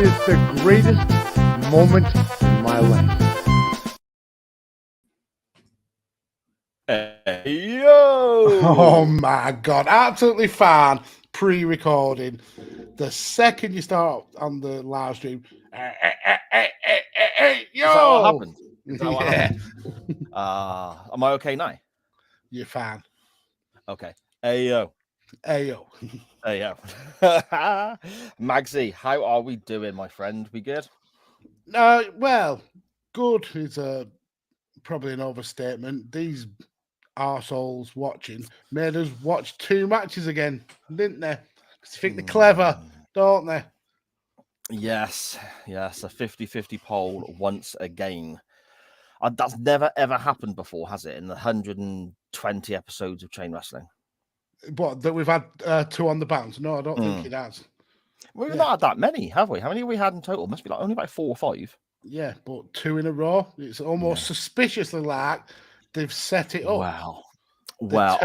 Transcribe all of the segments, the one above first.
is the greatest moment in my life. Hey, yo! Oh my God, absolutely fine. Pre-recording. The second you start on the live stream, yo! Is that what happened? Is that what Yeah. happened? Am I okay now? You're fine. Okay. Hey, yo. Hey, yo. Hey, yo. Magsy, how are we doing, my friend? We good? Well, good is probably an overstatement. These arseholes watching made us watch 2 matches again, didn't they? Because they think they're clever, don't they? Yes. A 50-50 poll once again. That's never, ever happened before, has it? In the 120 episodes of Chain Wrestling. What, that we've had 2 on the bounce? No, I don't think it has. We've not had that many, have we? How many have we had in total? Must be like only about 4 or 5. Yeah, but 2 in a row. It's almost suspiciously like they've set it up. Well,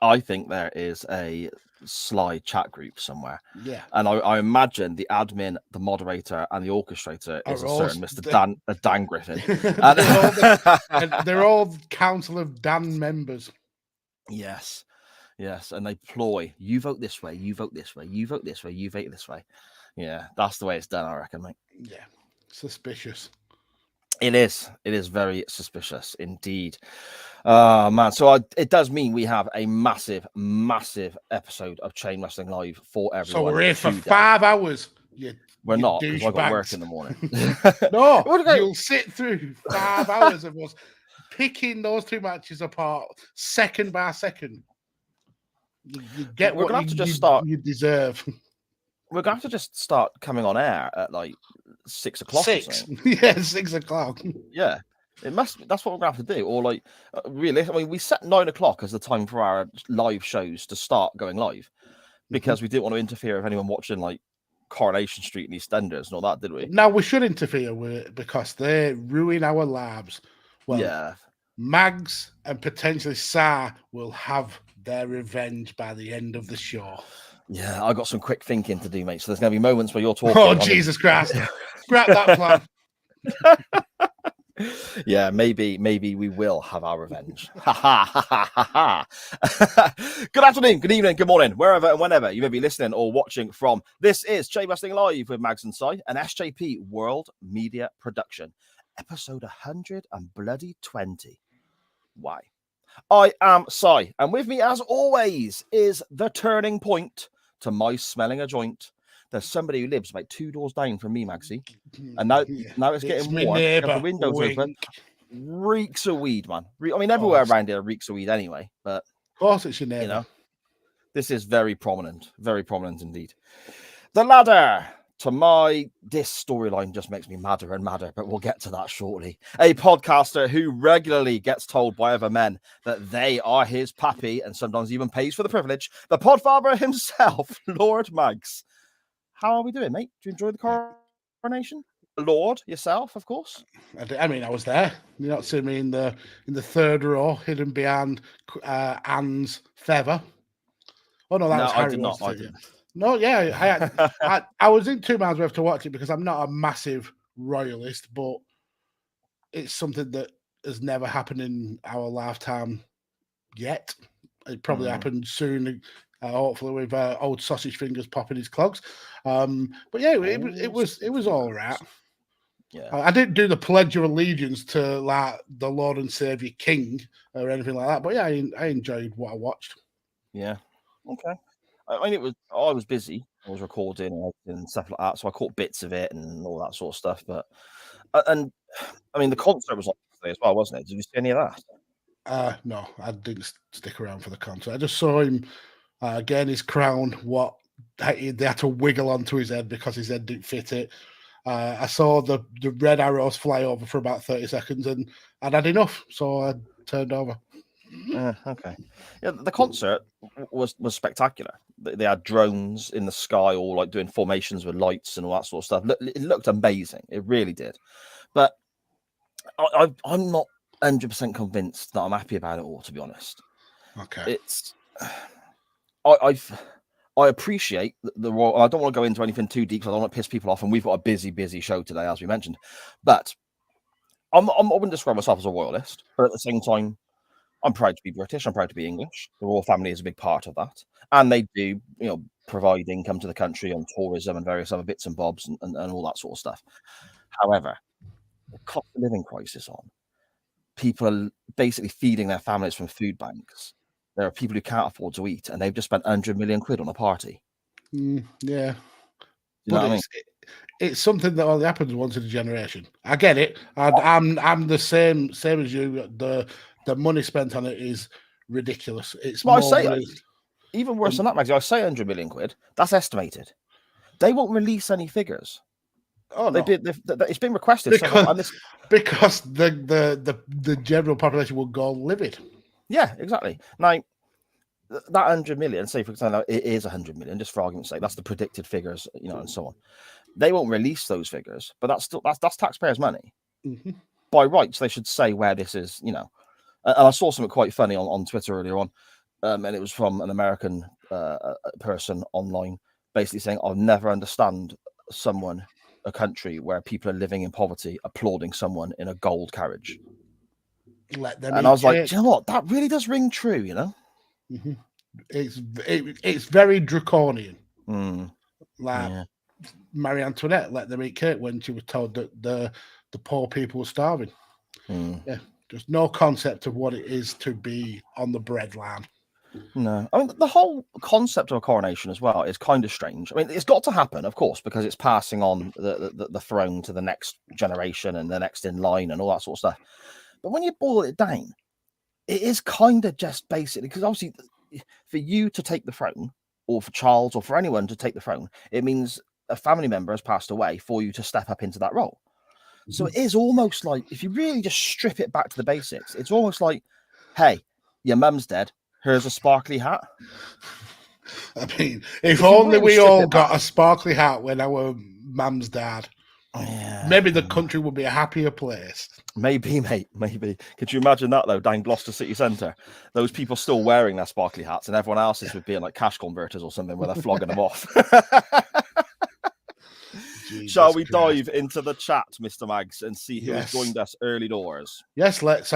I think there is a sly chat group somewhere. Yeah. And I imagine the admin, the moderator, and the orchestrator is a certain Mr. Dan Griffin. They're all Council of Dan members. Yes. And they ploy. You vote this way, you vote this way, you vote this way, you vote this way. Yeah, that's the way it's done, I reckon, mate. Yeah. Suspicious. It is very suspicious indeed. Man, so it does mean we have a massive episode of Chain Wrestling Live for everyone. So we're here for 5 hours. We're not, because I've got work in the morning. No, you'll sit through 5 hours of us picking those 2 matches apart second by second. You get what you deserve. We're going to have to just start coming on air at like 6 o'clock. 6. Yeah, 6 o'clock. Yeah. That's what we're going to have to do. Or like, really, I mean, we set 9 o'clock as the time for our live shows to start going live because we didn't want to interfere with anyone watching like Coronation Street and EastEnders and all that, did we? Now we should interfere with it because they ruin our lives. Well, yeah. Mags and potentially Sa will have their revenge by the end of the show. Yeah, I got some quick thinking to do, mate. So there's going to be moments where you're talking. Oh, Jesus Christ. Scrap that plan. Yeah, maybe we will have our revenge. Good afternoon, good evening, good morning, wherever and whenever you may be listening or watching from. This is Chain Wrestling Live with Mags and Si, an SJP World Media production, episode 120. Why? I am Si, and with me, as always, is the turning point to my smelling a joint. There's somebody who lives about 2 doors down from me, Magsy. And now it's getting warm. The windows open. Reeks of weed, man. I mean, everywhere around here reeks of weed anyway. But of course, it's your neighbor. You know, this is very prominent indeed. The ladder to this storyline just makes me madder and madder, but we'll get to that shortly. A podcaster who regularly gets told by other men that they are his pappy and sometimes even pays for the privilege. The podfather himself, Lord Mags. How are we doing, mate? Do you enjoy the coronation? Lord, yourself, of course. I mean, I was there. You not see me in the 3rd row, hidden behind Anne's feather. Oh no, that was Harry. I didn't. No, yeah, I was in 2 miles worth to watch it because I'm not a massive royalist, but it's something that has never happened in our lifetime yet. It probably happened soon. Hopefully with old sausage fingers popping his clogs. But yeah, it was all right. Yeah, I didn't do the Pledge of Allegiance to like the Lord and Savior King or anything like that. But yeah, I enjoyed what I watched. Yeah. Okay. I mean, I was busy. I was recording and stuff like that, so I caught bits of it and all that sort of stuff. But and I mean, the concert was like today as well, wasn't it? Did you see any of that? No, I didn't stick around for the concert. I just saw him getting his crown. They had to wiggle onto his head because his head didn't fit it. I saw the red arrows fly over for about 30 seconds, and I'd had enough, so I turned over. Okay. Yeah, the concert was spectacular. They had drones in the sky, all like doing formations with lights and all that sort of stuff. It looked amazing. It really did. But I'm not 100% convinced that I'm happy about it all, to be honest. Okay. I I appreciate the royal. I don't want to go into anything too deep because I don't want to piss people off, and we've got a busy show today, as we mentioned. But I wouldn't describe myself as a royalist, but at the same time, I'm proud to be British. I'm proud to be English. The royal family is a big part of that, and they do, provide income to the country on tourism and various other bits and bobs and all that sort of stuff. However, the cost of living crisis on, people are basically feeding their families from food banks. There are people who can't afford to eat, and they've just spent 100 million quid on a party. Yeah, you know what I mean? It's something that only happens once in a generation. I get it. I'm the same as you. The money spent on it is ridiculous. It's well, I say even worse than that, Maggie. I say 100 million quid. That's estimated. They won't release any figures. Oh no! It's been requested because the general population will go livid. Yeah, exactly. Now, that 100 million, say for example, it is 100 million, just for argument's sake. That's the predicted figures, and so on. They won't release those figures, but that's taxpayers' money. Mm-hmm. By rights, they should say where this is. And I saw something quite funny on Twitter earlier on, and it was from an American person online, basically saying, "I'll never understand a country where people are living in poverty applauding someone in a gold carriage." Let them. And I was like, do you know what? That really does ring true, Mm-hmm. It's very draconian. Marie Antoinette let them eat cake when she was told that the poor people were starving. Yeah, there's no concept of what it is to be on the breadline. No, I mean the whole concept of a coronation as well is kind of strange. I mean, it's got to happen, of course, because it's passing on the throne to the next generation and the next in line and all that sort of stuff. But when you boil it down, it is kind of just basically because obviously for you to take the throne, or for Charles, or for anyone to take the throne, it means a family member has passed away for you to step up into that role. So it is almost like, if you really just strip it back to the basics, it's almost like, hey, your mum's dead. Here's a sparkly hat. I mean, if only we all got a sparkly hat when our mum's died. Yeah. Maybe the country would be a happier place. Maybe, mate. Maybe. Could you imagine that, though, down Gloucester City Centre? Those people still wearing their sparkly hats and everyone else's would be in like cash converters or something where they're flogging them off. Shall we dive into the chat, Mr. Mags, and see who has joined us early doors? Yes, let's.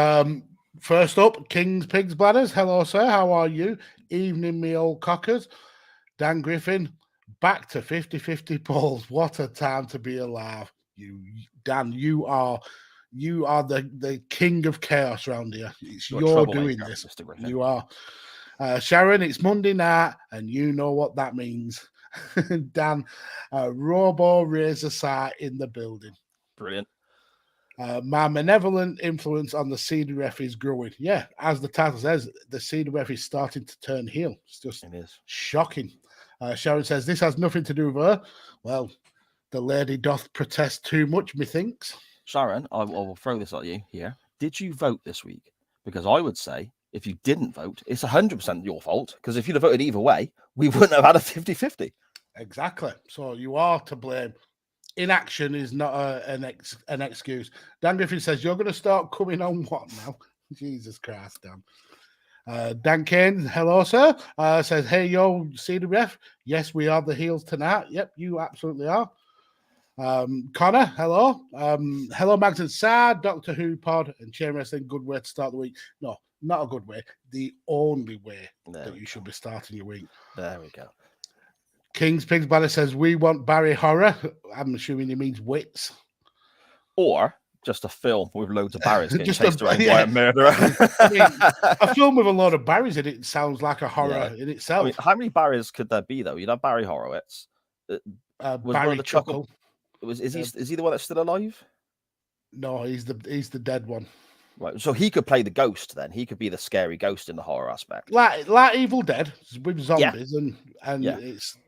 First up, King's Pigs Bladders. Hello, sir. How are you? Evening, me old cockers. Dan Griffin, back to 50-50 polls. What a time to be alive. Dan, you are the king of chaos around here. You're doing this. Mr. Griffin. You are. Sharon, it's Monday night, and you know what that means. Dan, Robo Razor Sight in the building. Brilliant. My malevolent influence on the CDRF is growing. Yeah, as the title says, the CDRF is starting to turn heel. It's just shocking. Sharon says, this has nothing to do with her. Well, the lady doth protest too much, methinks. Sharon, I will throw this at you here. Did you vote this week? Because I would say, if you didn't vote, it's 100% your fault. Because if you'd have voted either way, we wouldn't have had a 50-50. Exactly. So you are to blame. Inaction is not an excuse. Dan Griffin says, you're going to start coming on what now? Jesus Christ, Dan. Dan Kane, hello, sir. Says, hey, yo, CDRF. Yes, we are the heels tonight. Yep, you absolutely are. Connor, hello. Hello, Mags and Sad, Doctor Who pod, and Chain Wrestling. Good way to start the week. No, not a good way. The only way that you should be starting your week. There we go. King's Pigs Banner says, we want Barry Horror. I'm assuming he means wits. Or just a film with loads of Barrys getting chased around by a murderer. I mean, a film with a lot of Barrys in it sounds like a horror in itself. I mean, how many Barrys could there be, though? You'd have Barry Horowitz. Barry Chuckle. Is he the one that's still alive? No, he's the dead one. Right, so he could play the ghost then. He could be the scary ghost in the horror aspect. Like Evil Dead with zombies and it's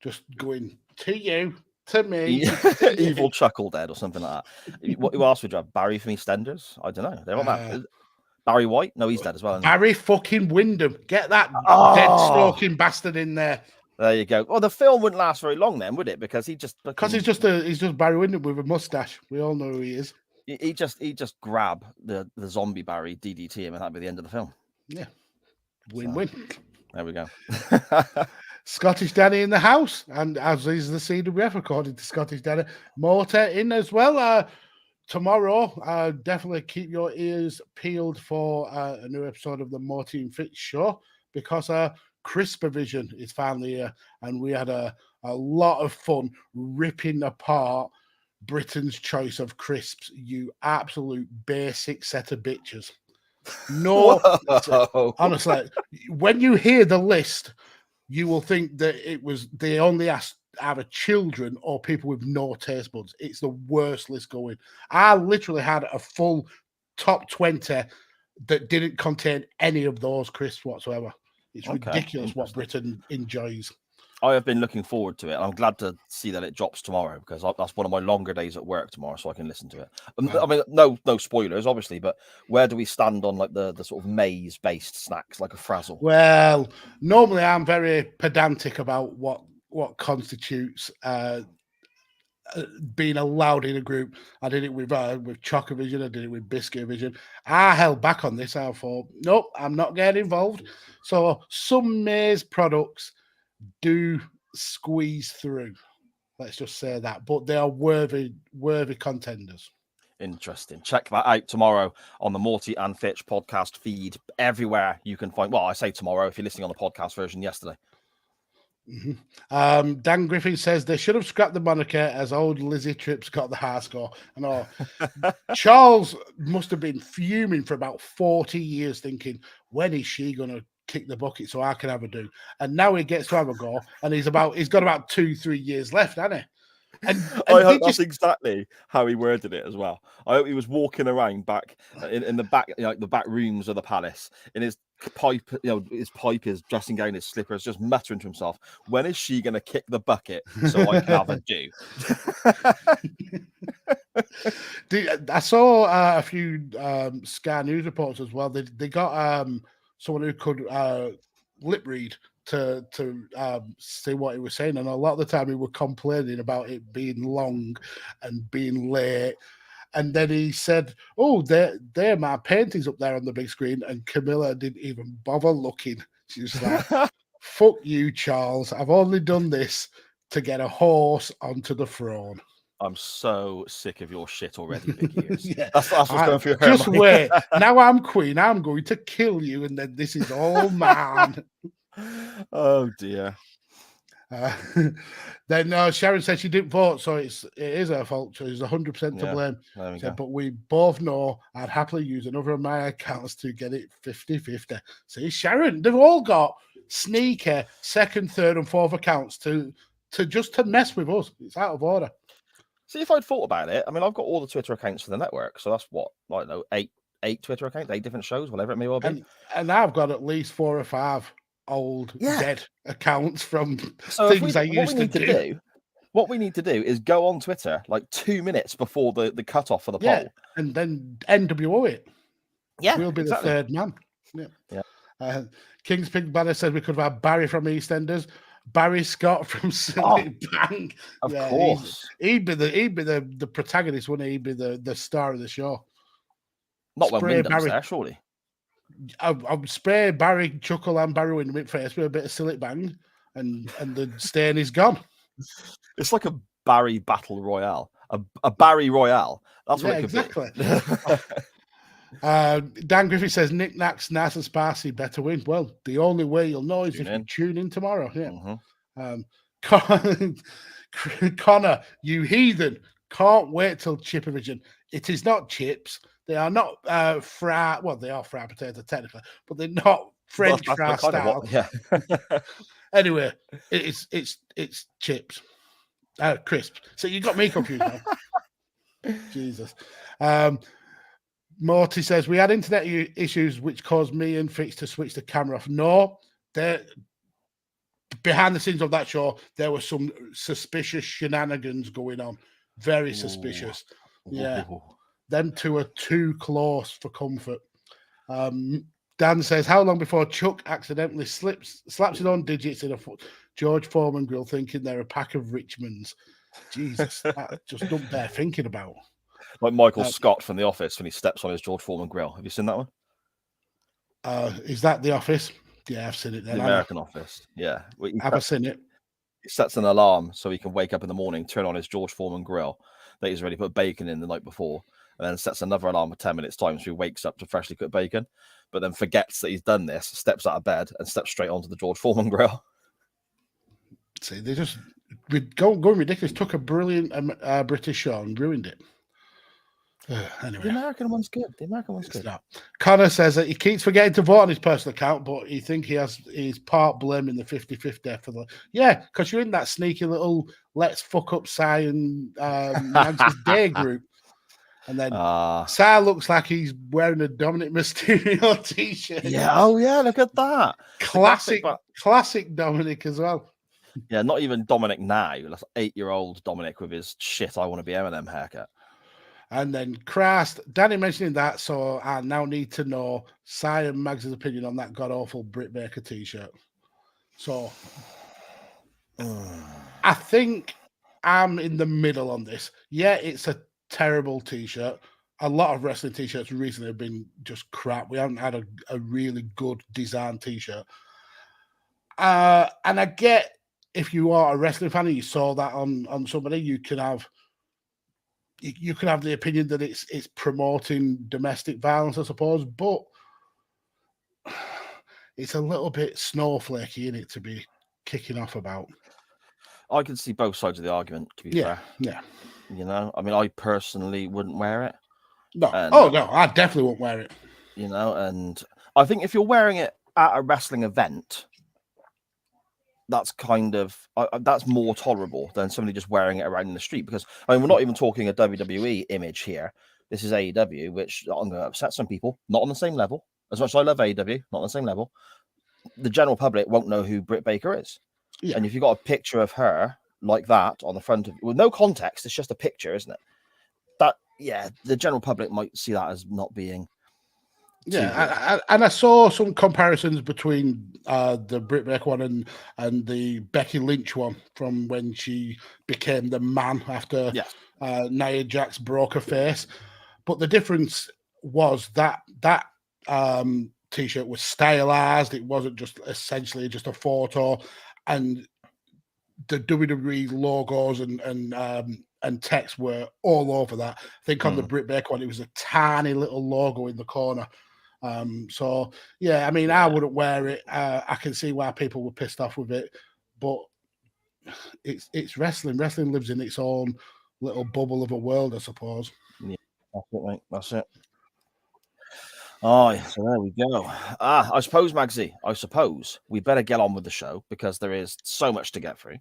just going to you, to me. Evil Chuckle Dead or something like that. Who else would you have? Barry from EastEnders? I don't know. They're on that. Barry White? No, he's dead as well. Barry fucking Windham. Get that dead stalking bastard in there. There you go. Well, the film wouldn't last very long then, would it? Because he's just Barry Windham with a mustache. We all know who he is. He just grab the zombie Barry, DDT him, and that'd be the end of the film. Yeah. Win-win. There we go. Scottish Danny in the house, and as is the CWF, according to Scottish Danny. Mortar in as well. Tomorrow, definitely keep your ears peeled for a new episode of the Morty and Fitz show, because Crispavision is finally here, and we had a lot of fun ripping apart Britain's choice of crisps. You absolute basic set of bitches. No, honestly, when you hear the list, you will think that they only asked either children or people with no taste buds. It's the worst list going. I literally had a full top 20 that didn't contain any of those crisps whatsoever. It's ridiculous what Britain enjoys. I have been looking forward to it. I'm glad to see that it drops tomorrow, because that's one of my longer days at work tomorrow, so I can listen to it. I mean, no spoilers, obviously, but where do we stand on like the sort of maize-based snacks, like a Frazzle? Well, normally I'm very pedantic about what constitutes being allowed in a group. I did it with Chocovision, I did it with Biscuitvision. I held back on this. I thought, nope, I'm not getting involved. So some maize products do squeeze through. Let's just say that, but they are worthy contenders. Interesting. Check that out tomorrow on the Morty and Fitch podcast feed, everywhere you can find. Well, I say tomorrow if you're listening on the podcast version yesterday. Mm-hmm. Dan Griffin says they should have scrapped the moniker, as old Lizzie Trips got the high score. I know. Charles must have been fuming for about 40 years, thinking, when is she going to kick the bucket so I can have a do? And now he gets to have a go, and he's got about 2-3 years left, hasn't he? And I hope that's exactly how he worded it as well. I hope he was walking around back in the back, the back rooms of the palace in his pipe, his dressing gown, his slippers, just muttering to himself, when is she going to kick the bucket so I can have a do? I saw a few Sky News reports as well. They got someone who could lip read to see what he was saying, and a lot of the time he was complaining about it being long and being late. And then he said, "Oh, there my paintings up there on the big screen," and Camilla didn't even bother looking. She was like, "Fuck you, Charles. I've only done this to get a horse onto the throne." I'm so sick of your shit already, big ears. Yeah. That's what's going through your Just wait. Now I'm queen. I'm going to kill you, and then this is all mine. Oh dear. Then Sharon said she didn't vote, so it is her fault. So she's 100% to blame. Said, but we both know I'd happily use another of my accounts to get it 50-50. See, Sharon, they've all got sneaky second, third, and fourth accounts to mess with us. It's out of order. See, if I'd thought about it, I mean, I've got all the Twitter accounts for the network, so that's what, I don't know, eight Twitter accounts, 8 different shows, whatever it may well be. And I've got at least 4 or 5 old dead accounts from things I used to do. What we need to do is go on Twitter like 2 minutes before the cutoff for the poll, and then NWO it. Yeah, we'll be the third man. Yeah. King's Pig Banner said we could have had Barry from EastEnders, Barry Scott from Silly Bank. Of course, he'd be the protagonist, wouldn't he? He'd be the star of the show. Not when Wyndham's there, surely. I'll spray Barry Chuckle and Barry Windham in face with a bit of Silly Bang, and the stain is gone. It's like a Barry Battle Royale, a Barry Royale. That's what it could be. Dan Griffith says Nick Knacks, nice and spicy, better win. Well, the only way you'll know is if you tune in tomorrow. Yeah. Connor, you heathen, can't wait till Chippervision. It is not chips. They are not fried. Well, they are fried potato technically, but they're not French fry style. Anyway, it's chips, crisps. So you got me confused now. Jesus. Morty says we had internet issues which caused me and Fitz to switch the camera off. No, behind the scenes of that show, there were some suspicious shenanigans going on. Very suspicious. Yeah. Them two are too close for comfort. Dan says, how long before Chuck accidentally slaps his own digits in a George Foreman grill thinking they're a pack of Richmonds? Jesus, that just don't bear thinking about. Like Michael Scott from The Office when he steps on his George Foreman grill. Have you seen that one? Is that The Office? Yeah, I've seen it. The American Office. Yeah. I've seen it. He sets an alarm so he can wake up in the morning, turn on his George Foreman grill that he's already put bacon in the night before, and then sets another alarm for 10 minutes time so he wakes up to freshly cooked bacon, but then forgets that he's done this, steps out of bed, and steps straight onto the George Foreman grill. See, they just going ridiculous. Took a brilliant British show and ruined it. Anyway, the American one's good. Not. Connor says that he keeps forgetting to vote on his personal account, but he thinks he's part blaming the 50-50 for the because you're in that sneaky little let's fuck up Si and Mags's day group, and then Si looks like he's wearing a Dominik Mysterio t-shirt. Yeah, oh yeah, look at that, classic Dominik as well. Yeah, not even Dominik now. That's 8-year-old Dominik with his shit I want to be Eminem haircut. And then Christ, Danny mentioning that, so I now need to know Si and Mags' opinion on that god-awful Britt Baker t-shirt. So I think I'm in the middle on this. Yeah, it's a terrible t-shirt. A lot of wrestling t-shirts recently have been just crap. We haven't had a really good design t-shirt. And I get if you are a wrestling fan and you saw that on somebody, you can have the opinion that it's promoting domestic violence, I suppose, but it's a little bit snowflakey in it to be kicking off about. I can see both sides of the argument, to be fair. Yeah. You know, I mean, I personally wouldn't wear it. No. No, I definitely won't wear it. You know, and I think if you're wearing it at a wrestling event, that's kind of that's more tolerable than somebody just wearing it around in the street, because I mean, we're not even talking a WWE image here. This is AEW, which I'm going to upset some people. Not on the same level. As much as I love AEW, not on the same level. The general public won't know who Britt Baker is. Yeah. And if you've got a picture of her like that on the front of with no context, it's just a picture, isn't it? That the general public might see that as not being. Yeah, and I saw some comparisons between the Britt Baker one and the Becky Lynch one from when she became the man after Nia Jax broke her face. But the difference was that t-shirt was stylized. It wasn't just essentially just a photo, and the WWE logos and text were all over that. I think on the Britt Baker one, it was a tiny little logo in the corner. So yeah, I mean, I wouldn't wear it. I can see why people were pissed off with it, but it's wrestling. Wrestling lives in its own little bubble of a world, I suppose. Yeah, that's it, mate. That's it. Oh, so there we go. I suppose, Magsy, we better get on with the show because there is so much to get through.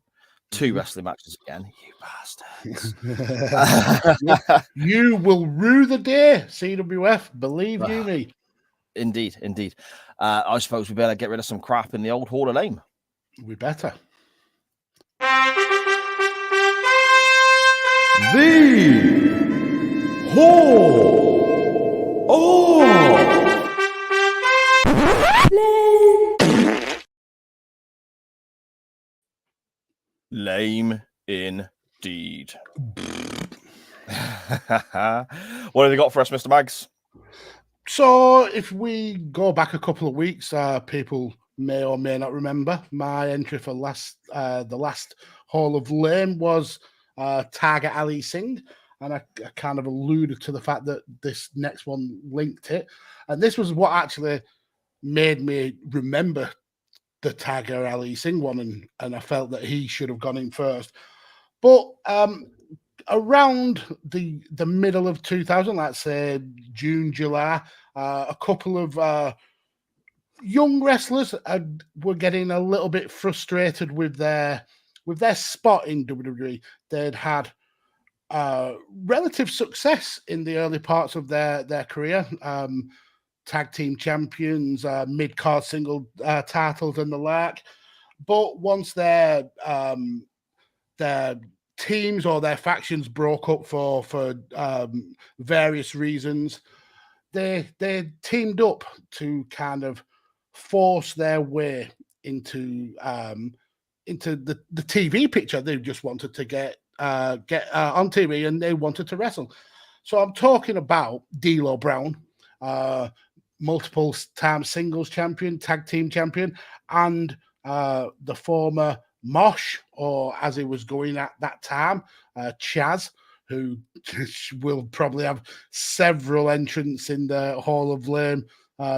2 wrestling matches again, you bastards. You will rue the day, CWF. Believe you me. Indeed. I suppose we better get rid of some crap in the old Hall of Fame. We better. The Hall of Lame indeed. What have you got for us, Mr. Mags? So if we go back a couple of weeks, people may or may not remember my entry for the last Hall of Lame was Tiger Ali Singh, and I kind of alluded to the fact that this next one linked it, and this was what actually made me remember the Tiger Ali Singh one, and I felt that he should have gone in first. But around the middle of 2000, let's say June, July, a couple of young wrestlers were getting a little bit frustrated with their spot in WWE. They'd had relative success in the early parts of their career. Tag team champions, mid-card single titles and the like. But once their teams or their factions broke up for various reasons, they teamed up to kind of force their way into the TV picture. They just wanted to get on TV, and they wanted to wrestle. So I'm talking about D'Lo Brown, multiple time singles champion, tag team champion, and the former Mosh, or as he was going at that time, Chaz, who will probably have several entrants in the Hall of Fame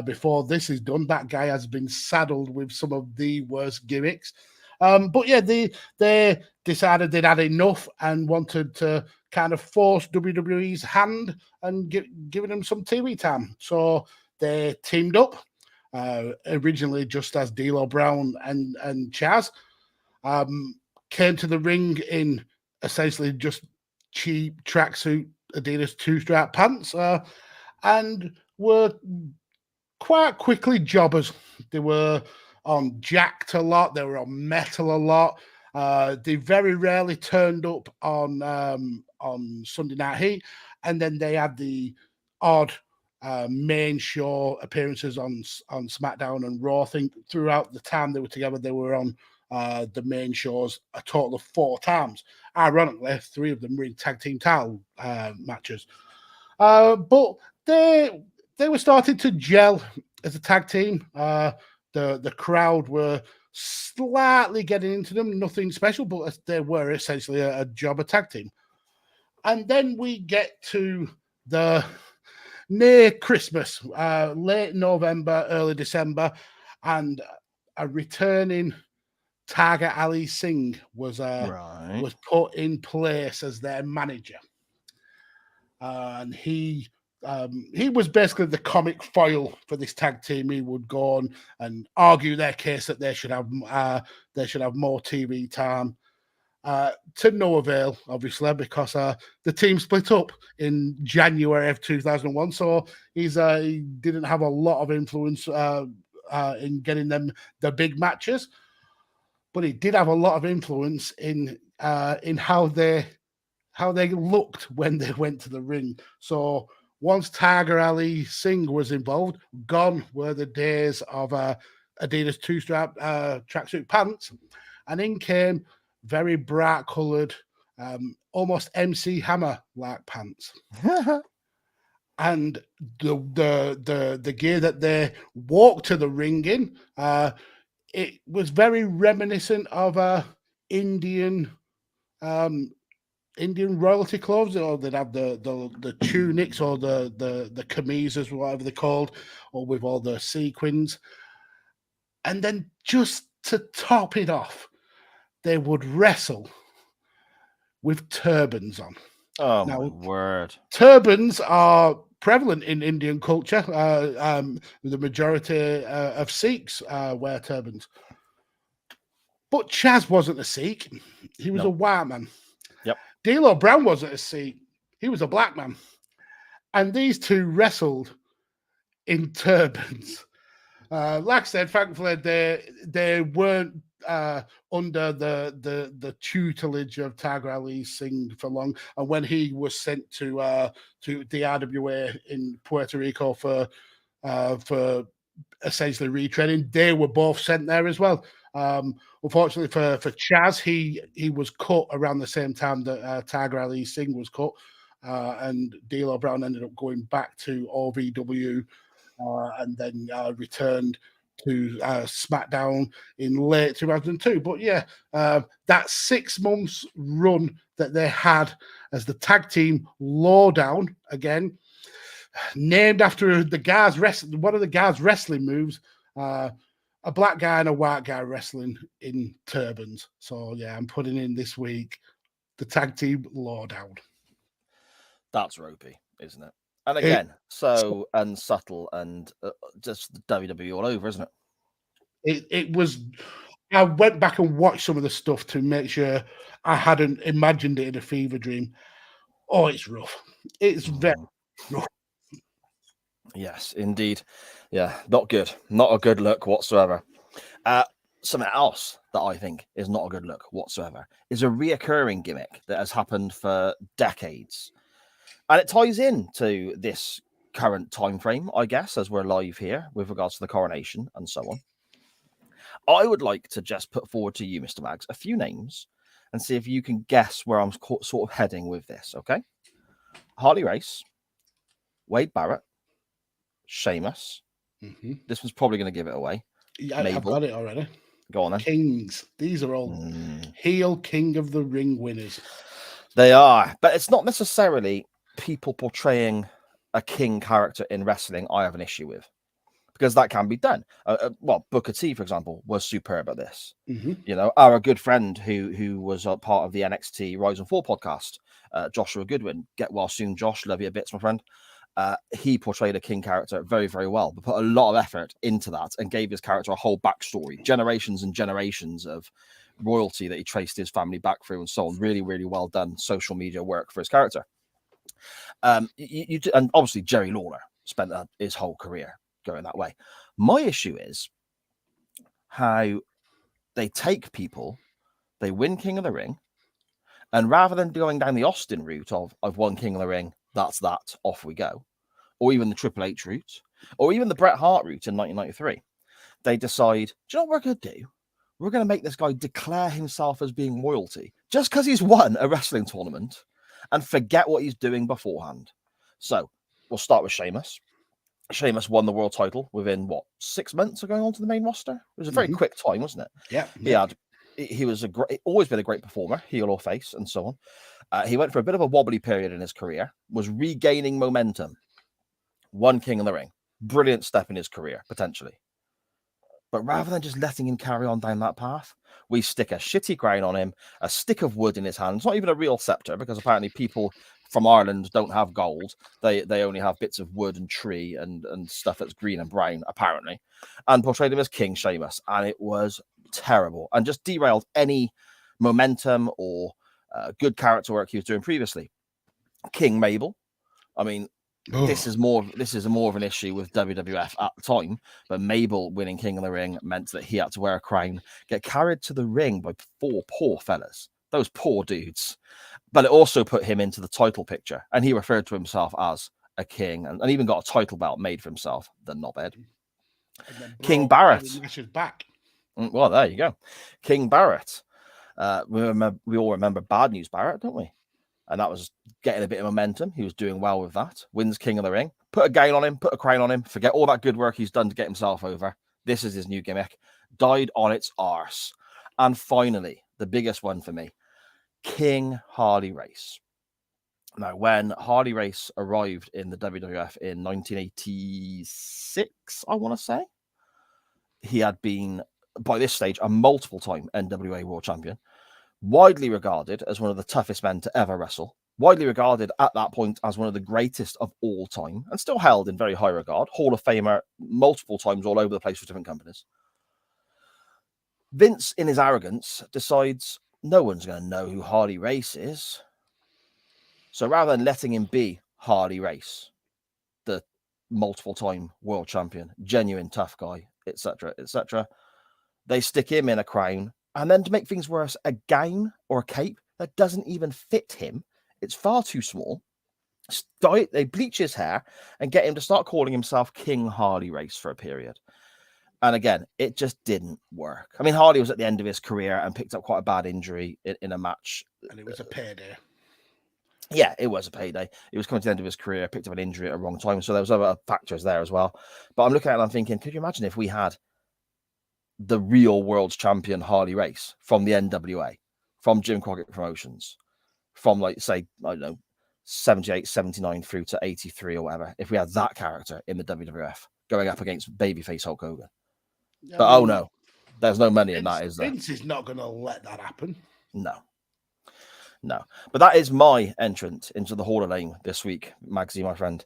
before this is done. That guy has been saddled with some of the worst gimmicks. But yeah, they decided they'd had enough and wanted to kind of force WWE's hand and giving them some TV time. So they teamed up, originally just as D'Lo Brown and Chaz. Came to the ring in essentially just cheap tracksuit Adidas two-stripe pants, and were quite quickly jobbers. They were on Jacked a lot. They were on Metal a lot. They very rarely turned up on Sunday Night Heat, and then they had the odd main show appearances on SmackDown and Raw. I think throughout the time they were together, they were on the main shows a total of 4 times. Ironically, 3 of them were in tag team title matches. But they were starting to gel as a tag team. The crowd were slightly getting into them, nothing special, but they were essentially a jobber tag team. And then we get to the near Christmas, late November, early December, and a returning Tiger Ali Singh was put in place as their manager, and he was basically the comic foil for this tag team. He would go on and argue their case that they should have more TV time. To no avail, obviously, because the team split up in January of 2001. So he didn't have a lot of influence in getting them the big matches, but he did have a lot of influence in how they looked when they went to the ring. So once Tiger Ali Singh was involved, gone were the days of Adidas two-stripe tracksuit pants, and in came very bright coloured, almost MC Hammer-like pants. And the gear that they walked to the ring in, it was very reminiscent of Indian royalty clothes, or they'd have the tunics or the camisas, whatever they're called, or with all the sequins. And then just to top it off, they would wrestle with turbans on. Oh, now, my word. Turbans are prevalent in Indian culture. The majority of Sikhs wear turbans. But Chaz wasn't a Sikh. He was a white man. Yep. D'Lo Brown wasn't a Sikh. He was a black man. And these two wrestled in turbans. Like I said, thankfully, they weren't under the tutelage of Tiger Ali Singh for long. And when he was sent to the RWA in Puerto Rico for essentially retraining, they were both sent there as well. Unfortunately for Chaz, he was cut around the same time that Tiger Ali Singh was cut, and D'Lo Brown ended up going back to OVW and then returned to SmackDown in late 2002. But yeah, that 6 months run that they had as the tag team Lowdown, again, named after the guys wrestling, one of the guys' wrestling moves, a black guy and a white guy wrestling in turbans. So yeah, I'm putting in this week the tag team Lowdown. That's ropey, isn't it? And again, so unsubtle and just WWE all over, isn't it? It was. I went back and watched some of the stuff to make sure I hadn't imagined it in a fever dream. Oh, it's rough. It's very rough. Yes, indeed. Yeah, not good. Not a good look whatsoever. Something else that I think is not a good look whatsoever is a reoccurring gimmick that has happened for decades. And it ties into this current time frame, I guess, as we're live here with regards to the coronation and so on. I would like to just put forward to you, Mr. Mags, a few names and see if you can guess where I'm sort of heading with this, okay? Harley Race, Wade Barrett, Sheamus, Mm-hmm. This one's probably going to give it away. Yeah, I've got it already. Go on then. Kings. These are all heel King of the Ring winners. They are, but it's not necessarily people portraying a king character in wrestling I have an issue with, because that can be done. Well, Booker T, for example, was superb at this. Mm-hmm. You know, our good friend who was a part of the NXT Rise and Fall podcast, Joshua Goodwin. Get well soon, Josh. Love you a bit, my friend. He portrayed a king character very, very well, but put a lot of effort into that and gave his character a whole backstory, generations and generations of royalty that he traced his family back through and so on. Really, really well done social media work for his character. And obviously Jerry Lawler spent his whole career going that way. My issue is how they take people, they win King of the Ring, and rather than going down the Austin route of I've won King of the Ring, that's that, off we go, or even the Triple H route, or even the Bret Hart route in 1993, they decide, do you know what we're going to do? We're going to make this guy declare himself as being royalty just because he's won a wrestling tournament and forget what he's doing beforehand. So we'll start with Sheamus. Sheamus won the world title within 6 months of going on to the main roster. It was a very quick time, wasn't it? Yeah. He was always been a great performer, heel or face, and so on. He went for a bit of a wobbly period in his career, was regaining momentum, won King of the Ring. Brilliant step in his career, potentially. But rather than just letting him carry on down that path, we stick a shitty crown on him, a stick of wood in his hand. It's not even a real scepter, because apparently people from Ireland don't have gold. They only have bits of wood and tree and stuff that's green and brown, apparently. And portrayed him as King Sheamus. And it was terrible and just derailed any momentum or good character work he was doing previously. King Mabel. I mean, this is more of an issue with WWF at the time, but Mabel winning King of the Ring meant that he had to wear a crown, get carried to the ring by 4 poor fellas, those poor dudes. But it also put him into the title picture, and he referred to himself as a king, and even got a title belt made for himself, the knobhead. King Barrett. Back. Well, there you go. King Barrett. We all remember Bad News Barrett, don't we? And that was getting a bit of momentum. He was doing well with that. Wins King of the Ring. Put a gown on him, put a crown on him. Forget all that good work he's done to get himself over. This is his new gimmick. Died on its arse. And finally, the biggest one for me, King Harley Race. Now, when Harley Race arrived in the WWF in 1986, I want to say, he had been, by this stage, a multiple-time NWA World Champion. Widely regarded as one of the toughest men to ever wrestle. Widely regarded at that point as one of the greatest of all time, and still held in very high regard. Hall of Famer multiple times all over the place for different companies. Vince, in his arrogance, decides no one's going to know who Harley Race is. So rather than letting him be Harley Race, the multiple-time world champion, genuine tough guy, etc., etc., they stick him in a crown. And then to make things worse, a gown or a cape that doesn't even fit him. It's far too small. They bleach his hair and get him to start calling himself King Harley Race for a period. And again, it just didn't work. I mean, Harley was at the end of his career and picked up quite a bad injury in a match. And it was a payday. Yeah, it was a payday. He was coming to the end of his career, picked up an injury at a wrong time. So there was other factors there as well. But I'm looking at it and I'm thinking, could you imagine if we had the real world champion Harley Race from the NWA, from Jim Crockett Promotions, from say, I don't know, 78, 79 through to 83 or whatever, if we had that character in the WWF going up against babyface Hulk Hogan. But oh no, there's no money in that, is there? Vince is not going to let that happen. No. But that is my entrant into the Hall of Fame this week, Magsy, my friend.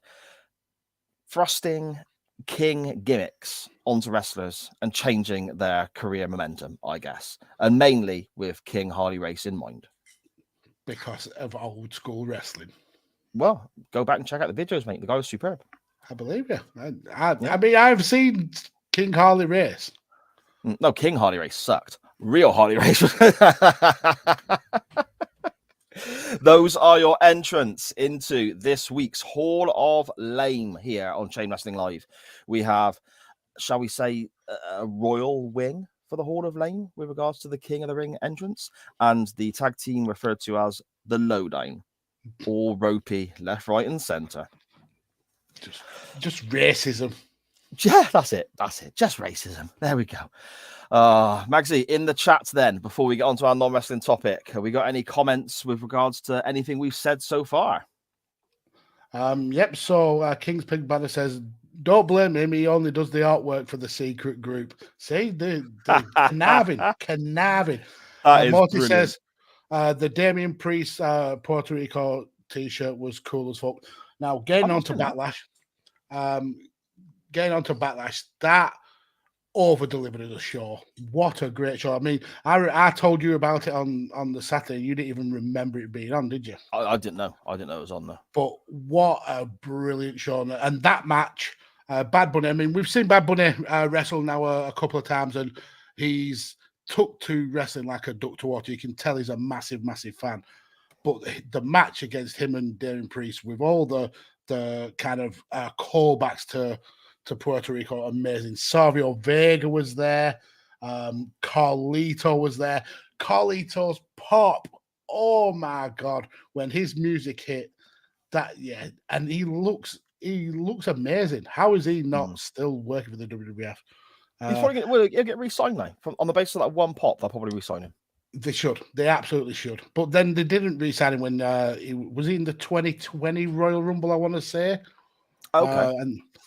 Thrusting king gimmicks onto wrestlers and changing their career momentum, I guess, and mainly with King Harley Race in mind, because of old school wrestling. Well, go back and check out the videos, mate. The guy was superb. I believe you. I mean, I've seen King Harley Race. No, King Harley Race sucked. Real Harley Race. Those are your entrants into this week's Hall of Lame here on Chain Wrestling Live. We have, shall we say, a royal wing for the Hall of Lame with regards to the King of the Ring entrance, and the tag team referred to as the Lowdown, all ropey left, right, and center. Just racism. Yeah, that's it. Just racism. There we go. Magsy, in the chat then, before we get on to our non-wrestling topic, have we got any comments with regards to anything we've said so far? Yep. So King's Pig Banner says, don't blame him. He only does the artwork for the secret group. See, the conniving. Morty says, the Damian Priest Puerto Rico t-shirt was cool as fuck. Now, getting on to Backlash, that over-delivered as a show. What a great show. I mean, I told you about it on the Saturday. You didn't even remember it being on, did you? I didn't know. I didn't know it was on there. But what a brilliant show. And that match, Bad Bunny, I mean, we've seen Bad Bunny wrestle now a couple of times, and he's took to wrestling like a duck to water. You can tell he's a massive, massive fan. But the match against him and Damian Priest, with all the kind of callbacks to Puerto Rico, amazing. Savio Vega was there. Carlito was there. Carlito's pop. Oh my God. When his music hit, and he looks amazing. How is he not still working for the WWF? He's probably he'll get re-signed now. On the basis of that one pop, they'll probably re-sign him. They should. They absolutely should. But then they didn't re-sign him when he was in the 2020 Royal Rumble, I want to say. Okay.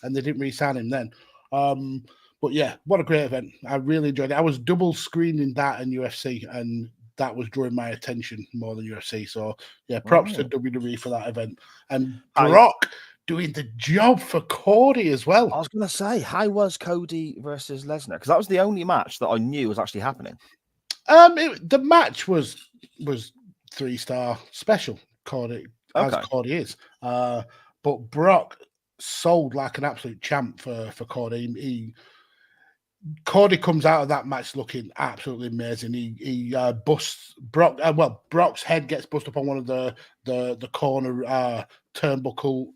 And they didn't re-sign him then. But yeah, what a great event. I really enjoyed it. I was double screening that and UFC, and that was drawing my attention more than UFC. So yeah, props to WWE for that event. And Brock doing the job for Cody as well. I was going to say, how was Cody versus Lesnar? Because that was the only match that I knew was actually happening. The match was 3-star special, Cody, as Cody is. But Brock sold like an absolute champ for Cody. Cody comes out of that match looking absolutely amazing. He busts Brock. Brock's head gets busted up on one of the corner turnbuckle,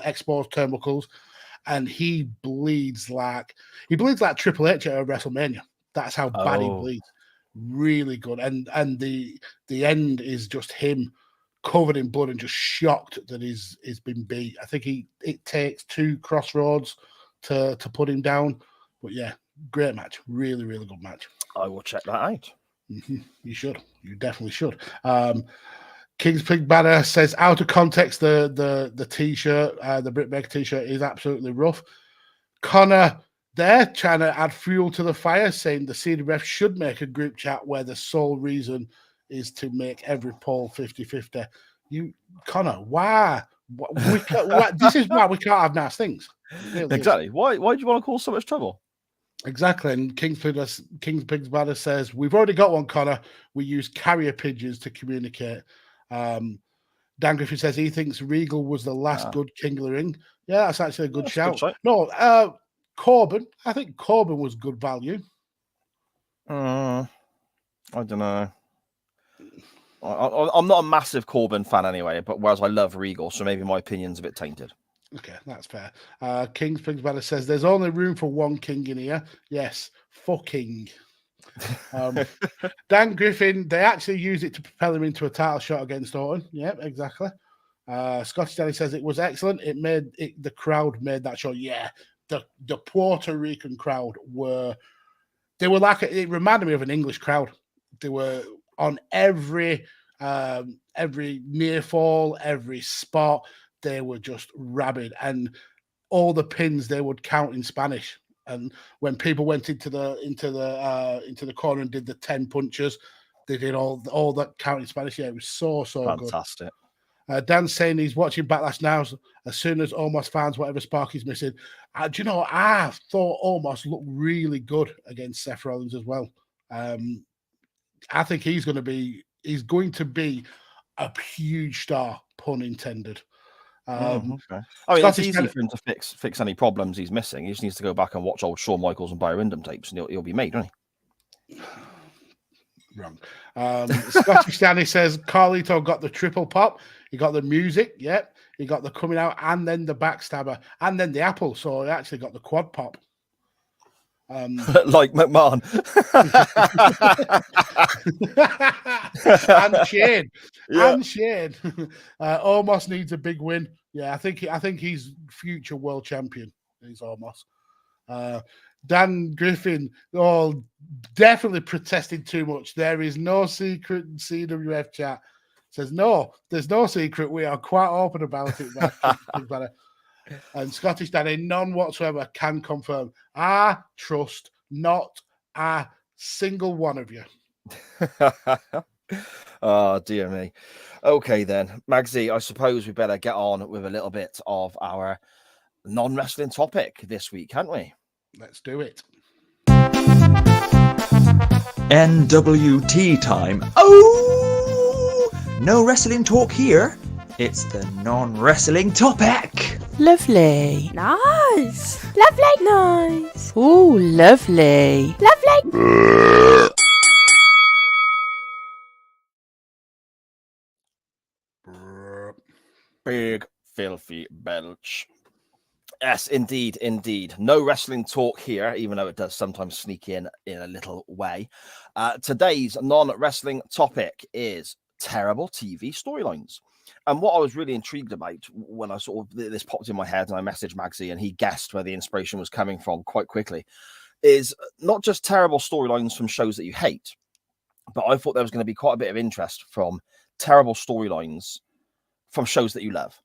exposed turnbuckles, and he bleeds like Triple H at WrestleMania. That's how bad he bleeds. Really good, and the end is just him covered in blood and just shocked that he's been beat. I think it takes 2 crossroads to put him down, but yeah, great match, really, really good match. I will check that out. You should. You definitely should. King's Pig Banner says, out of context, the t-shirt, the Britt Baker t-shirt is absolutely rough. Connor, they're trying to add fuel to the fire, saying the CWF should make a group chat where the sole reason is to make every poll 50-50. Connor, why? This is why we can't have nice things. Really exactly. Why do you want to cause so much trouble? Exactly. And King's Pig's Banner says, we've already got one, Connor. We use carrier pigeons to communicate. Dan Griffin says he thinks Regal was the last good King of the Ring. Yeah, that's actually a good shout. No, Corbin. I think Corbin was good value. I don't know. I'm not a massive Corbin fan anyway, but whereas I love Regal, so maybe my opinion's a bit tainted. Okay, that's fair. King's Pigs Banner says there's only room for one king in here. Yes, fucking. Dan Griffin, they actually use it to propel him into a title shot against Orton. Yep, exactly. Scottish Danny says it was excellent. The crowd made that show. Yeah, the Puerto Rican crowd they were like it reminded me of an English crowd. They were on every near fall, every spot. They were just rabid, and all the pins they would count in Spanish. And when people went into the corner and did the 10 punches, they did all that count in Spanish. Yeah, it was so fantastic. Good. Dan's saying he's watching Backlash now. As soon as Omos finds whatever spark he's missing, do you know? I thought Omos looked really good against Seth Rollins as well. I think he's going to be a huge star, pun intended. Okay. I mean, it's easy for him to fix any problems he's missing. He just needs to go back and watch old Shawn Michaels and Barry Windham tapes, and he'll be made, won't he? Wrong. Scottish Danny says Carlito got the triple pop. He got the music. Yep. He got the coming out, and then the backstabber, and then the apple. So he actually got the quad pop. Like McMahon. and Shane. Yeah. And Shane. Omos needs a big win. Yeah, I think he's future world champion. He's Omos. Dan Griffin, definitely protesting too much. There is no secret in CWF chat. Says, no, there's no secret. We are quite open about it. And Scottish Danny, none whatsoever, can confirm. I trust not a single one of you. Oh, dear me. Okay, then. Magsy, I suppose we better get on with a little bit of our non-wrestling topic this week, can't we? Let's do it. NWT time. Oh, no wrestling talk here. It's the non-wrestling topic. Lovely. Nice. Lovely. Nice. Oh, lovely. Lovely. Big filthy belch. Yes, indeed. No wrestling talk here, even though it does sometimes sneak in a little way. Today's non-wrestling topic is terrible TV storylines. And what I was really intrigued about when I sort of this popped in my head and I messaged Magsy and he guessed where the inspiration was coming from quite quickly, is not just terrible storylines from shows that you hate, but I thought there was going to be quite a bit of interest from terrible storylines from shows that you love.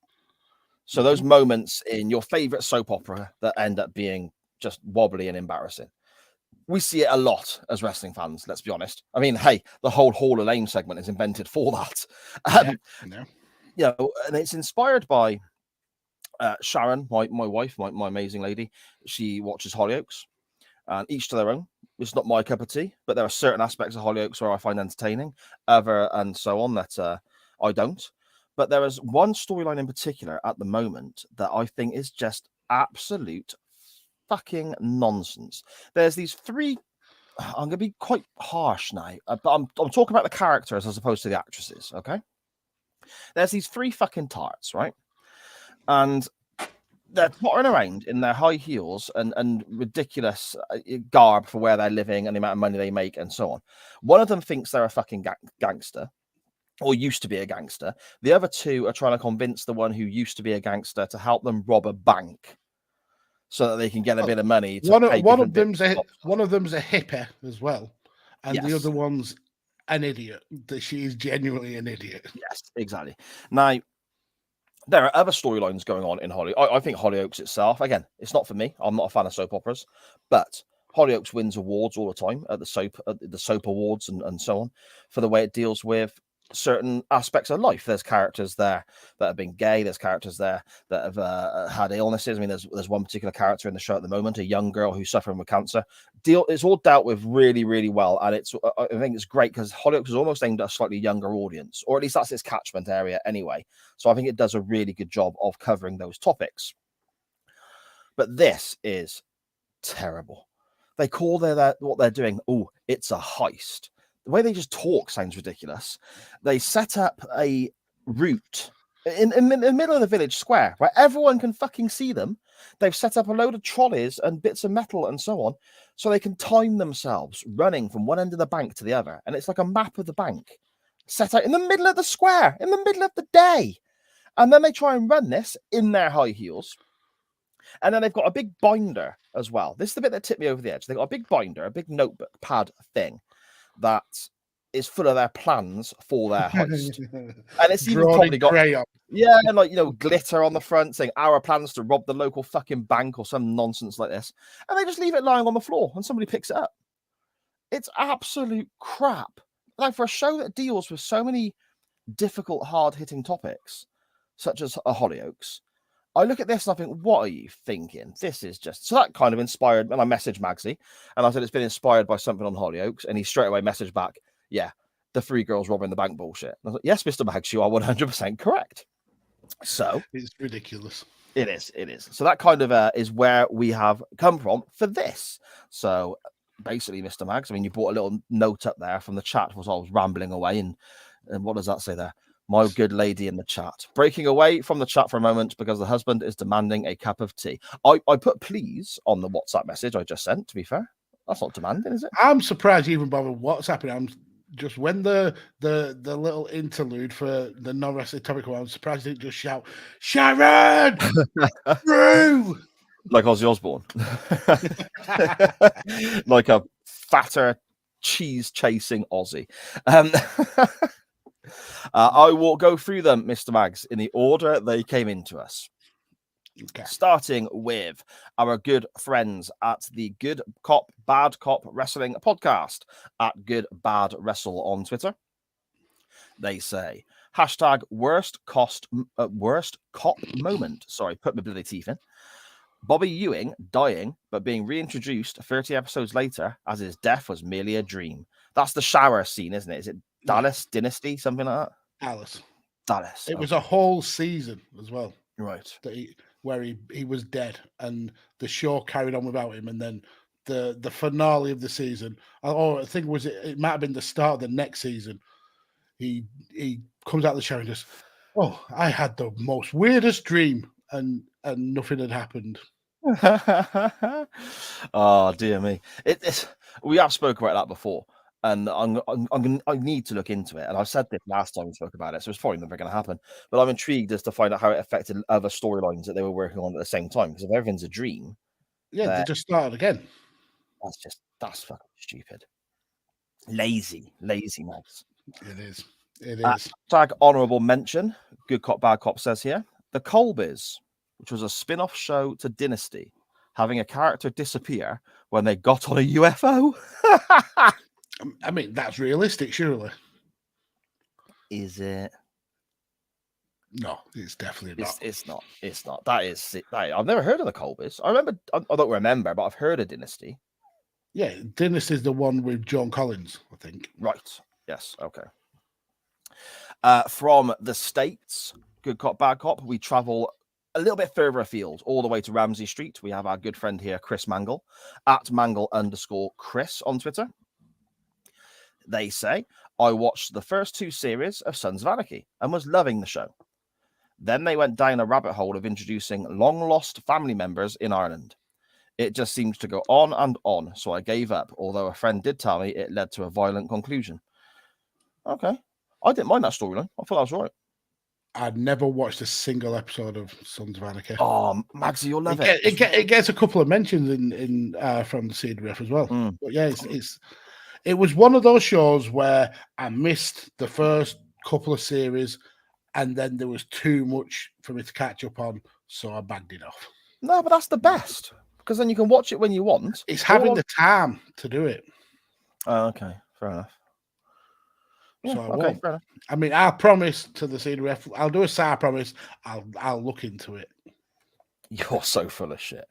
So those moments in your favorite soap opera that end up being just wobbly and embarrassing. We see it a lot as wrestling fans, let's be honest. I mean, hey, the whole Hall of Fame segment is invented for that. You know, and it's inspired by Sharon, my wife, my amazing lady. She watches Hollyoaks, and each to their own. It's not my cup of tea, but there are certain aspects of Hollyoaks where I find entertaining, other and so on that I don't. But there is one storyline in particular at the moment that I think is just absolute fucking nonsense. There's these three. I'm going to be quite harsh now, but I'm talking about the characters as opposed to the actresses. Okay. There's these three fucking tarts, right? And they're pottering around in their high heels and ridiculous garb for where they're living and the amount of money they make and so on. One of them thinks they're a fucking gangster, or used to be a gangster. The other two are trying to convince the one who used to be a gangster to help them rob a bank so that they can get a bit of money. One of them's a hippie as well, and the other one's an idiot. She is genuinely an idiot. Yes, exactly. Now, there are other storylines going on in Hollyoaks. I think Hollyoaks itself, again, it's not for me. I'm not a fan of soap operas, but Hollyoaks wins awards all the time at the soap awards and so on for the way it deals with certain aspects of life. There's characters there that have been gay. There's characters there that have had illnesses. I mean, there's one particular character in the show at the moment, a young girl who's suffering with cancer. It's all dealt with really, really well, and I think it's great because Hollyoaks is almost aimed at a slightly younger audience, or at least that's its catchment area anyway. So I think it does a really good job of covering those topics. But this is terrible. They call what they're doing, it's a heist. The way they just talk sounds ridiculous. They set up a route in the middle of the village square where everyone can fucking see them. They've set up a load of trolleys and bits of metal and so on, so they can time themselves running from one end of the bank to the other. And it's like a map of the bank set out in the middle of the square, in the middle of the day. And then they try and run this in their high heels. And then they've got a big binder as well. This is the bit that tipped me over the edge. They've got a big binder, a big notebook pad thing that is full of their plans for their heist. And it's even probably got crayon. Yeah, and like, glitter on the front saying our plans to rob the local fucking bank or some nonsense like this. And they just leave it lying on the floor and somebody picks it up. It's absolute crap. Like, for a show that deals with so many difficult, hard-hitting topics, such as a Hollyoaks, I look at this and I think, what are you thinking? This is just... So that kind of inspired... And I messaged Magsy, and I said, it's been inspired by something on Hollyoaks. And he straight away messaged back, yeah, the three girls robbing the bank bullshit. And I was like, yes, Mr. Mags, you are 100% correct. So... It's ridiculous. It is. So that kind of is where we have come from for this. So basically, Mr. Mags, I mean, you brought a little note up there from the chat as I was rambling away. And what does that say there? My good lady in the chat. Breaking away from the chat for a moment because the husband is demanding a cup of tea. I put please on the WhatsApp message I just sent, to be fair. That's not demanding, is it? I'm surprised you even bother WhatsApping. I'm just, when the little interlude for the non-wrestling topic, I'm surprised it just shout, Sharon! Through! Like Ozzy Osbourne. Like a fatter, cheese-chasing Aussie. I will go through them, Mr. Mags, in the order they came into us. Okay. Starting with our good friends at the Good Cop, Bad Cop Wrestling podcast at Good Bad Wrestle on Twitter. They say, hashtag worst cop moment. Sorry, put my bloody teeth in. Bobby Ewing dying, but being reintroduced 30 episodes later as his death was merely a dream. That's the shower scene, isn't it? Is it Dallas Dynasty, something like that? Dallas. It was a whole season as well. Right. Where he was dead and the show carried on without him. And then the finale of the season, I think it might have been the start of the next season. He comes out of the shower and just, I had the most weirdest dream and nothing had happened. Oh dear me! We have spoken about that before, and I need to look into it. And I said this last time we spoke about it, so it's probably never going to happen. But I'm intrigued as to find out how it affected other storylines that they were working on at the same time. Because if everything's a dream, they just started again. That's fucking stupid. Lazy Mags. It is. Tag honourable mention. Good Cop, Bad Cop says here the Colbys, which was a spin-off show to Dynasty, having a character disappear when they got on a UFO. I mean, that's realistic, surely. Is it? No, it's definitely not. It's not. That is. I've never heard of the Colbys. I don't remember, but I've heard of Dynasty. Yeah, Dynasty is the one with John Collins, I think. Right. Yes. Okay. From the States, Good Cop, Bad Cop, we travel a little bit further afield, all the way to Ramsey Street. We have our good friend here, Chris Mangle, at Mangle_Chris on Twitter. They say, I watched the first 2 series of Sons of Anarchy and was loving the show. Then they went down a rabbit hole of introducing long-lost family members in Ireland. It just seemed to go on and on, so I gave up, although a friend did tell me it led to a violent conclusion. Okay. I didn't mind that storyline. I thought that was right. I'd never watched a single episode of Sons of Anarchy. Oh, Magsy, you'll love it. It gets a couple of mentions in from the CWF as well. But yeah, it was one of those shows where I missed the first couple of series, and then there was too much for me to catch up on, so I bagged it off. No, but that's the best, because then you can watch it when you want. It's having the time to do it. Oh, okay, fair enough. So fair enough. I mean, I promise to the CWF, I'll do a side promise. I'll look into it. You're so full of shit.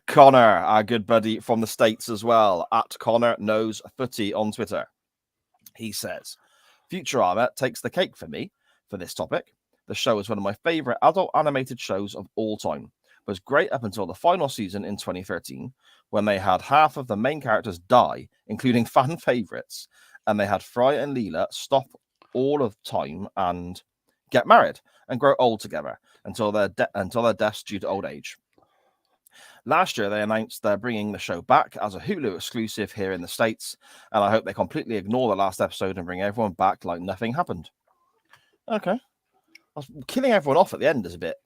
Connor, our good buddy from the States as well, at Connor Knows Footy on Twitter. He says, Futurama takes the cake for me for this topic. The show is one of my favorite adult animated shows of all time. It was great up until the final season in 2013, when they had half of the main characters die, including fan favorites, and they had Fry and Leela stop all of time and get married and grow old together until their deaths due to old age. Last year, they announced they're bringing the show back as a Hulu exclusive here in the States, and I hope they completely ignore the last episode and bring everyone back like nothing happened. Okay. Killing everyone off at the end is a bit...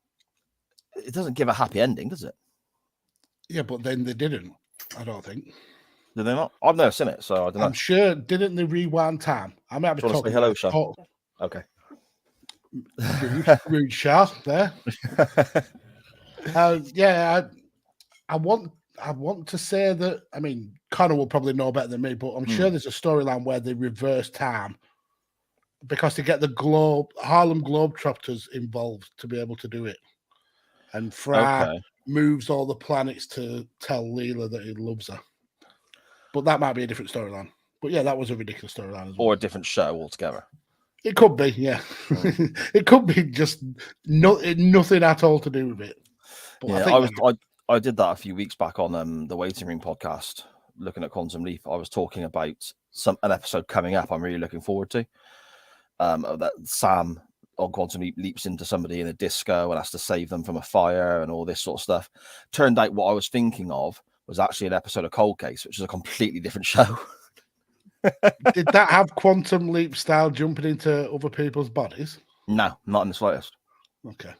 It doesn't give a happy ending, does it? Yeah, but then they didn't, I don't think. Did they not? I've never seen it, so I don't know. I'm sure, didn't they rewind time? I might be talking. Say hello, Sean. Okay. Rude Shah there. I want to say that, I mean, Connor will probably know better than me, but I'm sure there's a storyline where they reverse time because they get the Harlem Globetrotters involved to be able to do it. And Fry moves all the planets to tell Leela that he loves her. But that might be a different storyline. But yeah, that was a ridiculous storyline as well. Or a different show altogether. It could be, yeah. It could be just nothing at all to do with it. But yeah, I did that a few weeks back on the Waiting Room podcast, looking at Quantum Leap. I was talking about an episode coming up I'm really looking forward to. That Sam on Quantum Leap leaps into somebody in a disco and has to save them from a fire and all this sort of stuff. Turned out what I was thinking of was actually an episode of Cold Case, which is a completely different show. Did that have Quantum Leap style jumping into other people's bodies? No, not in the slightest. Okay.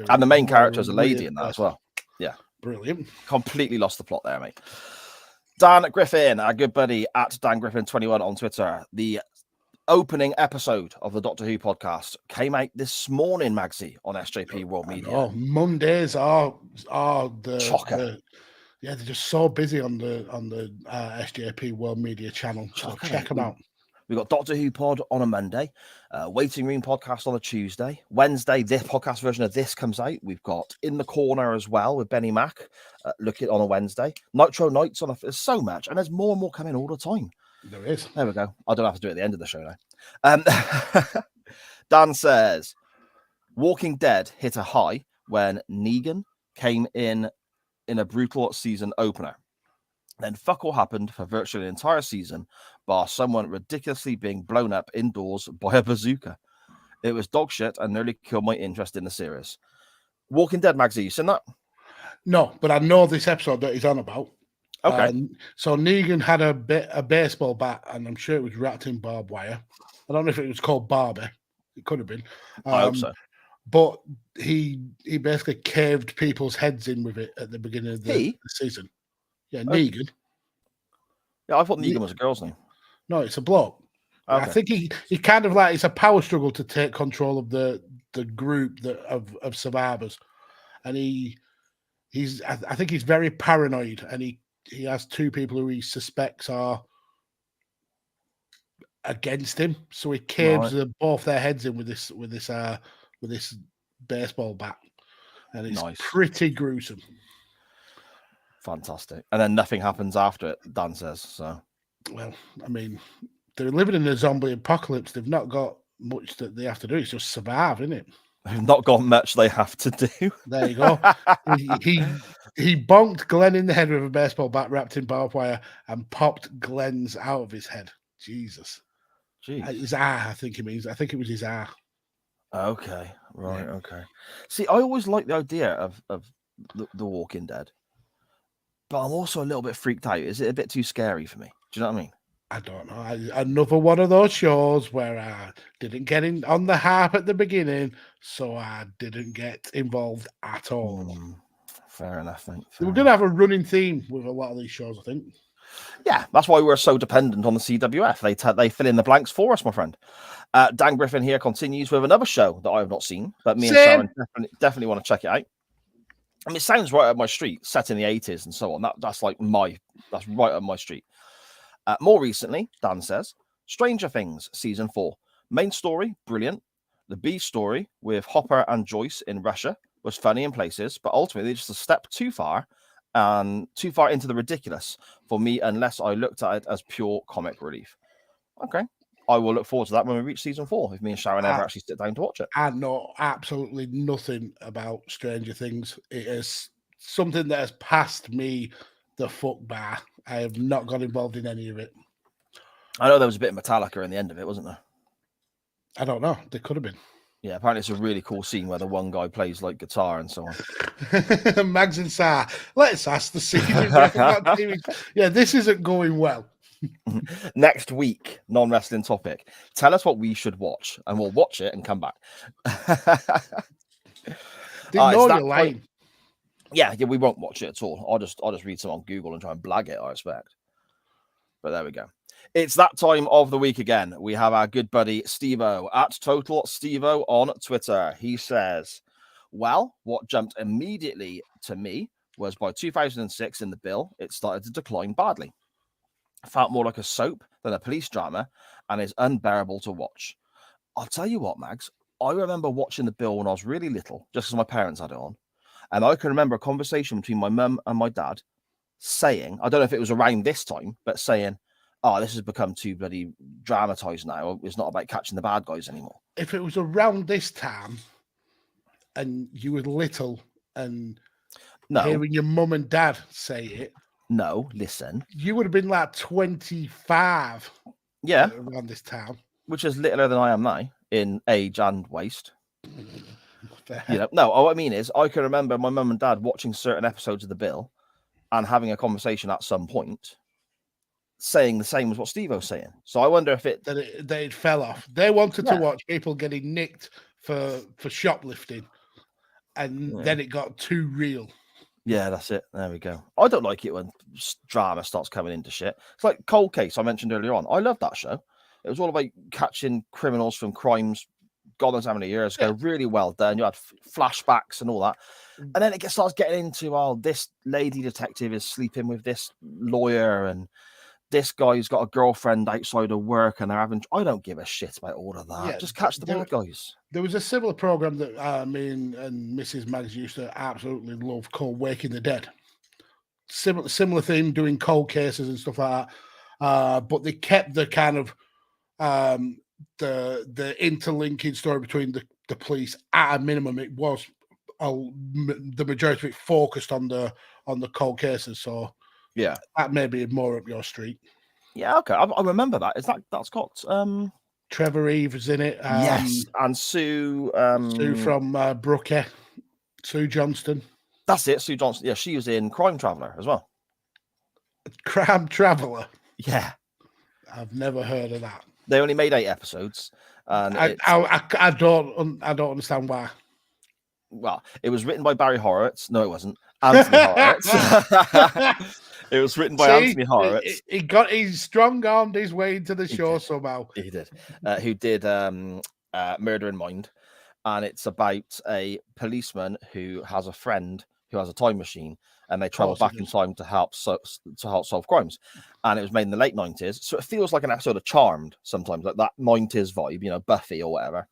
And the main character is a lady in that as well. Yeah. Brilliant. Completely lost the plot there, mate. Dan Griffin, our good buddy at Dan Griffin21 on Twitter. The opening episode of the Doctor Who podcast came out this morning, Magsy, on SJP World Media. Oh, Mondays are the chocker. They're just so busy on the SJP World Media channel. So check them out. We've got Doctor Who pod on a Monday, Waiting Room podcast on a Tuesday. Wednesday, this podcast version of this comes out. We've got In the Corner as well with Benny Mac. Look it on a Wednesday. Nitro Nights on there's so much, and there's more and more coming all the time. There is. There we go. I don't have to do it at the end of the show now. Dan says, Walking Dead hit a high when Negan came in a brutal season opener. Then fuck all happened for virtually an entire season, bar someone ridiculously being blown up indoors by a bazooka. It was dog shit and nearly killed my interest in the series. Walking Dead, Magsy, you seen that? No, but I know this episode that he's on about. Okay. So Negan had a baseball bat, and I'm sure it was wrapped in barbed wire. I don't know if it was called Barbie. It could have been. I hope so. But he basically caved people's heads in with it at the beginning of the season. Yeah, Negan. Yeah, I thought Negan was a girl's name. No, it's a bloke. Okay. I think he kind of like, it's a power struggle to take control of the group of survivors, and I think he's very paranoid, and he has two people who he suspects are against him, so he caves both their heads in with this baseball bat, and it's pretty gruesome. Fantastic. And then nothing happens after it, Dan says. So, well, I mean, they're living in a zombie apocalypse. They've not got much that they have to do. It's just survive, isn't it? They've not got much they have to do. There you go. he bonked Glenn in the head with a baseball bat wrapped in barbed wire and popped Glenn's out of his head. Jesus. Jeez. His eye, I think he means. I think it was his eye. Okay. Right. Yeah. Okay. See, I always like the idea of the Walking Dead. But I'm also a little bit freaked out. Is it a bit too scary for me? Do you know what I mean? I don't know. Another one of those shows where I didn't get in on the harp at the beginning, so I didn't get involved at all. Fair enough, mate. We're going to have a running theme with a lot of these shows, I think. Yeah, that's why we're so dependent on the CWF. They fill in the blanks for us, my friend. Dan Griffin here continues with another show that I have not seen, but me and Sharon definitely want to check it out. I mean, it sounds right up my street, set in the 80s and so on. That's right up my street. More recently, Dan says, Stranger Things Season 4. Main story, brilliant. The B story with Hopper and Joyce in Russia was funny in places, but ultimately just a step too far into the ridiculous for me unless I looked at it as pure comic relief. Okay. I will look forward to that when we reach Season 4, if me and Sharon ever actually sit down to watch it. I know absolutely nothing about Stranger Things. It is something that has passed me the fuck by. I have not got involved in any of it. I know there was a bit of Metallica in the end of it, wasn't there? I don't know. There could have been. Yeah, apparently it's a really cool scene where the one guy plays like guitar and so on. Mags and Sa, let's ask the scene. Yeah, this isn't going well. Next week, non-wrestling topic. Tell us what we should watch, and we'll watch it and come back. Didn't know you're lying. Yeah, we won't watch it at all. I'll just read some on Google and try and blag it, I expect. But there we go. It's that time of the week again. We have our good buddy Steve-O at Total Steve-O on Twitter. He says, well, what jumped immediately to me was by 2006 in the bill, it started to decline badly. Felt more like a soap than a police drama and is unbearable to watch. I'll tell you what, Mags, I remember watching the bill when I was really little, just as my parents had it on. And I can remember a conversation between my mum and my dad saying, I don't know if it was around this time, but saying, oh, this has become too bloody dramatized now. It's not about catching the bad guys anymore. If it was around this time and you were little and hearing your mum and dad say it. No, listen. You would have been like 25. Yeah. Around this time. Which is littler than I am now in age and waist. You know, no, what I mean is I can remember my mum and dad watching certain episodes of The Bill and having a conversation at some point saying the same as what Steve-O's saying. So I wonder if it fell off. They wanted to watch people getting nicked for shoplifting. and then it got too real. Yeah, that's it. There we go. I don't like it when drama starts coming into shit. It's like Cold Case I mentioned earlier on. I love that show. It was all about catching criminals from crimes God knows how many years ago. Really well done. You had flashbacks and all that. And then it starts getting into, this lady detective is sleeping with this lawyer, and this guy's got a girlfriend outside of work, and they're having. I don't give a shit about all of that. Yeah, just catch the bad guys. There was a similar program that me and Mrs. Mags used to absolutely love called Waking the Dead. Similar theme, doing cold cases and stuff like that. But they kept the kind of the interlinking story between the police at a minimum. It was the majority of it focused on the cold cases. So yeah, that may be more up your street. Yeah, okay, I remember that. That's got Trevor Eves in it. Yes, and Sue. Sue from Brookie. Sue Johnston. That's it, Sue Johnston. Yeah, she was in Crime Traveller as well. Crime Traveller. Yeah, I've never heard of that. They only made 8 episodes, and I don't understand why. Well, it was written by Barry Horowitz. No, it wasn't. Anthony Horowitz. It was written by Anthony Horowitz. He strong-armed his way into the show somehow. He did. Who did Murder in Mind, and it's about a policeman who has a friend who has a time machine, and they travel back in time to help solve crimes. And it was made in the late 90s, so it feels like an episode of Charmed sometimes, like that 90s vibe, Buffy or whatever.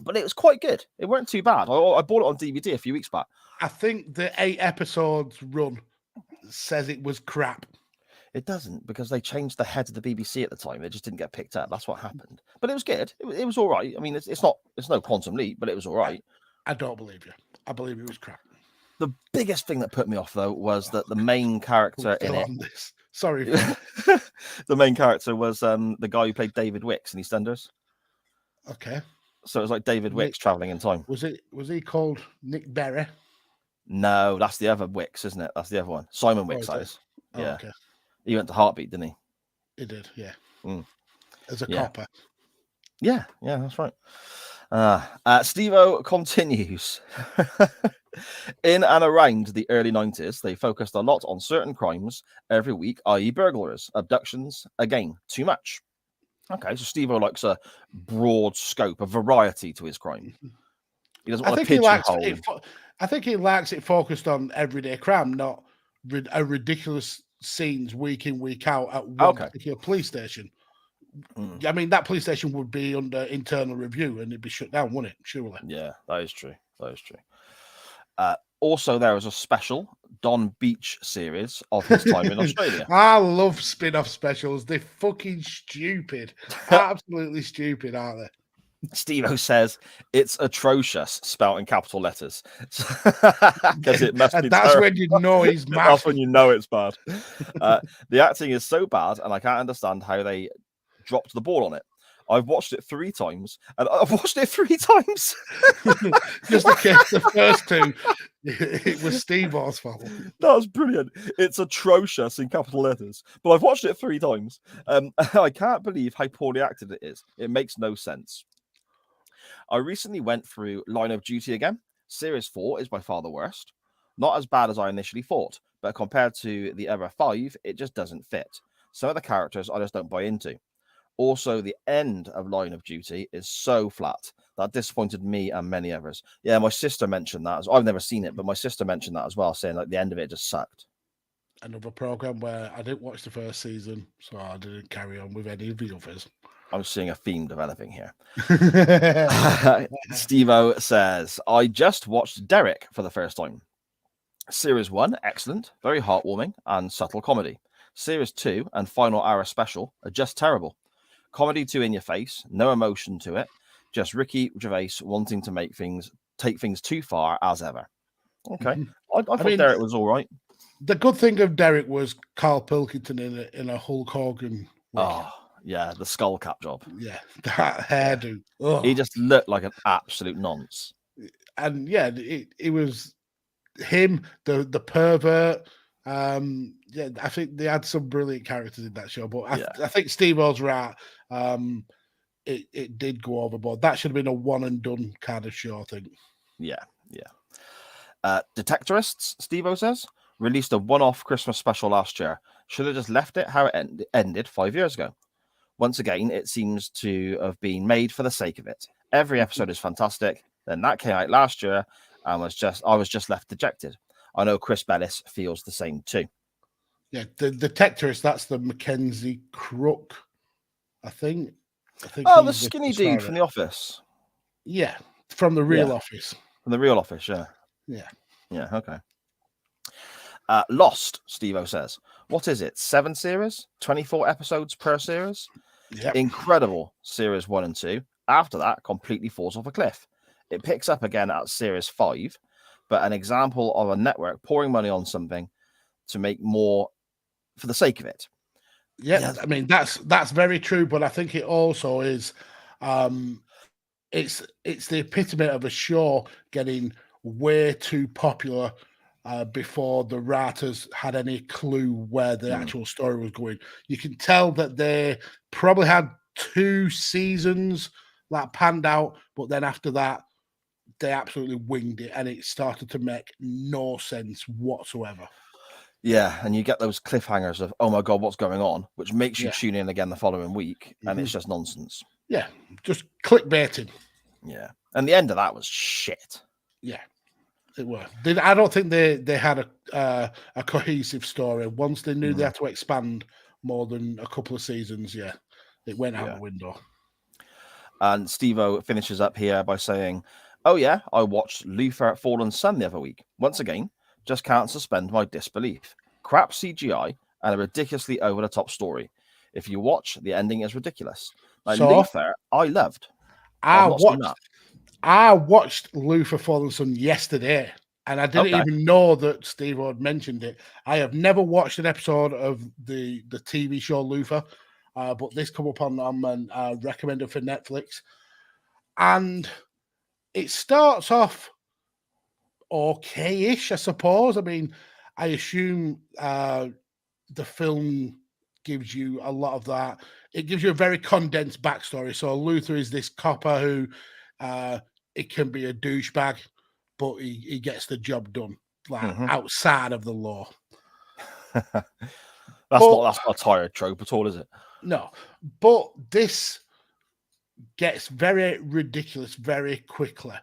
But it was quite good. It weren't too bad. I bought it on DVD a few weeks back. I think the 8 episodes run says it was crap. It doesn't, because they changed the head of the BBC at the time. It just didn't get picked up. That's what happened. But it was good. It was all right. I mean, it's no Quantum Leap, but it was all right. I don't believe you. I believe it was crap. The biggest thing that put me off, though, was that the main character in it. Sorry. The main character was the guy who played David Wicks in EastEnders. Okay. So it was like David Wicks traveling in time. Was he called Nick Berry? No, that's the other Wicks, isn't it? That's the other one. Simon Wicks, yeah. Okay. He went to Heartbeat, didn't he? He did, yeah. As a copper. Yeah, that's right. Steve-O continues. In and around the early 90s, they focused a lot on certain crimes every week, i.e. burglaries, abductions, again, too much. Okay, so Steve-O likes a broad scope, a variety to his crime. He doesn't want to pigeonhole. I think he likes it focused on everyday crime, not a ridiculous scenes week in, week out at one particular police station. I mean, that police station would be under internal review and it'd be shut down, wouldn't it? Surely. Yeah, that is true. Also, there was a special Don Beach series of his time in Australia. I love spin-off specials. They're fucking stupid. Absolutely stupid, aren't they? Steve-O says it's atrocious, spelled in capital letters. Because it must be that's terrible. When you know he's mad. That's when you know it's bad. The acting is so bad, and I can't understand how they dropped the ball on it. I've watched it 3 times, and I've watched it 3 times. Just in case the first 2, it was Steve-O's fault. That was brilliant. It's atrocious in capital letters, but I've watched it 3 times. I can't believe how poorly acted it is. It makes no sense. I recently went through Line of Duty again. Series 4 is by far the worst. Not as bad as I initially thought, but compared to the other 5, it just doesn't fit. Some of the characters I just don't buy into. Also, the end of Line of Duty is so flat that disappointed me and many others. Yeah, my sister mentioned that. I've never seen it, but my sister mentioned that as well, saying like the end of it just sucked. Another program where I didn't watch the first season, so I didn't carry on with any of the others. I'm seeing a theme developing here. Steve-O says, I just watched Derek for the first time. Series 1, excellent, very heartwarming and subtle comedy. Series 2 and final hour special are just terrible. Comedy too in your face, no emotion to it. Just Ricky Gervais wanting to take things too far as ever. Okay. I thought Derek was all right. The good thing of Derek was Carl Pilkington in a Hulk Hogan wig. Oh, yeah, the skull cap job. Yeah, that hairdo. Oh. He just looked like an absolute nonce. And yeah, it was him, the pervert. Yeah, I think they had some brilliant characters in that show, but I think Steve-O's right. It did go overboard. That should have been a one and done kind of show, I think. Yeah. Detectorists, Steve-O says, released a one-off Christmas special last year. Should have just left it how it ended 5 years ago. Once again, it seems to have been made for the sake of it. Every episode is fantastic. Then that came out last year and I was just left dejected. I know Chris Bellis feels the same too. Yeah, the Detectorist, that's the Mackenzie Crook, I think. Oh, the skinny dude from The Office. Yeah, from the real Office. From the real Office, yeah. Yeah. Yeah, okay. Lost, Steve-O says. What is it? 7 series? 24 episodes per series? Yep. Incredible series 1 and 2. After that, completely falls off a cliff. It picks up again at series 5, but an example of a network pouring money on something to make more for the sake of it. Yeah, I mean that's very true, but I think it also is it's the epitome of a show getting way too popular before the writers had any clue where the actual story was going. You can tell that they probably had 2 seasons that panned out, but then after that, they absolutely winged it, and it started to make no sense whatsoever. Yeah, and you get those cliffhangers of, oh my God, what's going on? Which makes you tune in again the following week, and it's just nonsense. Yeah, just clickbaiting. Yeah, and the end of that was shit. Yeah, it was. I don't think they had a cohesive story. Once they knew they had to expand more than a couple of seasons, it went out the window. And Steve-O finishes up here by saying, oh yeah, I watched Luther Fallen Sun the other week. Once again, just can't suspend my disbelief. Crap CGI and a ridiculously over-the-top story. If you watch, the ending is ridiculous. Like, Luther, I loved. I watched Luther Fallen Sun yesterday, and I didn't even know that Steve had mentioned it. I have never watched an episode of the TV show Luther, but this come up on and recommended for Netflix. And it starts off okay-ish, I suppose. I mean, I assume the film gives you a lot of that. It gives you a very condensed backstory. So Luther is this copper who it can be a douchebag, but he gets the job done, like outside of the law. That's not a tired trope at all, is it? No, but this gets very ridiculous very quickly.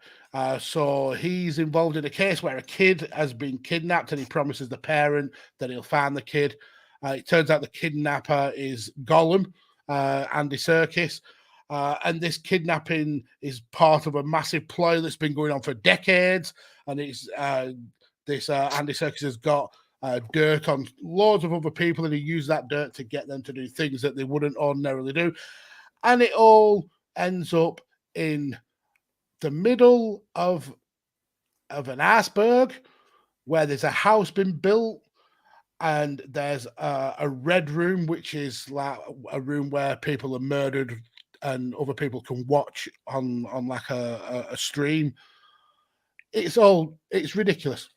So he's involved in a case where a kid has been kidnapped, and he promises the parent that he'll find the kid. It turns out the kidnapper is Gollum, Andy Serkis. And this kidnapping is part of a massive ploy that's been going on for decades. And it's this Andy Serkis has got dirt on loads of other people, and he used that dirt to get them to do things that they wouldn't ordinarily do. And it all ends up in the middle of an iceberg where there's a house been built, and there's a red room, which is like a room where people are murdered and other people can watch on like a stream. It's ridiculous.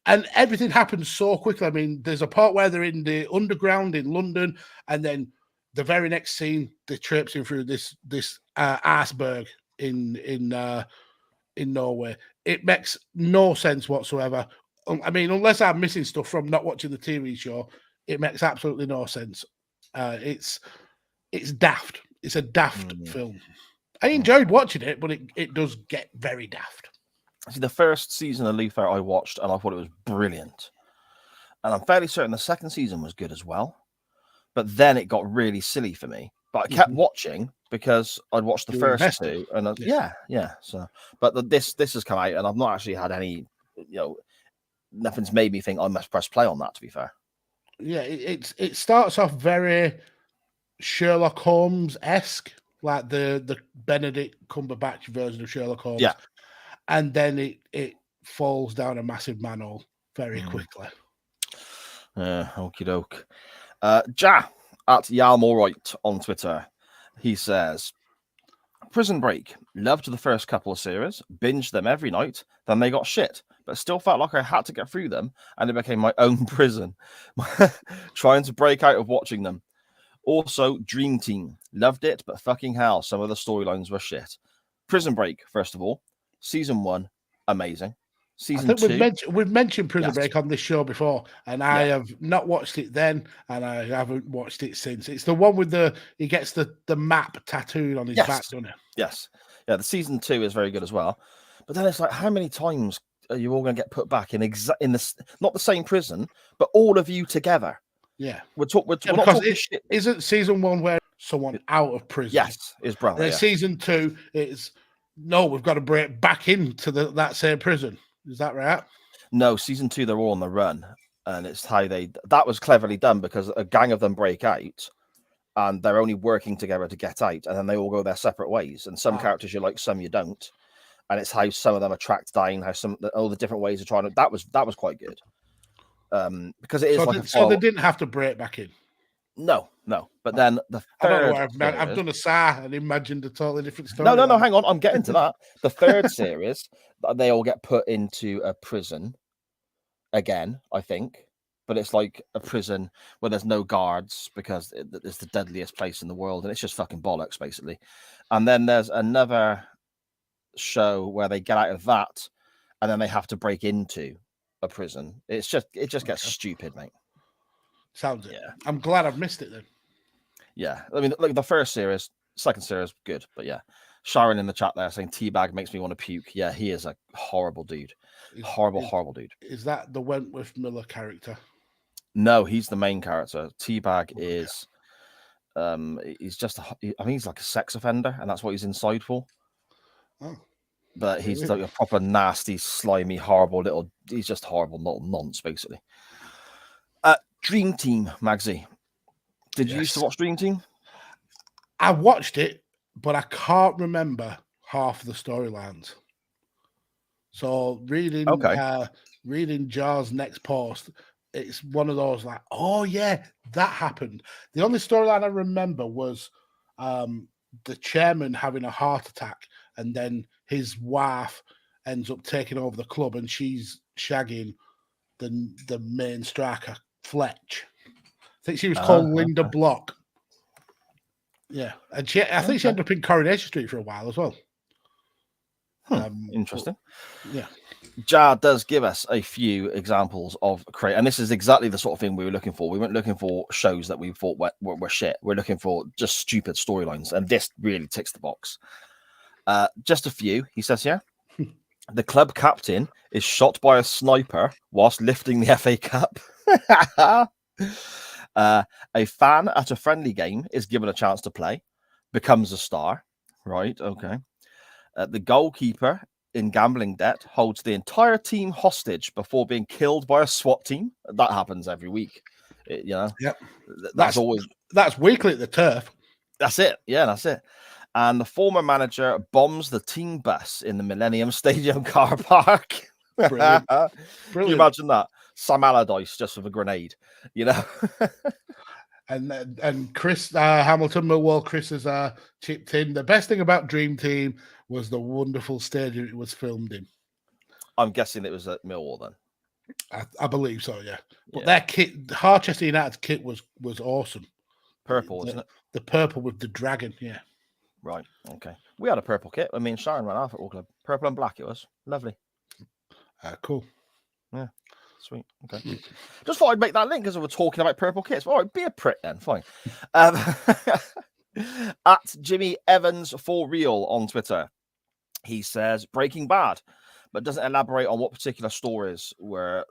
And everything happens so quickly. I mean, there's a part where they're in the underground in London, and then the very next scene, they're traipsing through this iceberg in Norway. It makes no sense whatsoever. I mean, unless I'm missing stuff from not watching the TV show, it makes absolutely no sense. It's daft. It's a daft film. I enjoyed watching it, but it does get very daft. See, the first season of Luther I watched, and I thought it was brilliant. And I'm fairly certain the second season was good as well. But then it got really silly for me. But I kept watching because I'd watched the first two, and So, but this has come out, and I've not actually had any, nothing's made me think I must press play on that. To be fair, yeah, it starts off very Sherlock Holmes-esque, like the Benedict Cumberbatch version of Sherlock Holmes. Yeah, and then it falls down a massive manhole very quickly. Okie doke. Ja at Yalmorite on Twitter. He says, Prison Break. Loved the first couple of series, binged them every night, then they got shit, but still felt like I had to get through them, and it became my own prison. Trying to break out of watching them. Also, Dream Team. Loved it, but fucking hell, some of the storylines were shit. Prison Break, first of all. Season 1, amazing. Season I think 2. we've mentioned Prison Yes. Break on this show before, and I have not watched it then, and I haven't watched it since. It's the one with he gets the map tattooed on his back, doesn't it? Yes. Yeah, the season 2 is very good as well. But then it's like, how many times are you all going to get put back in this, not the same prison, but all of you together? Yeah. We're not talking shit. Isn't season 1 where someone out of prison? Yes, is Brown. And then season 2 is no, we've got to break back into that same prison. Is that right? No, season 2 they're all on the run, and it's how that was cleverly done because a gang of them break out, and they're only working together to get out, and then they all go their separate ways. And some characters you like, some you don't, and it's how some of them are tracked down, how all the different ways of trying to. That was quite good, because it is so they didn't have to break back in. No. But then the third, I've done a sigh and imagined a totally different story. No. Hang on, I'm getting to that. The third series, they all get put into a prison again, I think, but it's like a prison where there's no guards because it's the deadliest place in the world, and it's just fucking bollocks, basically. And then there's another show where they get out of that, and then they have to break into a prison. It just gets stupid, mate. Sounds it. Yeah. I'm glad I've missed it then. Yeah. I mean, look, the first series, second series, good. But yeah, Sharon in the chat there saying Teabag makes me want to puke. Yeah, he is a horrible dude. Horrible dude. Is that the Wentworth Miller character? No, he's the main character. Teabag is, he's just, I mean, he's like a sex offender, and that's what he's inside for. Oh. But he's like a proper nasty, slimy, horrible he's just horrible little nonce, basically. Dream Team, Magsy. Did you used to watch Dream Team? I watched it, but I can't remember half the storylines. So reading Jar's next post, it's one of those like, oh yeah, that happened. The only storyline I remember was the chairman having a heart attack, and then his wife ends up taking over the club, and she's shagging the main striker, Fletch. I think she was called Linda Block. Yeah, and I think she ended up in Coronation Street for a while as well. Interesting. Yeah. Jar does give us a few examples of and this is exactly the sort of thing we were looking for. We weren't looking for shows that we thought were shit. We're looking for just stupid storylines, and this really ticks the box. Just a few, he says here. The club captain is shot by a sniper whilst lifting the FA Cup. A fan at a friendly game is given a chance to play, becomes a star. Right, okay. The goalkeeper in gambling debt holds the entire team hostage before being killed by a SWAT team. That happens every week. Yep. That's weekly at the Turf. That's it. Yeah, that's it. And the former manager bombs the team bus in the Millennium Stadium car park. Brilliant. Can you imagine that? Sam Allardyce just with a grenade, And Chris Hamilton, Millwall, Chris has chipped in. The best thing about Dream Team was the wonderful stadium it was filmed in. I'm guessing it was at Millwall then. I believe so, yeah. But their kit, Harchester United's kit was awesome. Purple, isn't it? The purple with the dragon, yeah. Right, okay. We had a purple kit. I mean, Sharon ran our football club. Purple and black it was. Lovely. Cool. Yeah. Sweet. Okay. Just thought I'd make that link because we were talking about purple kits. All right, be a prick then. Fine. At Jimmy Evans for real on Twitter, he says Breaking Bad, but doesn't elaborate on what particular stories were,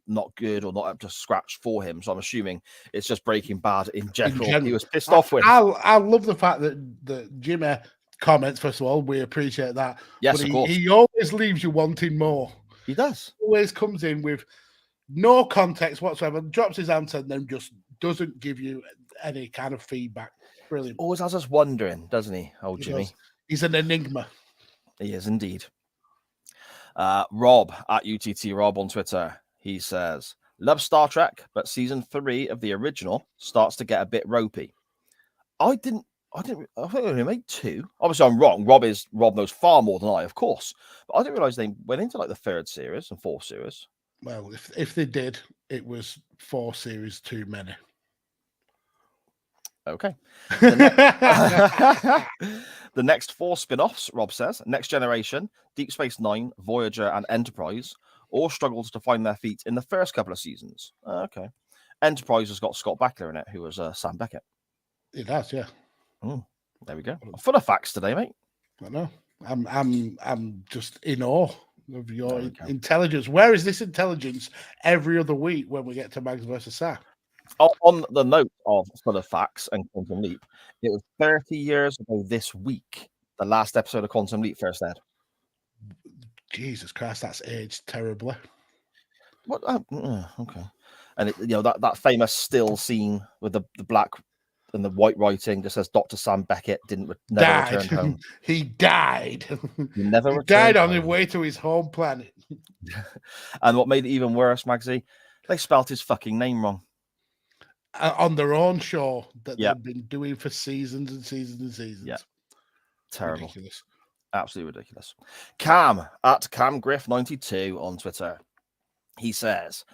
not good or not up to scratch for him. So I'm assuming it's just Breaking Bad in general. He was pissed off with. I love the fact that Jimmy comments. First of all, we appreciate that. Yes, but of course. He always leaves you wanting more. He does. Always comes in with no context whatsoever, drops his answer, and then just doesn't give you any kind of feedback. Brilliant. Always has us wondering, doesn't he, old Jimmy? He's an enigma. He is indeed. Rob at UTT Rob on Twitter. He says, love Star Trek, but season 3 of the original starts to get a bit ropey. I think we only made 2. Obviously, I'm wrong. Rob knows far more than I, of course. But I didn't realize they went into like the 3rd series and 4th series. Well, if they did, it was 4 series too many. Okay. The next 4 spin-offs, Rob says, Next Generation, Deep Space Nine, Voyager, and Enterprise, all struggled to find their feet in the first couple of seasons. Okay. Enterprise has got Scott Bakula in it, who was Sam Beckett. It has, yeah. There we go. Full of facts today, mate. I know. I'm just in awe of your intelligence. Where is this intelligence every other week when we get to Mags versus Sa? On the note of Full of Facts and Quantum Leap, it was 30 years ago this week, the last episode of Quantum Leap first aired. Jesus Christ, that's aged terribly. What? Okay. And that famous still scene with the black and the white writing just says Dr. Sam Beckett never returned home. He died. He never died on his way to his home planet. And what made it even worse, Magsy, they spelt his fucking name wrong. On their own show that they've been doing for seasons and seasons and seasons. Yeah. Terrible. Ridiculous. Absolutely ridiculous. Cam at CamGriff92 on Twitter. He says,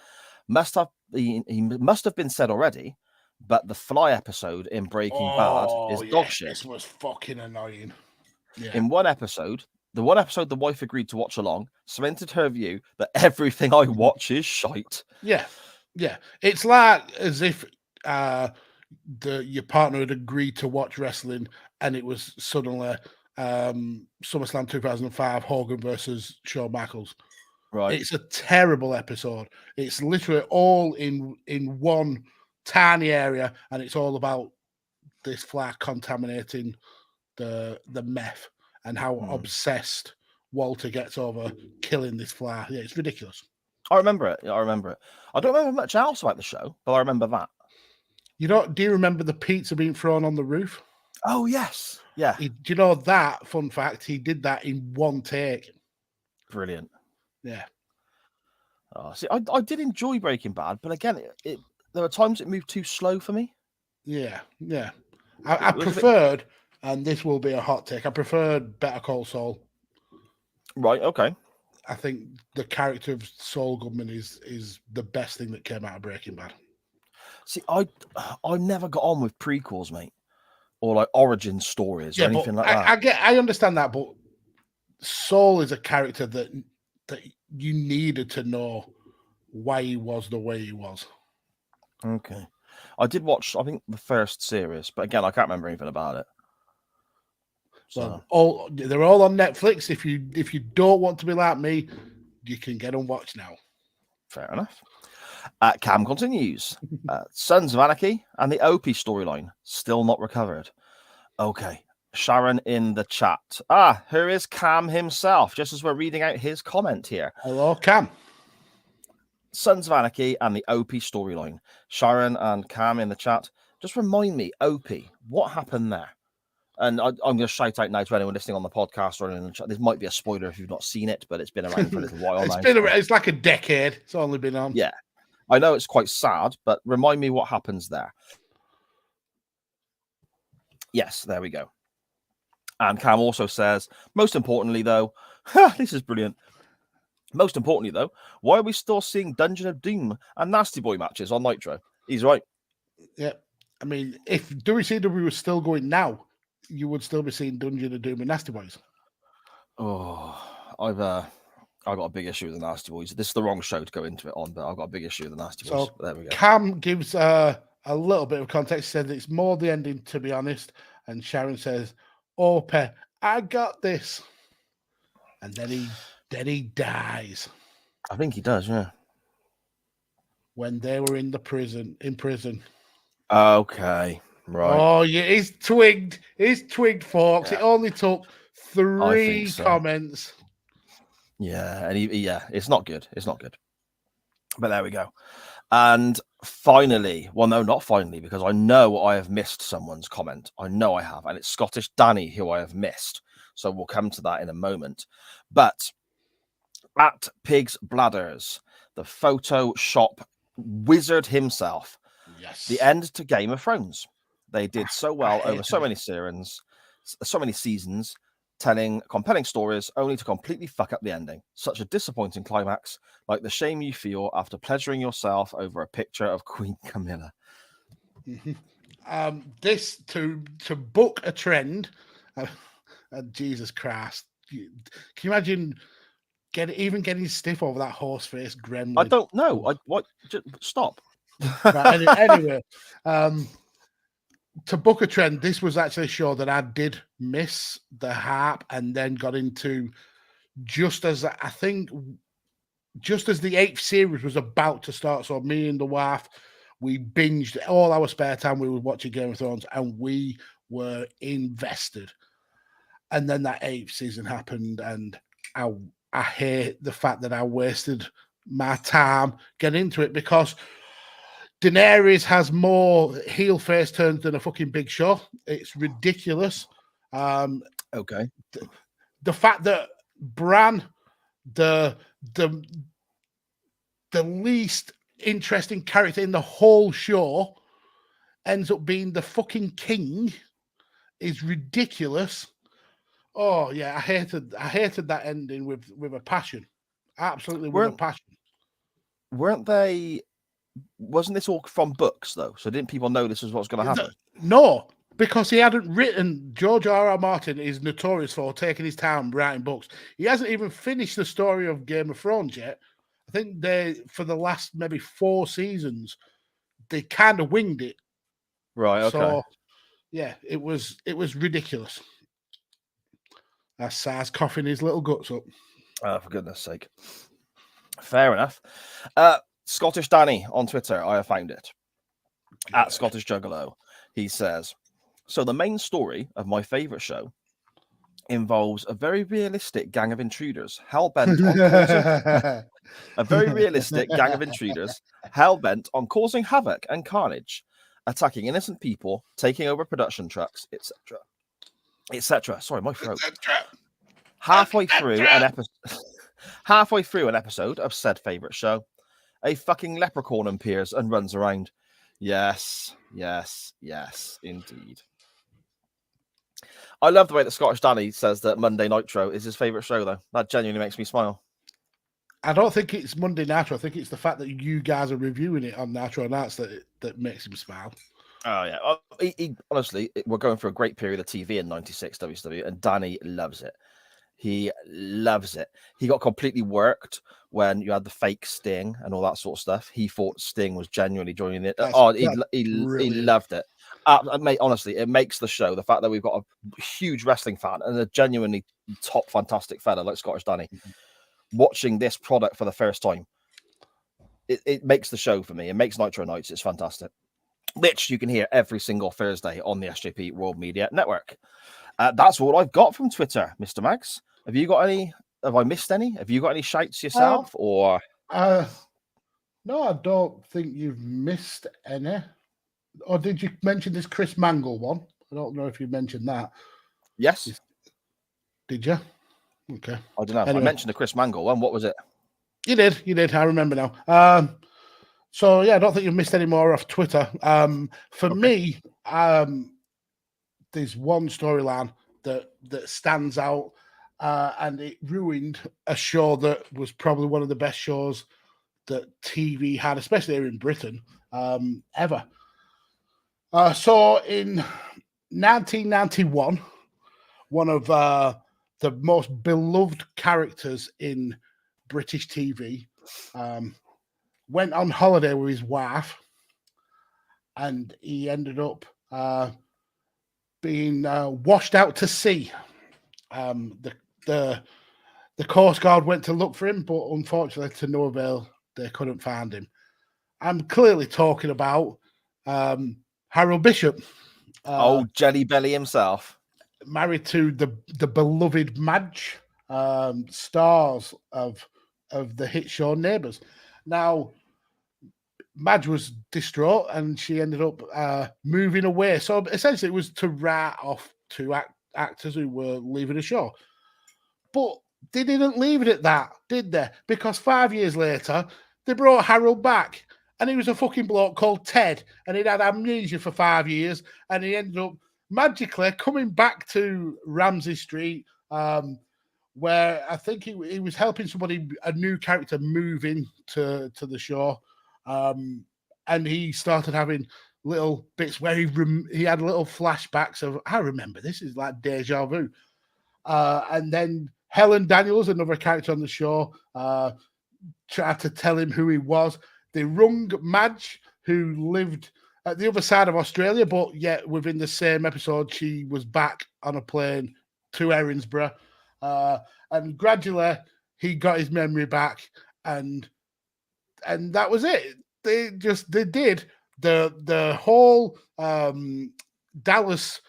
he must have been said already, but the Fly episode in Breaking Bad is dog shit. This was fucking annoying. Yeah. In one episode, the wife agreed to watch along, cemented her view that everything I watch is shite. Yeah. Yeah. It's like as if your partner had agreed to watch wrestling and it was suddenly SummerSlam 2005 Hogan versus Shawn Michaels. Right. It's a terrible episode. It's literally all in one tiny area, and it's all about this Fly contaminating the meth and how obsessed Walter gets over killing this Fly. Yeah, it's ridiculous. I remember it. I don't remember much else about the show, but I remember that. Do you remember the pizza being thrown on the roof? Oh, yes. Yeah. Do you know that, fun fact, he did that in one take. Brilliant. Yeah. Oh, see, I did enjoy Breaking Bad, but again, there were times it moved too slow for me. Yeah, yeah. I preferred, and this will be a hot take, I preferred Better Call Saul. Right, okay. I think the character of Saul Goodman is the best thing that came out of Breaking Bad. See, I never got on with prequels, mate, or like origin stories or anything like that. I understand that, but Saul is a character that you needed to know why he was the way he was. Okay. I did watch, I think, the first series, but again, I can't remember anything about it. So they're all on Netflix. If you don't want to be like me, you can get them watched now. Fair enough. Cam continues. Sons of Anarchy and the OP storyline still not recovered. Okay. Sharon in the chat. Here is Cam himself, just as we're reading out his comment here. Hello, Cam. Sons of Anarchy and the OP storyline. Sharon and Cam in the chat. Just remind me, OP, what happened there? And I'm going to shout out now to anyone listening on the podcast or in the chat. This might be a spoiler if you've not seen it, but it's been around for a little while now. It's like a decade. It's only been on. Yeah. I know it's quite sad, but remind me what happens there. Yes, there we go. And Cam also says, most importantly, though, this is brilliant. Most importantly, though, why are we still seeing Dungeon of Doom and Nasty Boy matches on Nitro? He's right. Yeah. I mean, if WCW was still going now, you would still be seeing Dungeon of Doom and Nasty Boys. Oh, I've got a big issue with the Nasty Boys. This is the wrong show to go into it on, but I've got a big issue with the Nasty Boys. So there we go. Cam gives a little bit of context. He said it's more the ending, to be honest. And Sharon says, Ope, I got this. And then he dies. I think he does, yeah. When they were in prison. Okay, right. Oh, yeah, he's twigged, folks. Yeah. It only took 3 comments. Yeah, and it's not good. It's not good. But there we go. And finally, well, no, not finally, because I know I have missed someone's comment. I know I have, and it's Scottish Danny who I have missed. So we'll come to that in a moment. But at Pig's Bladders, the Photoshop wizard himself. Yes. The end to Game of Thrones. They did so well over so many seasons, telling compelling stories only to completely fuck up the ending. Such a disappointing climax, like the shame you feel after pleasuring yourself over a picture of Queen Camilla. This to book a trend. And Jesus Christ. Can you imagine getting stiff over that horse-faced gremlin? I don't know. What? Just stop. Right, anyway, to book a trend, this was actually a show that I did miss the harp and then got into just as the 8th series was about to start. So me and the wife, we binged all our spare time. We were watching Game of Thrones and we were invested. And then that 8th season happened, and I hate the fact that I wasted my time getting into it, because Daenerys has more heel face turns than a fucking Big Show. It's ridiculous. Okay. The fact that Bran, the least interesting character in the whole show, ends up being the fucking king is ridiculous. Oh yeah, I hated that ending with a passion. Absolutely with a passion. Wasn't this all from books though? So didn't people know this was what's going to happen? No, because he hadn't written. George R.R. Martin is notorious for taking his time writing books. He hasn't even finished the story of Game of Thrones yet. I think for the last maybe 4 seasons, they kind of winged it. Right. Okay. So yeah, it was ridiculous. That's Saz coughing his little guts up. Oh, for goodness sake. Fair enough. Scottish Danny on Twitter, I have found it. Yeah. At Scottish Juggalo. He says, so the main story of my favourite show involves a very realistic gang of intruders hell-bent on causing havoc and carnage, attacking innocent people, taking over production trucks, etc. Etc. Sorry, my throat. Halfway through an episode of said favourite show, a fucking leprechaun appears and runs around. Yes, indeed. I love the way that Scottish Danny says that Monday Nitro is his favourite show, though. That genuinely makes me smile. I don't think it's Monday Nitro. I think it's the fact that you guys are reviewing it on Nitro and that's that makes him smile. Oh, yeah. He honestly, we're going through a great period of TV in 96 WCW, and Danny loves it. He loves it. He got completely worked when you had the fake Sting and all that sort of stuff. He thought Sting was genuinely joining it. He loved it. Mate, honestly, it makes the show. The fact that we've got a huge wrestling fan and a genuinely top, fantastic fella like Scottish Danny watching this product for the first time, it makes the show for me. It makes Nitro Nights. It's fantastic. Which you can hear every single Thursday on the SJP World Media Network. That's all I've got from Twitter, Mr. Mags. Have you got any? Have I missed any? Have you got any shouts yourself? No, I don't think you've missed any. Or did you mention this Chris Mangle one? I don't know if you mentioned that. Yes. Did you? Okay. I don't know. Anyway. I mentioned the Chris Mangle one. What was it? You did. I remember now. So yeah, I don't think you've missed any more off Twitter. For me, there's one storyline that stands out, and it ruined a show that was probably one of the best shows that TV had, especially here in Britain, ever. So in 1991, one of the most beloved characters in British TV went on holiday with his wife, and he ended up being washed out to sea. The Coast Guard went to look for him, but unfortunately, to no avail, they couldn't find him. I'm clearly talking about Harold Bishop. Jelly Belly himself. Married to the beloved Madge, stars of the hit show Neighbours. Now, Madge was distraught and she ended up moving away. So essentially it was to write off 2 actors who were leaving the show. But they didn't leave it at that, did they? Because 5 years later, they brought Harold back. And he was a fucking bloke called Ted. And he'd had amnesia for 5 years. And he ended up magically coming back to Ramsey Street, where I think he was helping somebody, a new character, move into the show. And he started having little bits where he had little flashbacks of, I remember this is like deja vu. And then Helen Daniels, another character on the show, tried to tell him who he was. They rung Madge, who lived at the other side of Australia, but yet within the same episode, she was back on a plane to Erinsborough. And gradually, he got his memory back, and that was it. They did the whole Dallas.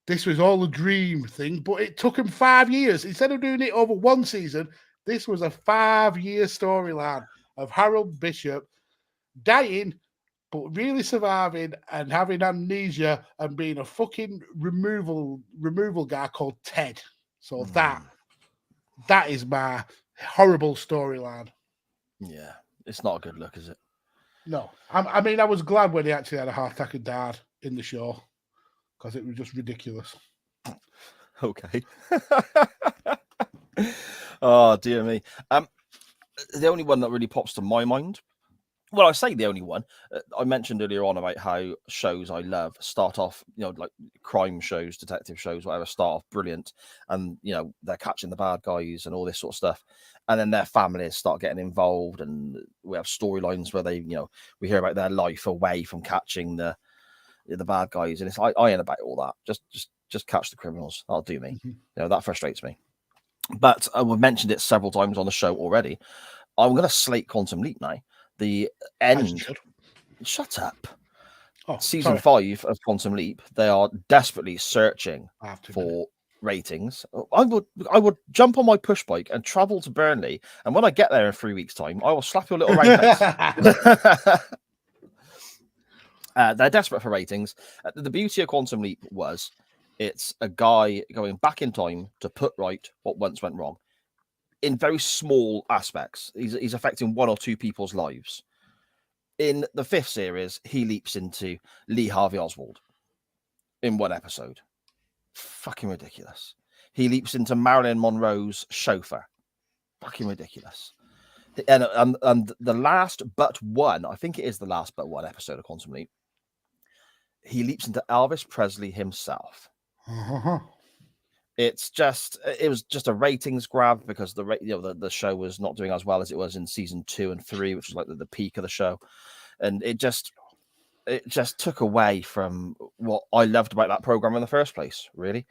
This was all a dream thing, but it took him 5 years. Instead of doing it over one season, this was a 5-year storyline of Harold Bishop dying, but really surviving and having amnesia and being a fucking removal guy called Ted. So that is my horrible storyline. Yeah, it's not a good look, is it? No. I mean, I was glad when he actually had a heart attack and died in the show, because it was just ridiculous. Okay. Oh, dear me. The only one that really pops to my mind, well, I say the only one, I mentioned earlier on about how shows I love start off, like crime shows, detective shows, whatever, start off brilliant. And, they're catching the bad guys and all this sort of stuff. And then their families start getting involved, and we have storylines where they, we hear about their life away from catching the bad guys. And it's like, I ain't about all that. Just catch the criminals. That'll do me. Mm-hmm. That frustrates me. But we've mentioned it several times on the show already. I'm going to slate Quantum Leap now. The end. Shut up. Season 5 of Quantum Leap. They are desperately searching for ratings. I would jump on my push bike and travel to Burnley, and when I get there in 3 weeks' time, I will slap your little round face. They're desperate for ratings. The beauty of Quantum Leap was it's a guy going back in time to put right what once went wrong in very small aspects. He's affecting 1 or 2 people's lives. In the 5th series, he leaps into Lee Harvey Oswald in 1 episode. Fucking ridiculous. He leaps into Marilyn Monroe's chauffeur. Fucking ridiculous. And the last but one, I think it is the last but one episode of Quantum Leap, he leaps into Elvis Presley himself. It was just a ratings grab because the show was not doing as well as it was in season 2 and 3, which was like the peak of the show, and it just took away from what I loved about that program in the first place, really.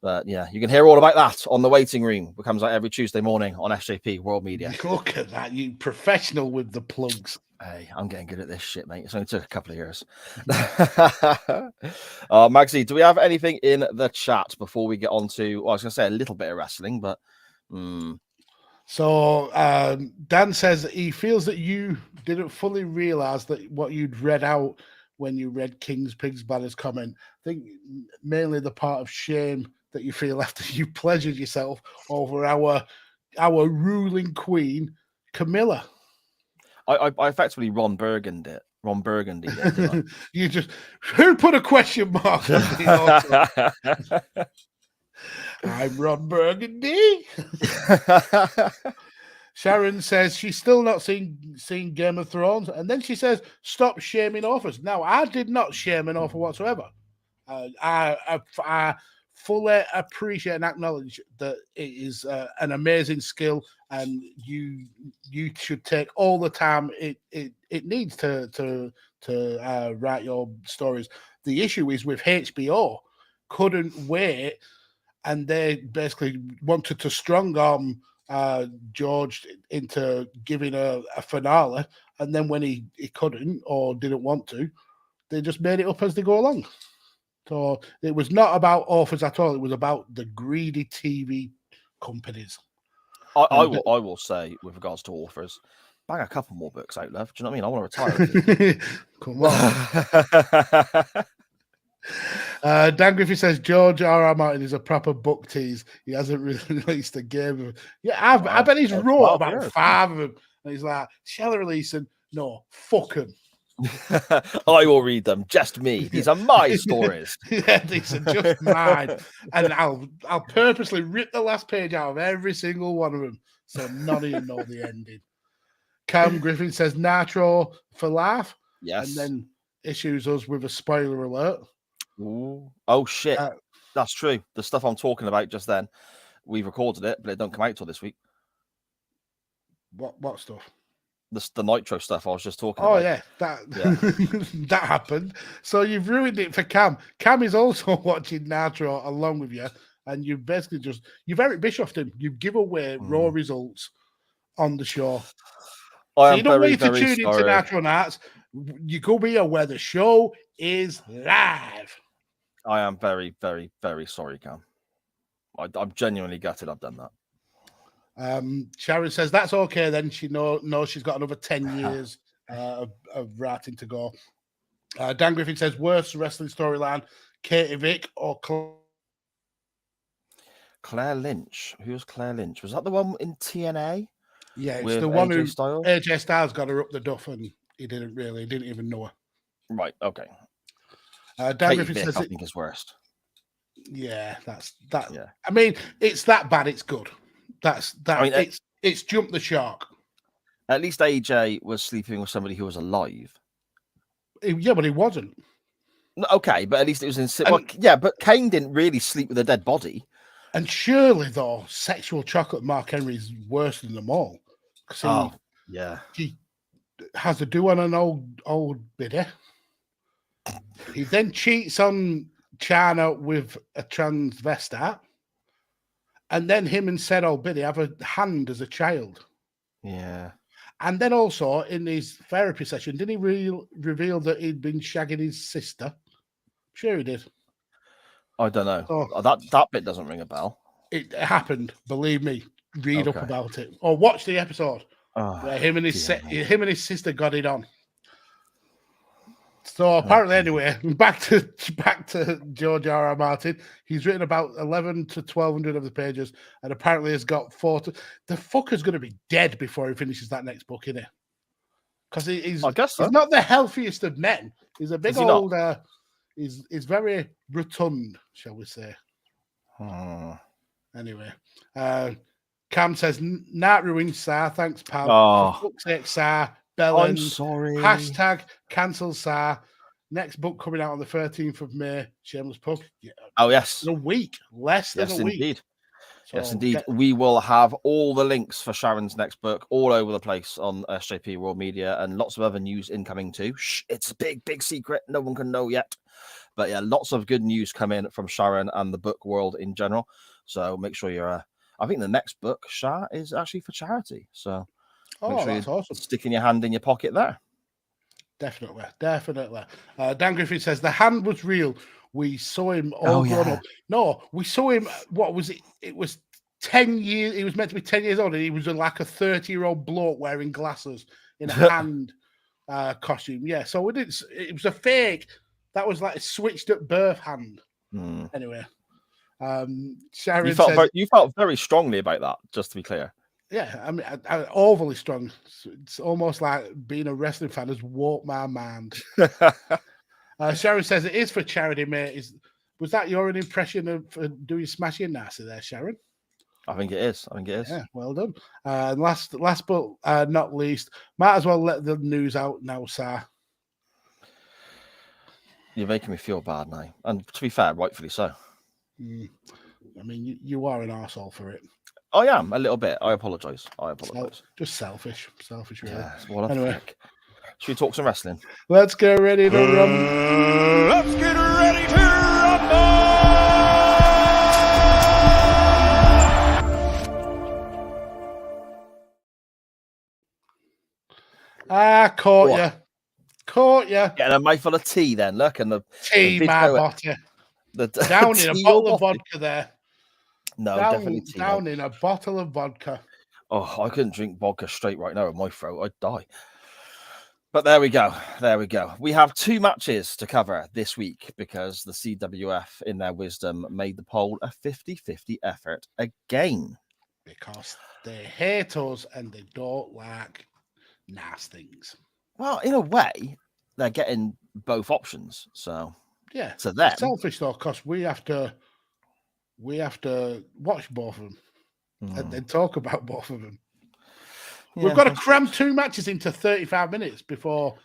But yeah, you can hear all about that on The Waiting Room. It comes out every Tuesday morning on SJP World Media. Look at that, you professional with the plugs. Hey, I'm getting good at this shit, mate. It's only took a couple of years. Magsy, do we have anything in the chat before we get on to, I was going to say a little bit of wrestling, but... So Dan says that he feels that you didn't fully realize that what you'd read out when you read King's Pigs Banner's comment. I think mainly the part of shame that you feel after you pleasured yourself over our ruling queen, Camilla. I effectively Ron Burgundy it. Didn't I? You just, who put a question mark on the auto? I'm Ron Burgundy. Sharon says she's still not seen Game of Thrones, and then she says, "Stop shaming authors." Now, I did not shame an author whatsoever. I fully appreciate and acknowledge that it is an amazing skill, and you should take all the time it needs to write your stories. The issue is with HBO, couldn't wait, and they basically wanted to strong arm George into giving a finale, and then when he couldn't or didn't want to, they just made it up as they go along. So it was not about authors at all. It was about the greedy TV companies. I will say, with regards to authors, bang a couple more books out, love. Do you know what I mean? I want to retire. Come on. Dan Griffey says George R.R. Martin is a proper book tease. He hasn't released a game. I bet he's wrote about 5 of them. And he's like, shall I release them? No, fuck them. I will read them. Just me. These are my stories. Yeah, these are just mine. And I'll purposely rip the last page out of every single one of them, so none of you know the ending. Cam Griffin says Nitro for laugh. Yes. And then issues us with a spoiler alert. Ooh. Oh shit. That's true. The stuff I'm talking about just then. we've recorded it, but it don't come out till this week. What stuff? The Nitro stuff I was just talking Oh, about. yeah, that happened. So you've ruined it for Cam. Cam is also watching Nitro along with you, and you've basically you've Eric Bischoffed him. You give away raw results on the show. I So am you don't very, need to very tune into sorry. Nitro Nights. You go be where the show is live. I am very, very, very sorry, Cam. I'm genuinely gutted I've done that. Sharon says that's okay. Then she knows she's got another 10 years of writing to go. Dan Griffin says worst wrestling storyline: Katie Vick or Claire Lynch. Who was Claire Lynch? Was that the one in TNA? Yeah, it's with the one who Styles? AJ Styles got her up the duff, and he didn't even know her. Right. Okay. Dan Katie Griffin Vick, says I think is worst. Yeah, that's that. Yeah. I mean, it's that bad. It's good. That's that. I mean, it's jumped the shark. At least AJ was sleeping with somebody who was alive. Yeah, but he wasn't. Okay, but at least it was in. Yeah, but Kane didn't really sleep with a dead body. And surely, though, sexual chocolate Mark Henry is worse than them all. He has a do on an old biddy. He then cheats on China with a transvestite. And then him and said old biddy have a hand as a child. Yeah. And then also in his therapy session, didn't he reveal that he'd been shagging his sister? Sure he did. I don't know. So, that bit doesn't ring a bell. It happened. Believe me. Read up about it or watch the episode where him and his sister got it on. So apparently, anyway, back to George R.R. Martin. He's written about 11 to 1,200 of the pages, and apparently has got 40. The fucker's going to be dead before he finishes that next book, isn't he? Because he's not the healthiest of men. He's a big old. He's very rotund, shall we say? Anyway, Cam says, "Night ruined, Sar. Thanks, pal. For fuck's sake, Sar. Bellend. I'm sorry. Hashtag cancel Sar. Next book coming out on the 13th of May. Shameless plug. Yeah. Oh, yes. In a week. Less than a week. Indeed. So yes, indeed. We will have all the links for Sharon's next book all over the place on SJP World Media and lots of other news incoming too. Shh, it's a big, big secret. No one can know yet. But yeah, lots of good news coming from Sharon and the book world in general. So make sure you're... I think the next book, Shah, is actually for charity. So make sure that's awesome. Sticking your hand in your pocket there. Definitely. Dan Griffin says, the hand was real. We saw him all grown up. No, we saw him, what was it? It was 10 years. He was meant to be 10 years old, and he was like a 30-year-old bloke wearing glasses in a hand costume. Yeah, so it was a fake. That was like a switched at birth hand. Anyway, Sharon you felt very strongly about that, just to be clear. Yeah, I mean, I overly strong. It's almost like being a wrestling fan has warped my mind. Sharon says it is for charity, mate. Was that your impression of doing Smashing Nasty there, Sharon? I think it is. Yeah, well done. And last but not least, might as well let the news out now, sir. You're making me feel bad now. And to be fair, rightfully so. I mean, you are an arsehole for it. I am, a little bit. I apologise. Just selfish, really. Yeah, anyway. Should we talk some wrestling? Let's get ready to rumble. Let's get ready to rumble. Caught you. Getting a mouthful of tea then, look. And the tea, my butter. Down in a bottle of vodka there. No, definitely tea. Down in a bottle of vodka. Oh, I couldn't drink vodka straight right now in my throat. I'd die. But there we go. We have 2 matches to cover this week because the CWF, in their wisdom, made the poll a 50-50 effort again. Because they hate us and they don't like nice things. Well, in a way, they're getting both options. So, yeah, to them. It's selfish, though, because we have to watch both of them and then talk about both of them. Yeah. We've got to cram 2 matches into 35 minutes before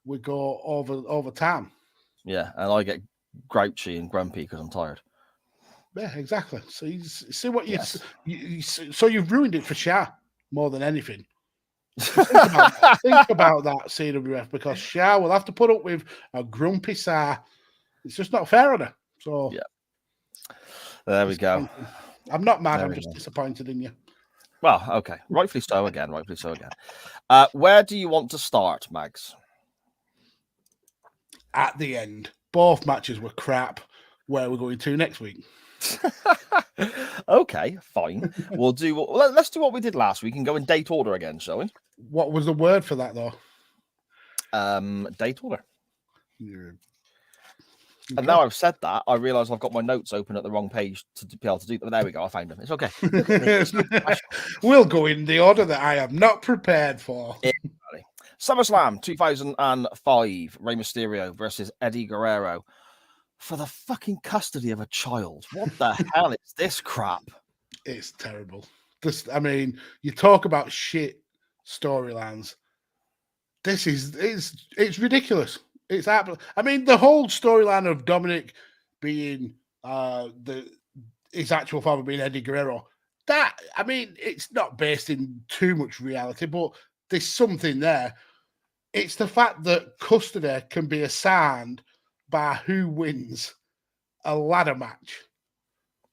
we go over time. Yeah, and I get grouchy and grumpy because I'm tired. Yeah, exactly. So you see what Yes. so you've ruined it for Shah more than anything. Think about that, CWF, because Shah will have to put up with a grumpy Sa. It's just not fair on her. So Yeah. There we go. I'm not mad. There I'm we just go. disappointed in you. Well, okay. Rightfully so again. Rightfully so again. Where do you want to start, Mags? At the end, both matches were crap. Where we're going to next week? Okay, fine. Let's do what we did last week and go in date order again, shall we? What was the word for that though? Date order. Yeah. And now I've said that, I realise I've got my notes open at the wrong page to be able to do that. There we go. I found them. It's okay. We'll go in the order that I am not prepared for. Exactly. SummerSlam 2005, Rey Mysterio versus Eddie Guerrero for the fucking custody of a child. What the hell is this crap? It's terrible. You talk about shit storylines. It's ridiculous. It's the whole storyline of Dominik being his actual father being Eddie Guerrero. It's not based in too much reality, but there's something there. It's the fact that custody can be assigned by who wins a ladder match.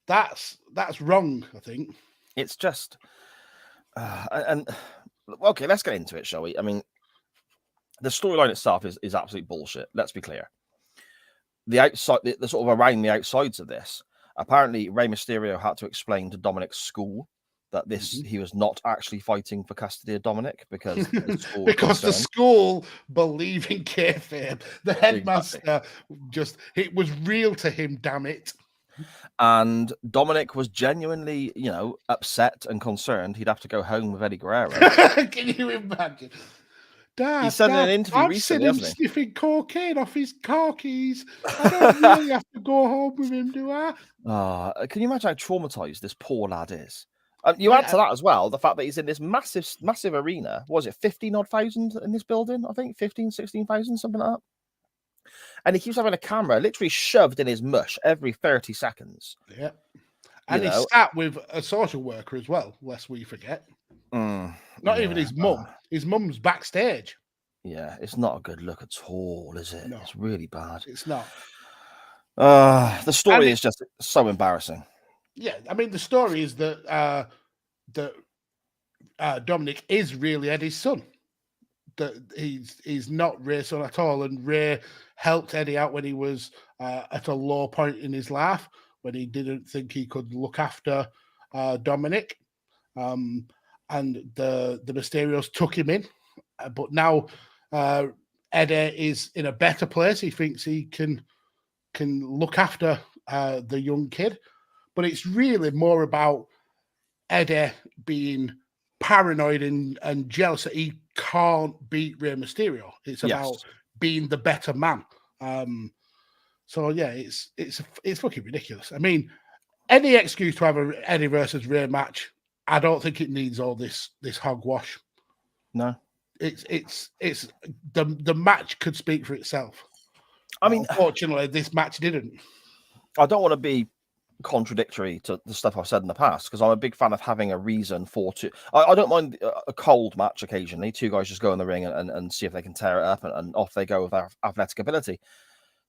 That's wrong, I think. It's just okay, let's get into it, shall we? I mean, the storyline itself is absolute bullshit. Let's be clear. The outside, the sort of around the outsides of this, apparently Rey Mysterio had to explain to Dominik's school that he was not actually fighting for custody of Dominik because the school believe in kayfabe. The headmaster it was real to him. Damn it! And Dominik was genuinely, upset and concerned he'd have to go home with Eddie Guerrero. Can you imagine? Dad, he said in an interview recently, I've seen him sniffing cocaine off his car keys. I don't really have to go home with him, do I? Can you imagine how traumatized this poor lad is? You add to that as well the fact that he's in this massive arena. What was it 15,000 in this building? I think 15, 16,000, something like that. And he keeps having a camera literally shoved in his mush every 30 seconds. Yeah. And he sat with a social worker as well, lest we forget. Not even his mum. His mum's backstage. Yeah, it's not a good look at all, is it? No. It's really bad. It's not. The story is just so embarrassing. Yeah, the story is that Dominik is really Eddie's son. That he's not Ray's son at all, and Ray helped Eddie out when he was at a low point in his life, when he didn't think he could look after Dominik. And the Mysterios took him in, but now Eddie is in a better place. He thinks he can look after the young kid, but it's really more about Eddie being paranoid and jealous that he can't beat Rey Mysterio. It's about being the better man. So yeah, it's fucking ridiculous. Any excuse to have a Eddie versus Rey match, I don't think it needs all this hogwash. No, it's the match could speak for itself. Unfortunately, this match didn't. I don't want to be contradictory to the stuff I've said in the past, because I'm a big fan of having a reason for I don't mind a cold match occasionally. Two guys just go in the ring and see if they can tear it up, and off they go with their athletic ability.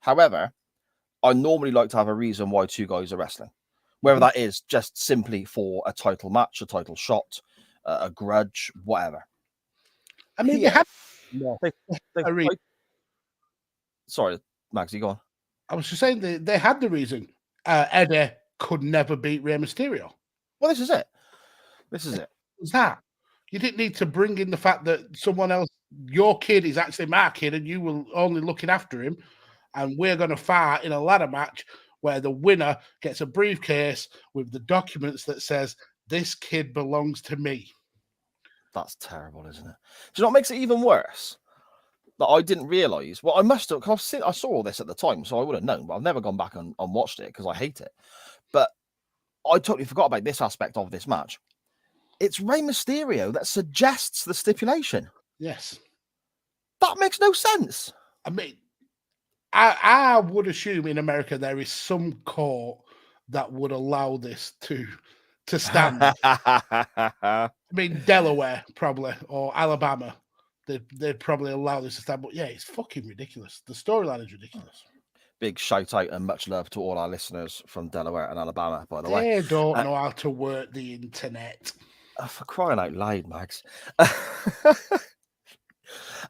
However, I normally like to have a reason why two guys are wrestling. Whether that is just simply for a title match, a title shot, a grudge, whatever. They had... Sorry, Magsy, go on. I was just saying they had the reason. Eddie could never beat Rey Mysterio. Well, this is it. What's that? You didn't need to bring in the fact that someone else, your kid is actually my kid, and you were only looking after him, and we're going to fight in a ladder match where the winner gets a briefcase with the documents that says, this kid belongs to me. That's terrible, isn't it? Do you know what makes it even worse? That I didn't realise. Well, I must have, because I saw all this at the time, so I would have known, but I've never gone back and watched it because I hate it. But I totally forgot about this aspect of this match. It's Rey Mysterio that suggests the stipulation. Yes. That makes no sense. I would assume in America there is some court that would allow this to stand. I mean, Delaware probably, or Alabama. They'd probably allow this to stand. But yeah, it's fucking ridiculous. The storyline is ridiculous. Big shout out and much love to all our listeners from Delaware and Alabama, by the way. They don't know how to work the internet. For crying out loud, Mags.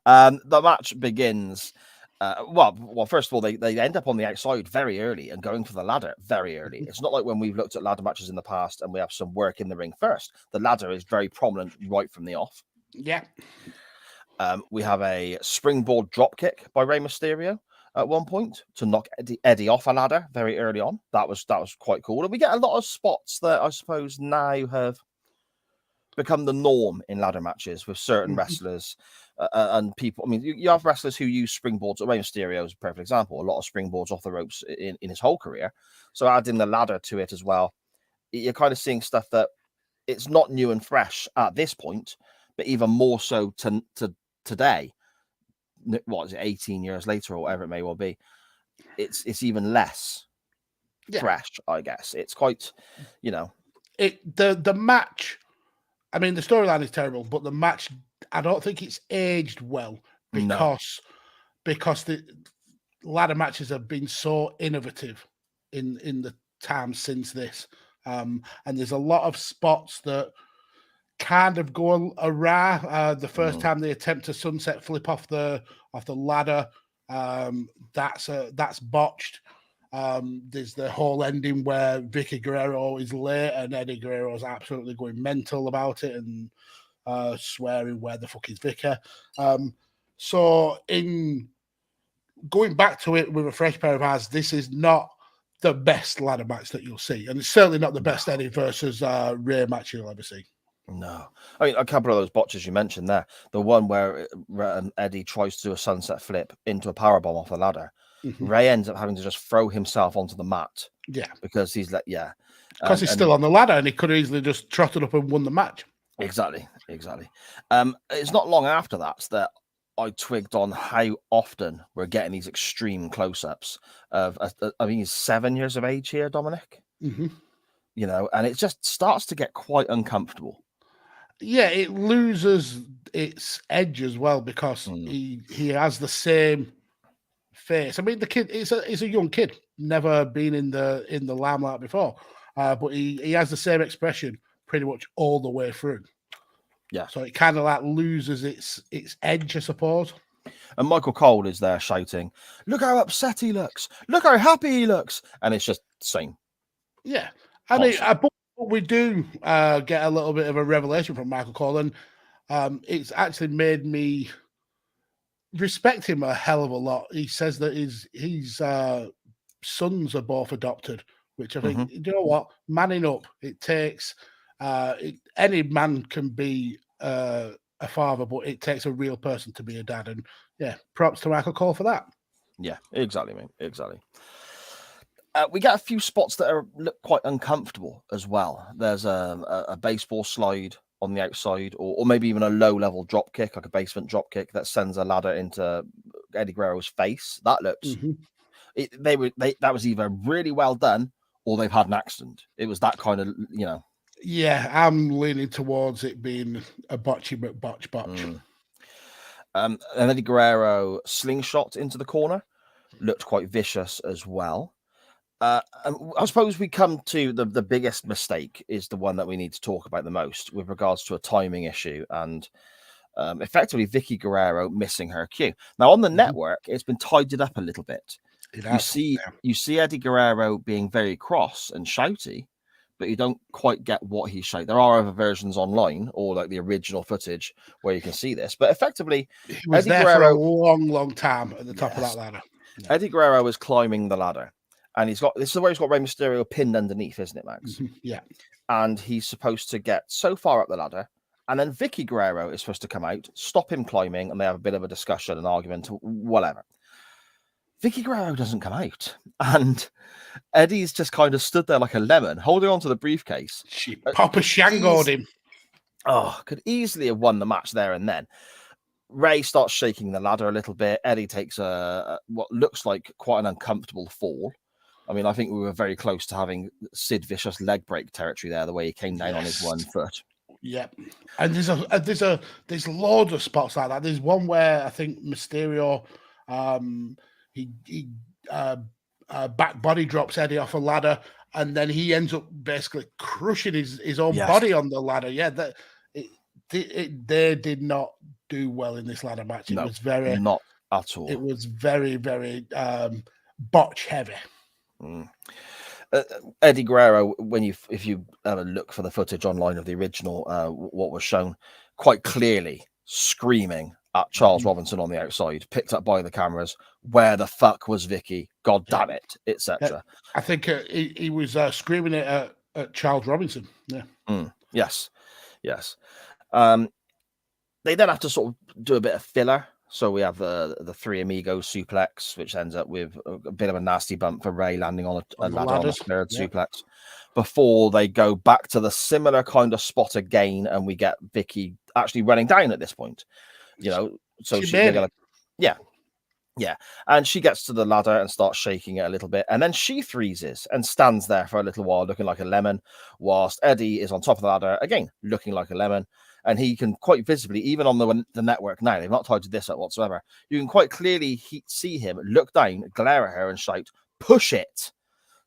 The match begins. Well, first of all, they end up on the outside very early and going for the ladder very early. It's not like when we've looked at ladder matches in the past and we have some work in the ring first. The ladder is very prominent right from the off. Yeah. We have a springboard drop kick by Rey Mysterio at one point to knock Eddie off a ladder very early on. That was quite cool. And we get a lot of spots that I suppose now have become the norm in ladder matches with certain wrestlers and people. I mean, you have wrestlers who use springboards. Rey Mysterio is a perfect example. A lot of springboards off the ropes in his whole career. So adding the ladder to it as well, you're kind of seeing stuff that it's not new and fresh at this point, but even more so to today. What is it, 18 years later or whatever it may well be, it's even less fresh, I guess. It's quite, the match, I mean, the storyline is terrible, but the match, I don't think it's aged well because the ladder matches have been so innovative in the time since this, and there's a lot of spots that kind of go awry. The first time they attempt a sunset flip off the ladder, that's botched. There's the whole ending where Vicky Guerrero is late and Eddie Guerrero is absolutely going mental about it and swearing, "Where the fuck is Vicky?" So in going back to it with a fresh pair of eyes, this is not the best ladder match that you'll see, and it's certainly not the best Eddie versus Rey match you'll ever see. No. I mean, a couple of those botches you mentioned there. The one where Eddie tries to do a sunset flip into a powerbomb off the ladder. Rey ends up having to just throw himself onto the mat. Yeah. Because he's like, because he's still on the ladder and he could have easily just trotted up and won the match. Exactly. It's not long after that I twigged on how often we're getting these extreme close-ups of, I mean, he's 7 years of age here, Dominik. And it just starts to get quite uncomfortable. Yeah, it loses its edge as well because he has the same face. I mean, the kid is a young kid, never been in the limelight before, but he has the same expression pretty much all the way through. Yeah, so it kind of like loses its edge, I suppose. And Michael Cole is there shouting, "Look how upset he looks! Look how happy he looks!" And it's just the same. Yeah, I mean, but we do get a little bit of a revelation from Michael Cole, and it's actually made me respect him a hell of a lot. He says that his sons are both adopted, which I think, you know what, manning up, it takes, any man can be a father, but it takes a real person to be a dad. And yeah, props to Michael Cole for that. Yeah, exactly, mate. Exactly. We get a few spots that look quite uncomfortable as well. There's a baseball slide on the outside, or maybe even a low-level drop kick, like a basement drop kick that sends a ladder into Eddie Guerrero's face. That looks... that was either really well done or they've had an accident. It was that kind of, Yeah, I'm leaning towards it being a botch. And Eddie Guerrero slingshot into the corner. Looked quite vicious as well. And I suppose we come to the biggest mistake is the one that we need to talk about the most with regards to a timing issue and effectively Vicky Guerrero missing her cue. Now on the network, it's been tidied up a little bit. You see Eddie Guerrero being very cross and shouty, but you don't quite get what he's shouting. There are other versions online or like the original footage where you can see this, but effectively he was Eddie Guerrero for a long time at the top of that ladder. Yeah. Eddie Guerrero is climbing the ladder. And this is where he's got Rey Mysterio pinned underneath, isn't it, Max? Yeah. And he's supposed to get so far up the ladder. And then Vicky Guerrero is supposed to come out, stop him climbing, and they have a bit of a discussion, an argument, whatever. Vicky Guerrero doesn't come out. And Eddie's just kind of stood there like a lemon, holding on to the briefcase. She Papa Shangoed him. Oh, could easily have won the match there and then. Ray starts shaking the ladder a little bit. Eddie takes what looks like quite an uncomfortable fall. I mean, I think we were very close to having Sid Vicious leg break territory there, the way he came down on his one foot. Yeah, and there's loads of spots like that. There's one where I think Mysterio, he back body drops Eddie off a ladder, and then he ends up basically crushing his own body on the ladder. Yeah, they did not do well in this ladder match. It was very not at all. It was very botch heavy. Eddie Guerrero, if you look for the footage online of the original, what was shown, quite clearly screaming at Charles Robinson on the outside, picked up by the cameras. Where the fuck was Vicky? God damn it, etc. I think he was screaming it at Charles Robinson. Yeah. Yes. They then have to sort of do a bit of filler. So we have the Three Amigos suplex, which ends up with a bit of a nasty bump for Ray landing on a ladder on a third suplex, before they go back to the similar kind of spot again, and we get Vicky actually running down at this point. So and she gets to the ladder and starts shaking it a little bit, and then she freezes and stands there for a little while looking like a lemon, whilst Eddie is on top of the ladder again looking like a lemon. And he can quite visibly, even on the network now, they've not tied this up whatsoever, you can quite clearly see him look down, glare at her and shout, "Push it!"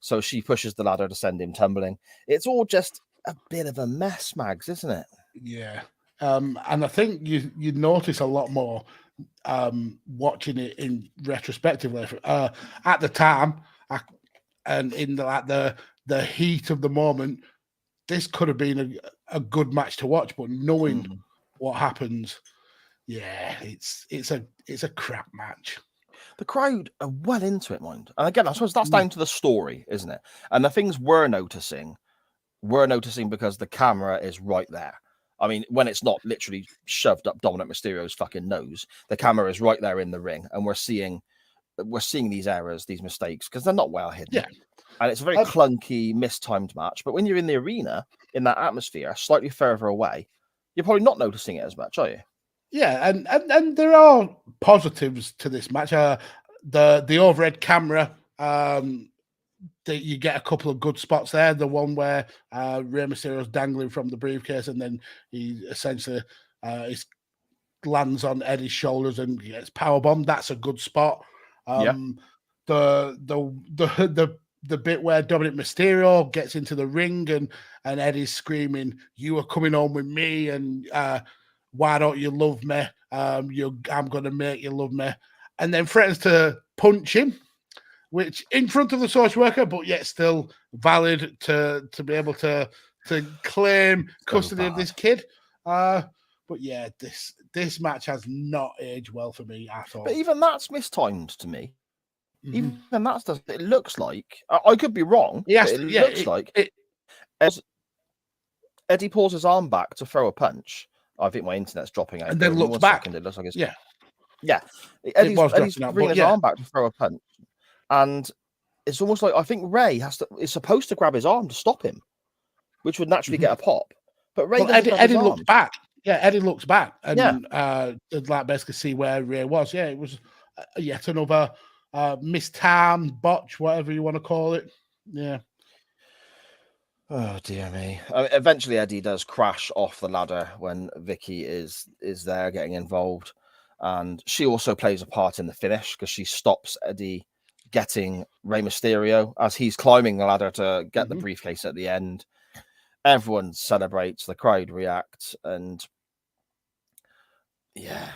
So she pushes the ladder to send him tumbling. It's all just a bit of a mess, Mags, isn't it? Yeah. And I think you notice a lot more watching it in retrospectively. At the time, and in the heat of the moment, this could have been a good match to watch, but knowing what happens, it's a crap match. The crowd are well into it, mind. And again, I suppose that's down to the story, isn't it? And the things we're noticing because the camera is right there. I mean, when it's not literally shoved up Dominik Mysterio's fucking nose, the camera is right there in the ring, and we're seeing these errors, these mistakes, because they're not well hidden. Yeah. And it's a very clunky, mistimed match. But when you're in the arena, in that atmosphere, slightly further away, you're probably not noticing it as much, are you? Yeah, and there are positives to this match. The overhead camera, you get a couple of good spots there. The one where Rey Mysterio's dangling from the briefcase, and then he essentially lands on Eddie's shoulders and gets powerbombed. That's a good spot. The bit where Dominik Mysterio gets into the ring and Eddie's screaming, "You are coming home with me," and why don't you love me? I'm going to make you love me. And then threatens to punch him, which in front of the social worker, but yet still valid to be able to claim custody of this kid. But yeah, this match has not aged well for me at all. But even that's mistimed to me. Even that does. It looks like I could be wrong. Yes, it looks like Eddie pulls his arm back to throw a punch. I think my internet's dropping out. And then looks back. It looks like it's yeah. Eddie's bringing his arm back to throw a punch, and it's almost like I think Ray is supposed to grab his arm to stop him, which would naturally get a pop. But Eddie looks back. Yeah, Eddie looks back and like basically see where Ray was. Yeah, it was yet another mistimed botch, whatever you want to call it. Yeah. Oh dear me! Eventually, Eddie does crash off the ladder when Vicky is there getting involved, and she also plays a part in the finish because she stops Eddie getting Rey Mysterio as he's climbing the ladder to get the briefcase at the end. Everyone celebrates, the crowd reacts, and yeah,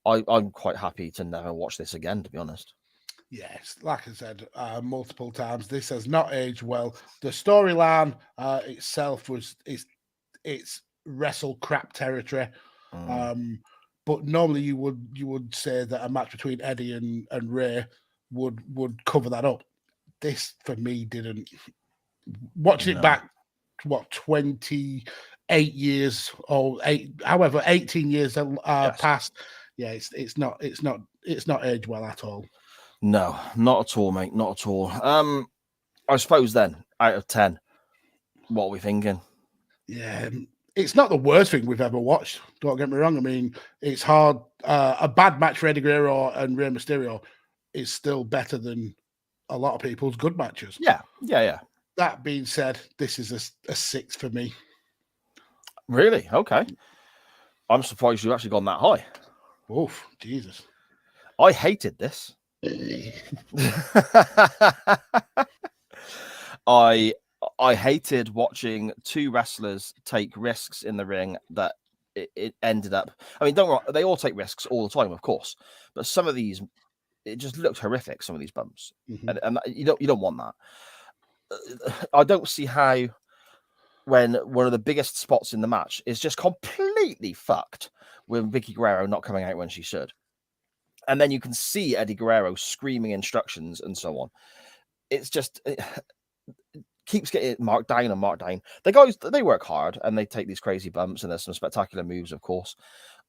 I'm quite happy to never watch this again, to be honest. Yes, like I said multiple times, this has not aged well. The storyline itself it's wrestle crap territory. But normally you would say that a match between Eddie and Ray would cover that up. This for me didn't. Watching it back, 28 years or 18 years past. Yeah, it's not aged well at all. No, not at all, mate. Not at all. I suppose then, out of 10, what are we thinking? Yeah, it's not the worst thing we've ever watched. Don't get me wrong. I mean, it's hard. A bad match for Eddie Guerrero and Rey Mysterio is still better than a lot of people's good matches. Yeah. That being said, this is a 6 for me. Really? Okay. I'm surprised you've actually gone that high. Oof, Jesus. I hated this. I hated watching two wrestlers take risks in the ring that it ended up. I mean, they all take risks all the time, of course, but some of these, it just looked horrific. Some of these bumps, and you don't want that. I don't see how, when one of the biggest spots in the match is just completely fucked with Vicky Guerrero not coming out when she should. And then you can see Eddie Guerrero screaming instructions and so on. It's just, it keeps getting marked down and marked down. The guys, they work hard and they take these crazy bumps, and there's some spectacular moves, of course.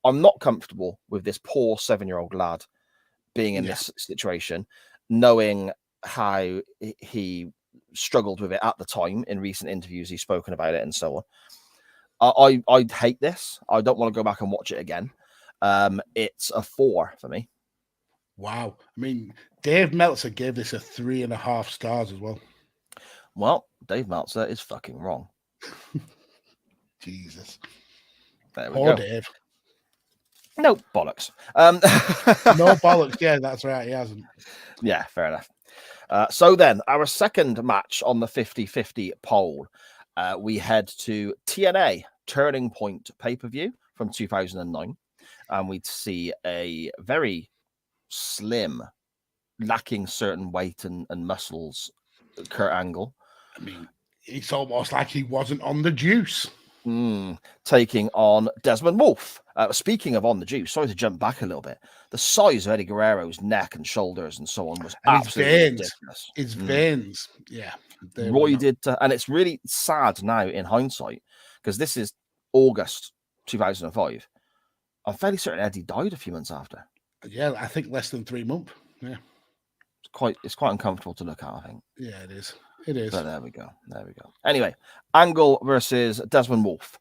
I'm not comfortable with this poor 7-year-old lad being in this situation, knowing how he struggled with it at the time. In recent interviews, he's spoken about it and so on. I hate this. I don't want to go back and watch it again. It's a 4 for me. Wow. I mean, Dave Meltzer gave this a 3.5 stars as well. Well, Dave Meltzer is fucking wrong. Jesus. There we Poor go. Dave. No bollocks. No bollocks. Yeah, that's right. He hasn't. Yeah, fair enough. So then, our second match on the 50-50 poll, we head to TNA Turning Point pay-per-view from 2009, and we'd see a very slim, lacking certain weight and muscles, Kurt Angle. I mean, it's almost like he wasn't on the juice. Taking on Desmond Wolfe. Speaking of on the juice, sorry to jump back a little bit. The size of Eddie Guerrero's neck and shoulders and so on was absolutely ridiculous. His veins, yeah. Roided, and it's really sad now in hindsight, because this is August 2005. I'm fairly certain Eddie died a few months after. Yeah, I think less than 3 months. Yeah, it's quite uncomfortable to look at, I think. Yeah, it is. It is. But there we go. Anyway, Angle versus Desmond Wolfe.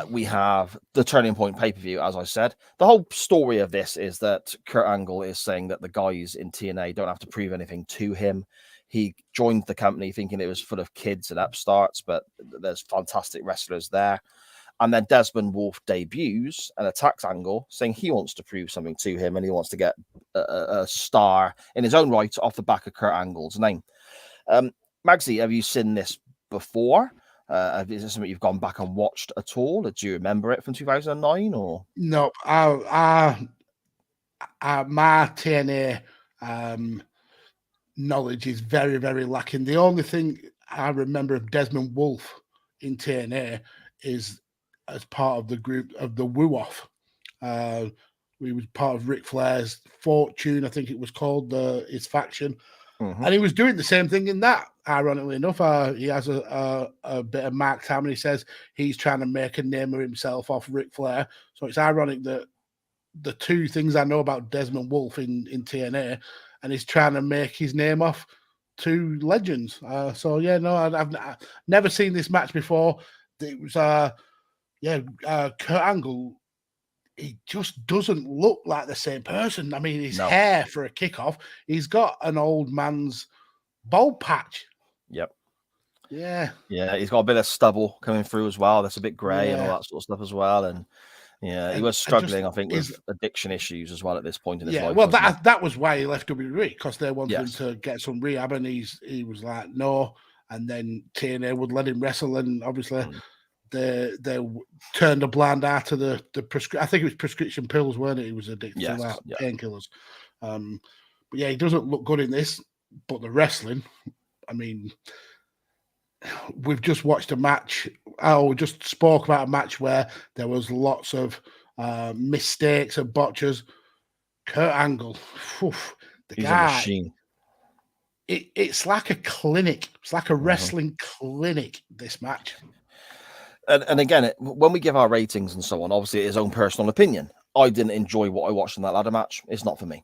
We have the Turning Point pay-per-view, as I said. The whole story of this is that Kurt Angle is saying that the guys in TNA don't have to prove anything to him. He joined the company thinking it was full of kids and upstarts, but there's fantastic wrestlers there. And then Desmond Wolfe debuts and attacks Angle, saying he wants to prove something to him and he wants to get a star in his own right off the back of Kurt Angle's name. Magsy, have you seen this before? Is this something you've gone back and watched at all? Do you remember it from 2009 or? No, my TNA knowledge is very, very lacking. The only thing I remember of Desmond Wolfe in TNA is as part of the group of the Woo Off. We was part of Ric Flair's Fortune, I think it was called, his faction. And he was doing the same thing in that, ironically enough. He has a bit of mark time, and he says he's trying to make a name of himself off Ric Flair. So it's ironic that the two things I know about Desmond Wolfe in TNA, and he's trying to make his name off two legends. So, yeah, no, I've never seen this match before. It was, Kurt Angle, he just doesn't look like the same person. I mean, his hair for a kickoff, he's got an old man's bald patch. Yep. Yeah. Yeah, he's got a bit of stubble coming through as well. That's a bit grey and all that sort of stuff as well. And yeah, he was struggling, I think, with addiction issues as well at this point in his life. Yeah, well, that was why he left WWE, because they wanted him to get some rehab, and he was like, no. And then TNA would let him wrestle, and obviously they turned a blind eye to the I think it was prescription pills, weren't it? He was addicted to that, painkillers. But yeah, he doesn't look good in this. But the wrestling, I mean, we've just watched a match. We just spoke about a match where there was lots of mistakes and botches. Kurt Angle, he's a machine. It's like a clinic. It's like a wrestling clinic, this match. And again, when we give our ratings and so on, obviously his own personal opinion. I didn't enjoy what I watched in that ladder match. It's not for me.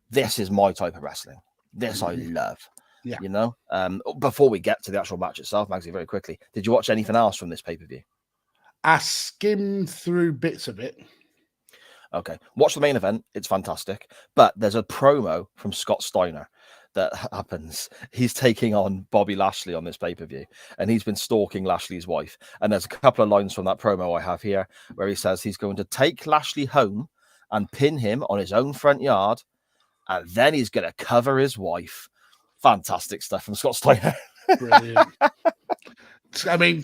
This is my type of wrestling. This I love. Yeah. You know? Before we get to the actual match itself, Magsy, very quickly, did you watch anything else from this pay-per-view? I skimmed through bits of it. Okay. Watch the main event. It's fantastic. But there's a promo from Scott Steiner that happens. He's taking on Bobby Lashley on this pay-per-view, and he's been stalking Lashley's wife. And there's a couple of lines from that promo I have here where he says he's going to take Lashley home and pin him on his own front yard, and then he's going to cover his wife. Fantastic stuff from Scott Steiner. Brilliant. I mean,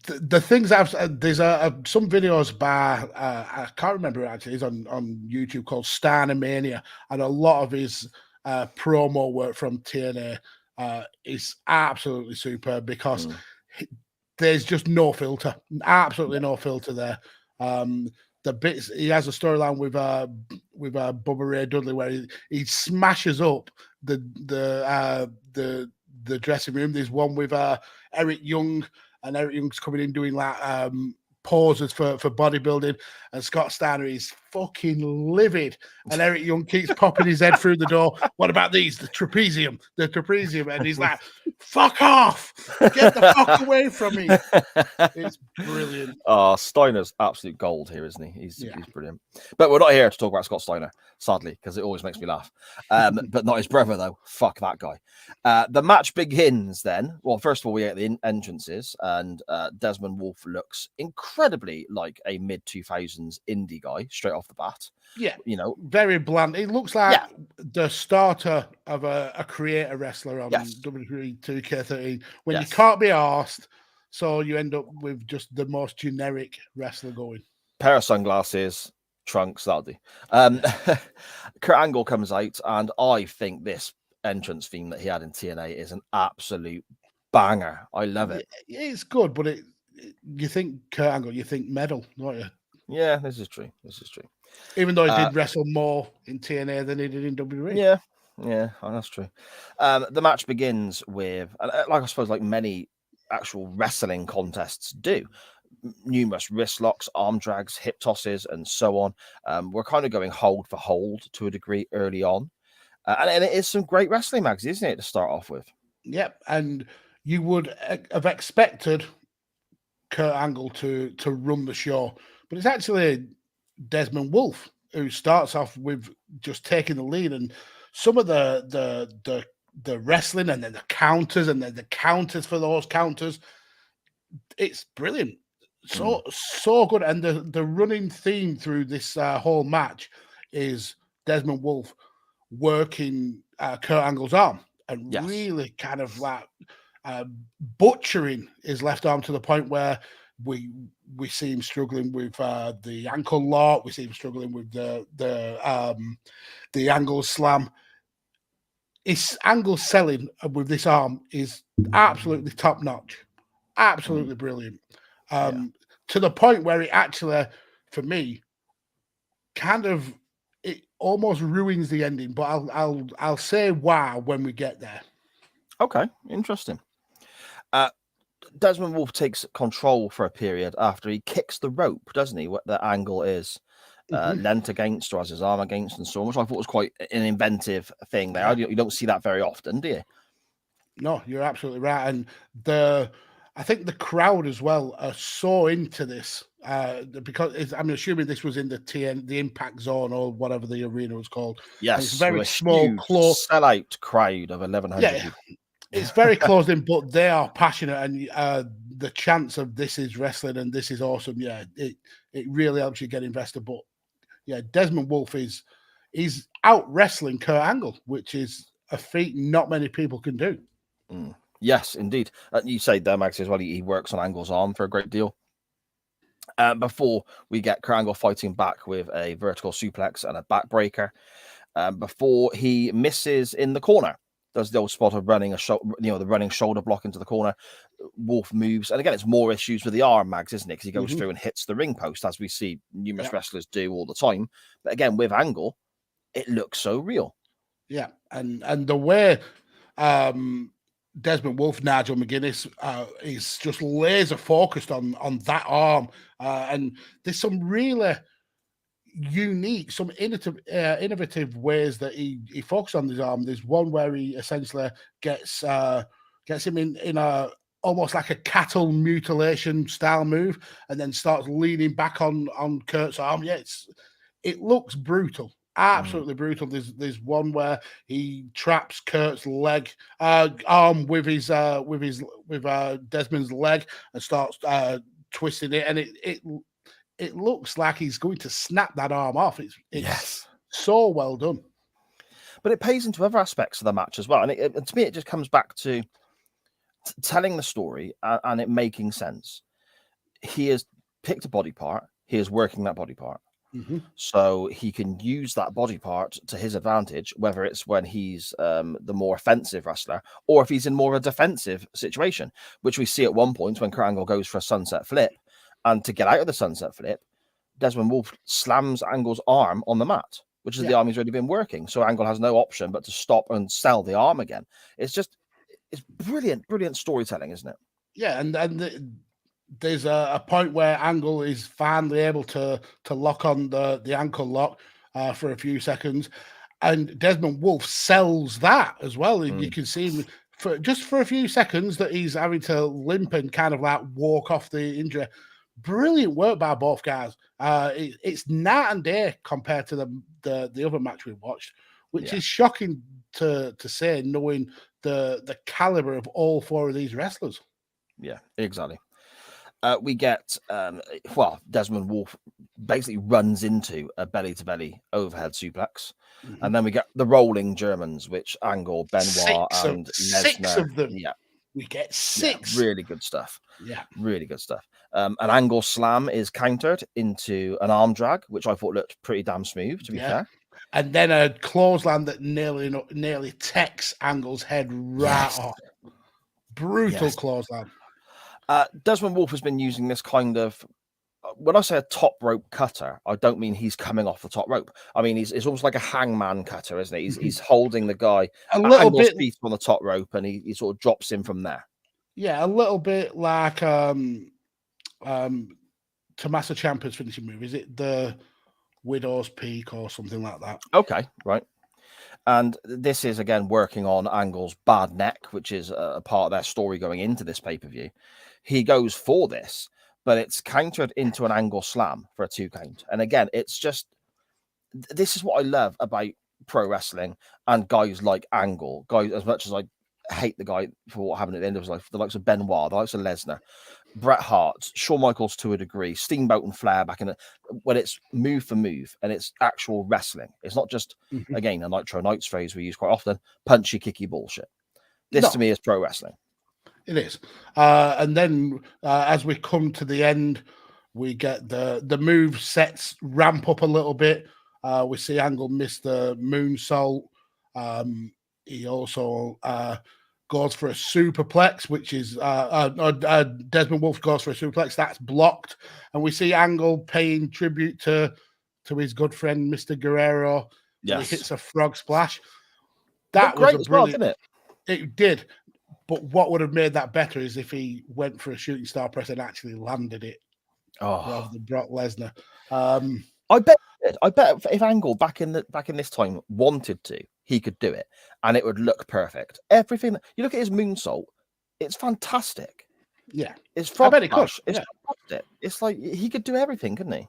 the things there's some videos by I can't remember actually. It's on YouTube called Steiner Mania, and a lot of his promo work from TNA is absolutely superb because there's just no filter, absolutely no filter there. The bits he has a storyline with Bubba Ray Dudley where he smashes up the dressing room. There's one with Eric Young, and Eric Young's coming in doing like poses for bodybuilding, and Scott Steiner is fucking livid, and Eric Young keeps popping his head through the door. What about these? The trapezium, and he's like, "Fuck off! Get the fuck away from me!" It's brilliant. Oh, Steiner's absolute gold here, isn't he? He's brilliant. But we're not here to talk about Scott Steiner, sadly, because it always makes me laugh. But not his brother, though. Fuck that guy. The match begins then. Well, first of all, we get the entrances, and Desmond Wolfe looks incredibly like a mid-2000s indie guy straight off the bat. Yeah, you know, very bland. It looks like the starter of a creator wrestler on WWE 2K13 when you can't be arsed, so you end up with just the most generic wrestler going. Pair of sunglasses, trunks, that'll do. Kurt Angle comes out, and I think this entrance theme that he had in TNA is an absolute banger. I love it. It's good, but you think Kurt Angle, you think medal, don't you? Yeah, this is true. Even though he did wrestle more in TNA than he did in WWE. Yeah, that's true. The match begins with, like I suppose, like many actual wrestling contests do, numerous wrist locks, arm drags, hip tosses, and so on. We're kind of going hold for hold to a degree early on. And it is some great wrestling, Mags, isn't it, to start off with? Yep, and you would have expected Kurt Angle to run the show, but it's actually Desmond Wolfe who starts off with just taking the lead, and some of the wrestling, and then the counters, and then the counters for those counters. It's brilliant, so good, and the running theme through this whole match is Desmond Wolfe working Kurt Angle's arm and really kind of like butchering his left arm to the point where we see him struggling with the ankle lock. We see him struggling with the angle slam. His angle selling with this arm is absolutely top notch, absolutely brilliant. To the point where it actually, for me, kind of it almost ruins the ending. But I'll say why when we get there. Okay, interesting. Desmond Wolfe takes control for a period after he kicks the rope, doesn't he? What the Angle is leant against or has his arm against, and so on, which I thought was quite an inventive thing there. You don't see that very often, do you? No, you're absolutely right. And I think the crowd as well are so into this because I'm assuming this was in the Impact Zone or whatever the arena was called. Yes, it's very small, close sellout crowd of 1,100 people. It's very closed in, but they are passionate, and the chance of this is wrestling and this is awesome. Yeah, it really helps you get invested. But yeah, Desmond Wolfe he's out wrestling Kurt Angle, which is a feat not many people can do. Yes, indeed. You say there, Max, as well. He works on Angle's arm for a great deal. Before we get Kurt Angle fighting back with a vertical suplex and a backbreaker, before he misses in the corner. Does the old spot of running the running shoulder block into the corner. Wolfe moves, and again, it's more issues with the arm, Mags, isn't it? Because he goes through and hits the ring post, as we see numerous wrestlers do all the time. But again, with Angle, it looks so real. Yeah, and the way Desmond Wolfe, Nigel McGuinness is just laser focused on that arm, and there's some really unique, some innovative ways that he focuses on his arm. There's one where he essentially gets him in a almost like a cattle mutilation style move, and then starts leaning back on Kurt's arm. Yeah, it looks brutal, absolutely brutal. There's one where he traps Kurt's leg arm with Desmond's leg and starts twisting it, and it looks like he's going to snap that arm off. It's so well done. But it pays into other aspects of the match as well, and to me, it just comes back to telling the story and it making sense. He has picked a body part. He is working that body part. Mm-hmm. So he can use that body part to his advantage, whether it's when he's the more offensive wrestler or if he's in more of a defensive situation, which we see at one point when Kurt Angle goes for a sunset flip. And to get out of the sunset flip, Desmond Wolfe slams Angle's arm on the mat, which is the arm he's already been working. So Angle has no option but to stop and sell the arm again. It's brilliant storytelling, isn't it? Yeah, and there's a point where Angle is finally able to lock on the ankle lock for a few seconds, and Desmond Wolfe sells that as well. You can see him for a few seconds that he's having to limp and kind of like walk off the injury. Brilliant work by both guys. It's night and day compared to the other match we watched, which is shocking to say, knowing the caliber of all four of these wrestlers. Yeah, exactly. We get Desmond Wolfe basically runs into a belly-to-belly overhead suplex, and then we get the rolling Germans, which Angle, Benoit, and Lesnar. 6 of them. Yeah, we get 6. Yeah, really good stuff. Yeah, really good stuff. An Angle slam is countered into an arm drag, which I thought looked pretty damn smooth, to be fair. And then a clothesline that nearly takes Angle's head right off. Brutal clothesline. Desmond Wolfe has been using this kind of, when I say a top rope cutter, I don't mean he's coming off the top rope. I mean, it's almost like a hangman cutter, isn't it? He's holding the guy a little bit feet on the top rope, and he sort of drops in from there. Yeah, a little bit like Tommaso Ciampa's finishing move. Is it the Widow's Peak or something like that? Okay, right. And this is, again, working on Angle's bad neck, which is a part of their story going into this pay-per-view. He goes for this, but it's countered into an Angle slam for a 2 count. And again, it's just, this is what I love about pro wrestling and guys like Angle. Guys, as much as I hate the guy for what happened at the end of his life, the likes of Benoit, the likes of Lesnar, Bret Hart, Shawn Michaels to a degree, Steamboat and Flair back in it, when it's move for move and it's actual wrestling. It's not just, again, a Nitro Nights phrase we use quite often, punchy, kicky bullshit. This to me is pro wrestling. It is. And then as we come to the end, we get the move sets ramp up a little bit. We see Angle miss the moonsault. He also goes for a superplex, which is Desmond Wolfe goes for a superplex. That's blocked. And we see Angle paying tribute to his good friend, Mr. Guerrero. Yes. He hits a frog splash. That was great a as well, brilliant. Didn't it? It did. But what would have made that better is if he went for a shooting star press and actually landed it rather than Brock Lesnar. I bet if Angle back in this time wanted to, he could do it, and it would look perfect. Everything you look at his moonsault, it's fantastic. Yeah, it's I bet it could. It's fantastic. It's like he could do everything, couldn't he?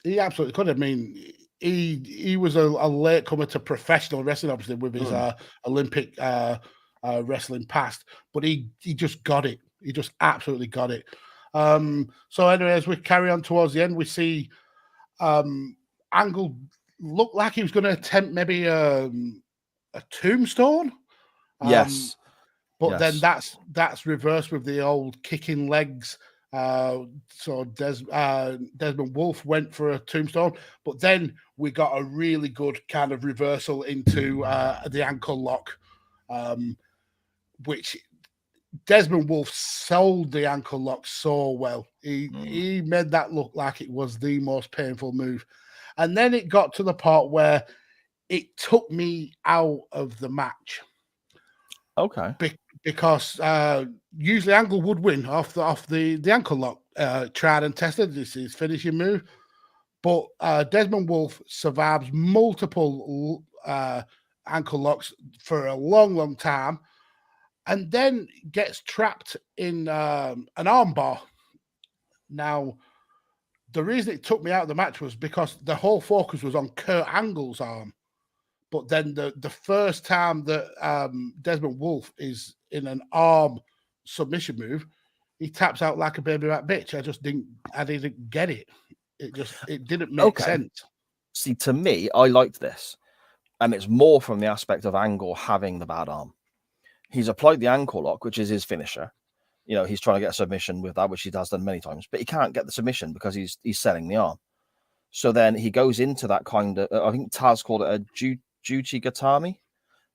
He absolutely could. I mean, he was a late comer to professional wrestling, obviously with his Olympic wrestling past, but he just got it. He just absolutely got it. So anyway, as we carry on towards the end, we see Angle looked like he was going to attempt maybe a tombstone. Yes. But then that's reversed with the old kicking legs. So Desmond Wolfe went for a tombstone, but then we got a really good kind of reversal into the ankle lock, which Desmond Wolfe sold the ankle lock so well. He made that look like it was the most painful move. And then it got to the part where it took me out of the match. Okay. Because usually Angle would win off the ankle lock. Tried and tested. This is his finishing move. But Desmond Wolfe survives multiple ankle locks for a long, long time, and then gets trapped in an armbar. Now, the reason it took me out of the match was because the whole focus was on Kurt Angle's arm. But then the first time that Desmond Wolfe is in an arm submission move, he taps out like a baby rat bitch. I didn't get it. It didn't make sense. See, to me, I liked this. And it's more from the aspect of Angle having the bad arm. He's applied the ankle lock, which is his finisher. You know, he's trying to get a submission with that, which he has done many times, but he can't get the submission because he's selling the arm. So then he goes into that kind of, I think Taz called it a Juchi Gatami.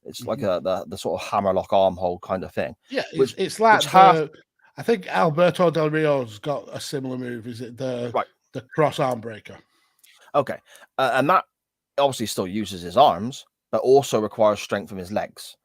It's like the sort of hammerlock arm hold kind of thing. Yeah, it's like I think Alberto Del Rio's got a similar move. Is it the cross arm breaker? Okay, and that obviously still uses his arms, but also requires strength from his legs.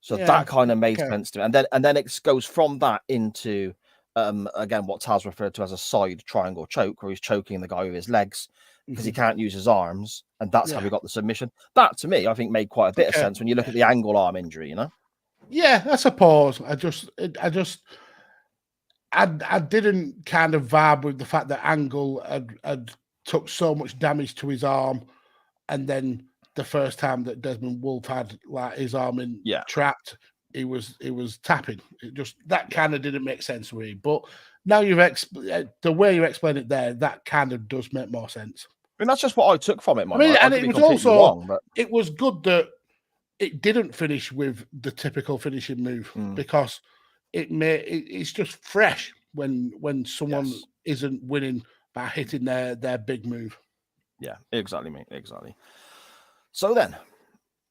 So that kind of made sense to me. And then it goes from that into again what Taz referred to as a side triangle choke, where he's choking the guy with his legs because he can't use his arms, and that's how he got the submission. That to me, I think, made quite a bit of sense when you look at the Angle arm injury. You know? Yeah, I suppose. I didn't kind of vibe with the fact that Angle had took so much damage to his arm, and then the first time that Desmond Wolfe had like his arm trapped, he was tapping. It just that kind of didn't make sense to me. But now the way you explain it there, that kind of does make more sense. I mean, that's just what I took from it. And it was also it was good that it didn't finish with the typical finishing move because it's just fresh when someone isn't winning by hitting their big move. Yeah, exactly, mate. Exactly. So then,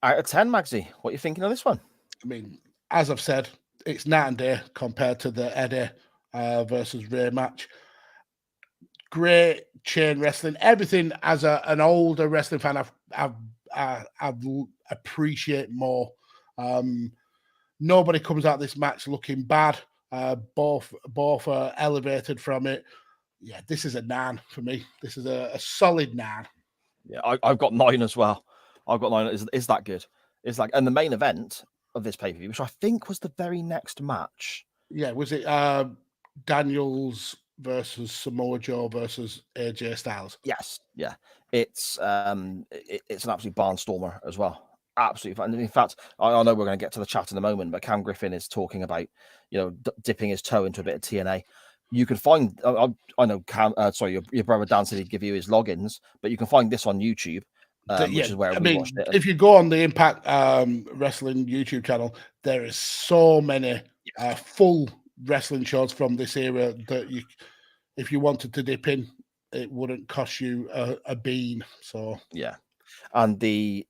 out of 10, Magsy, what are you thinking of this one? I mean, as I've said, it's night and day compared to the Eddie versus Ray match. Great chain wrestling. Everything as an older wrestling fan, I appreciate more. Nobody comes out of this match looking bad. Both are elevated from it. Yeah, this is a 9 for me. This is a solid 9. Yeah, I've got 9 as well. I've got 9. Is that good? Is like, and the main event of this pay-per-view, which I think was the very next match. Yeah, was it Daniels versus Samoa Joe versus AJ Styles? Yes, yeah. It's an absolute barnstormer as well. Absolutely. In fact, I know we're going to get to the chat in a moment, but Cam Griffin is talking about, dipping his toe into a bit of TNA. You can find, I know, your brother Dan said he'd give you his logins, but you can find this on YouTube, which is where we watched it. If you go on the Impact Wrestling YouTube channel, there is so many full wrestling shows from this era that if you wanted to dip in, it wouldn't cost you a bean. So yeah, and the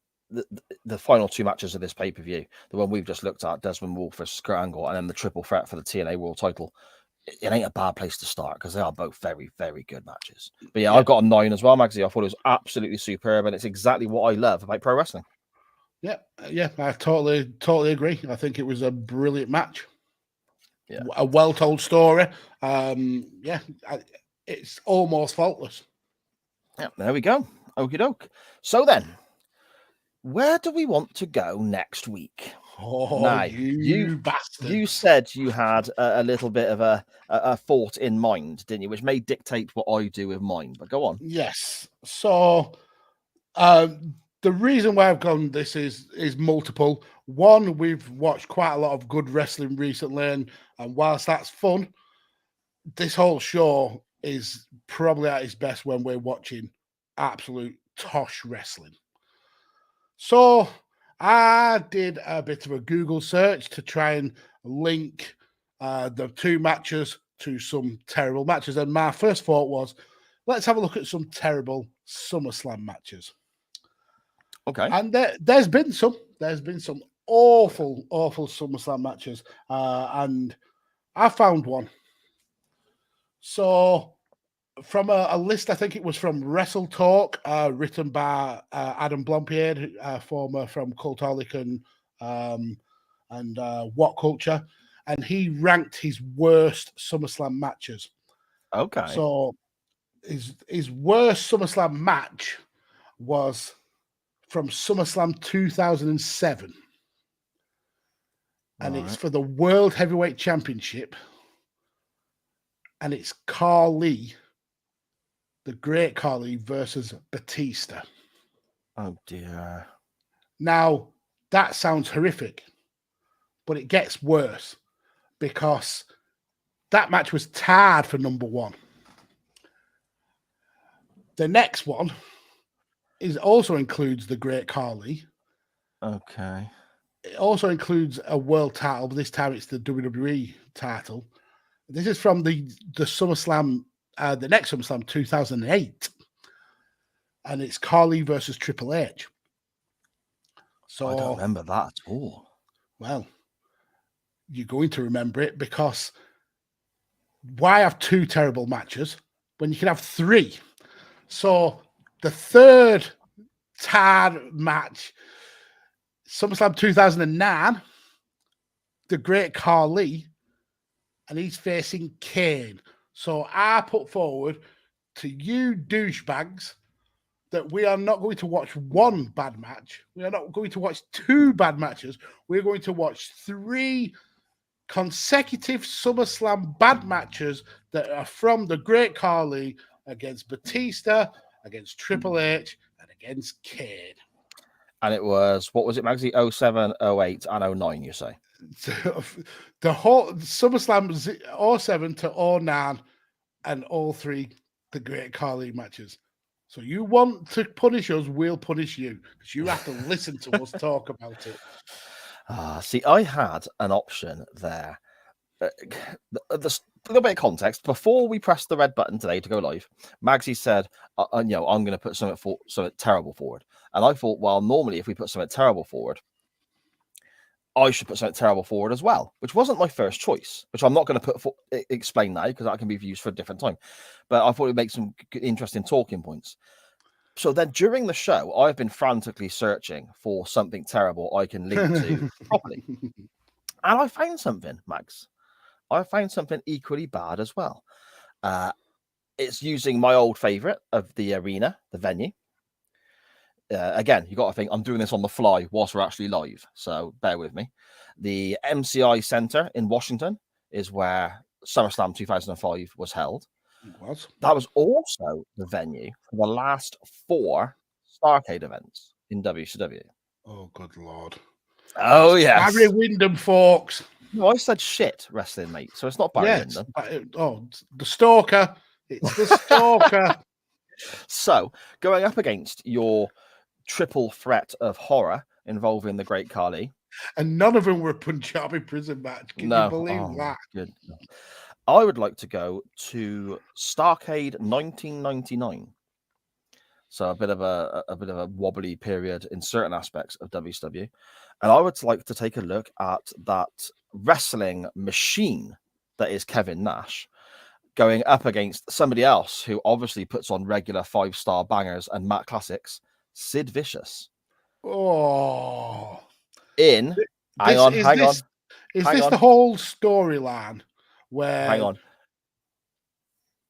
final 2 matches of this pay-per-view, the one we've just looked at, Desmond Wolfe versus Kurt Angle, and then the triple threat for the TNA World Title. It ain't a bad place to start because they are both very, very good matches. But yeah, I've got a 9 as well, Magsy. I thought it was absolutely superb, and it's exactly what I love about pro wrestling. Yeah, I totally agree. I think it was a brilliant match. Yeah, a well-told story. It's almost faultless. Yeah, there we go. Okie doke. So then, where do we want to go next week? Oh, now, you bastard. You said you had a little bit of a thought in mind, didn't you? Which may dictate what I do with mine, but go on. Yes. So the reason why I've gone this is multiple. One, we've watched quite a lot of good wrestling recently, and whilst that's fun, this whole show is probably at its best when we're watching absolute tosh wrestling. So I did a bit of a Google search to try and link the 2 matches to some terrible matches. And my first thought was, let's have a look at some terrible SummerSlam matches. Okay. And there's been some awful SummerSlam matches. And I found one. So from a list, I think it was from Wrestle Talk, written by Adam Blompier, former from Cultaholic and What Culture, and he ranked his worst SummerSlam matches. Okay. So his worst SummerSlam match was from SummerSlam 2007, and it's for the World Heavyweight Championship, and it's Carl Lee the Great Khali versus Batista. Oh dear. Now, that sounds horrific, but it gets worse because that match was tied for number one. The next one also includes the Great Khali. Okay. It also includes a world title, but this time it's the WWE title. This is from the SummerSlam, the next SummerSlam 2008. And it's Khali versus Triple H. So I don't remember that at all. Well, you're going to remember it because why have two terrible matches when you can have three? So the third tied match, SummerSlam 2009, the Great Khali, and he's facing Kane. So I put forward to you douchebags that we are not going to watch one bad match. We are not going to watch two bad matches. We're going to watch three consecutive SummerSlam bad matches that are from the Great Khali against Batista, against Triple H, and against Kane. And it was, what was it, Magsy? 07, 08, and 09, you say? The whole SummerSlam 07 to 09 and all three the Great Khali matches. So you want to punish us, we'll punish you because you have to listen to us talk about it. See, I had an option there. A little bit of context. Before we pressed the red button today to go live, Magsy said, I'm going to put something terrible forward. And I thought, well, normally if we put something terrible forward, I should put something terrible forward as well, which wasn't my first choice, which I'm not going to explain now because that can be used for a different time. But I thought it would make some interesting talking points. So then during the show, I've been frantically searching for something terrible I can link to properly. And I found something, Mags. I found something equally bad as well. It's using my old favorite of the arena, the venue. Again, you got to think I'm doing this on the fly whilst we're actually live, so bear with me. The MCI Center in Washington is where SummerSlam 2005 was held. It was. That was also the venue for the last 4 Starrcade events in WCW. Oh, good Lord. Oh, yes. Barry Windham, folks. No, I said shit wrestling, mate, so it's not Barry Windham. The Stalker. It's the Stalker. So, going up against your triple threat of horror involving the Great Khali. And none of them were a Punjabi prison match. Can you believe that? Good. I would like to go to Starrcade 1999. So a bit of a wobbly period in certain aspects of WCW. And I would like to take a look at that wrestling machine that is Kevin Nash going up against somebody else who obviously puts on regular 5-star bangers and mat classics, Sid Vicious. Oh. Hang on. Is this the whole storyline where... Hang on.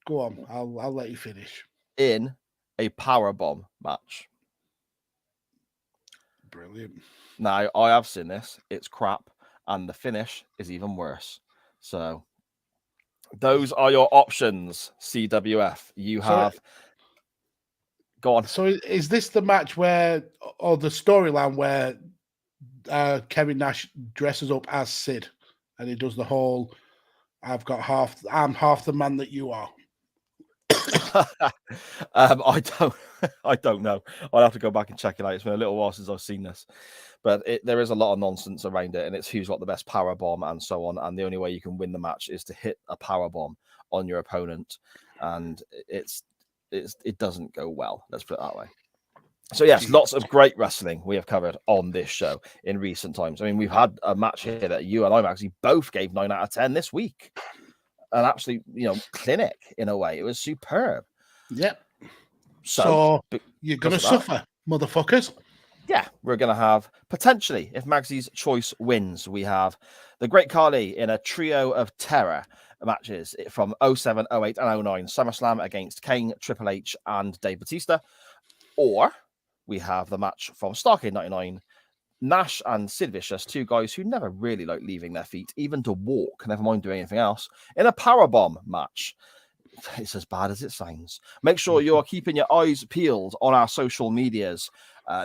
Go on. I'll let you finish. In a powerbomb match. Brilliant. Now, I have seen this. It's crap. And the finish is even worse. So, those are your options, CWF. You have... Go on. So, is this the match where... Or the storyline where Kevin Nash dresses up as Sid and he does the whole... I'm half the man that you are. I don't know. I'll have to go back and check it out. It's been a little while since I've seen this, but there is a lot of nonsense around it, and it's who's got the best power bomb and so on. And the only way you can win the match is to hit a power bomb on your opponent, and it doesn't go well. Let's put it that way. So yes, lots of great wrestling we have covered on this show in recent times. I mean, we've had a match here that you and I actually both gave 9 out of 10 this week. An absolute, clinic in a way. It was superb. Yep. So you're going to suffer, motherfuckers. Yeah, we're going to have, potentially, if Magsy's choice wins, we have the Great Khali in a trio of terror matches from 07, 08, and 09. SummerSlam against Kane, Triple H, and Dave Batista. Or we have the match from Starrcade 99, Nash and Sid Vicious, 2 guys who never really like leaving their feet, even to walk, never mind doing anything else, in a powerbomb match it's as bad as it sounds. Make sure you are keeping your eyes peeled on our social medias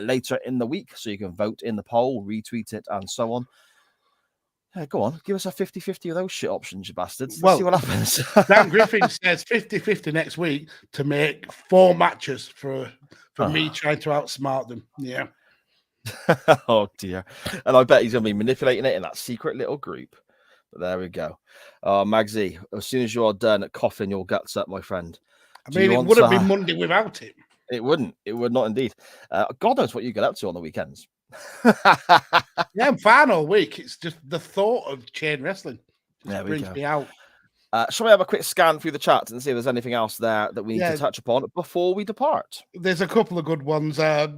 later in the week so you can vote in the poll, retweet it, and so on. Go on, give us a 50-50 of those shit options, you bastards. Let's see what happens. Dan Griffin says 50-50 next week to make 4 matches for me trying to outsmart them. Yeah. Oh, dear. And I bet he's going to be manipulating it in that secret little group. But there we go. Magsy, as soon as you are done coughing your guts up, my friend. I mean, it wouldn't be Monday without it. It wouldn't. It would not indeed. God knows what you get up to on the weekends. Yeah, I'm fine all week. It's just the thought of chain wrestling brings me out. Shall we have a quick scan through the chat and see if there's anything else there that we need to touch upon before we depart? There's a couple of good ones.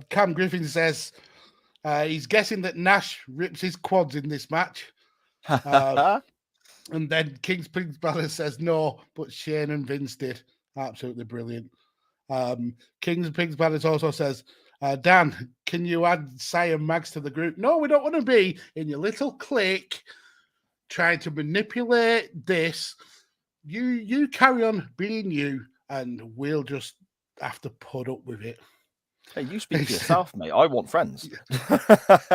Cam Griffin says he's guessing that Nash rips his quads in this match. And then King's Balor says no, but Shane and Vince did. Absolutely brilliant. King's Balor also says, Dan, can you add Cy and Mags to the group? No, we don't want to be in your little clique trying to manipulate this. You carry on being you, and we'll just have to put up with it. Hey, you speak for yourself, mate. I want friends.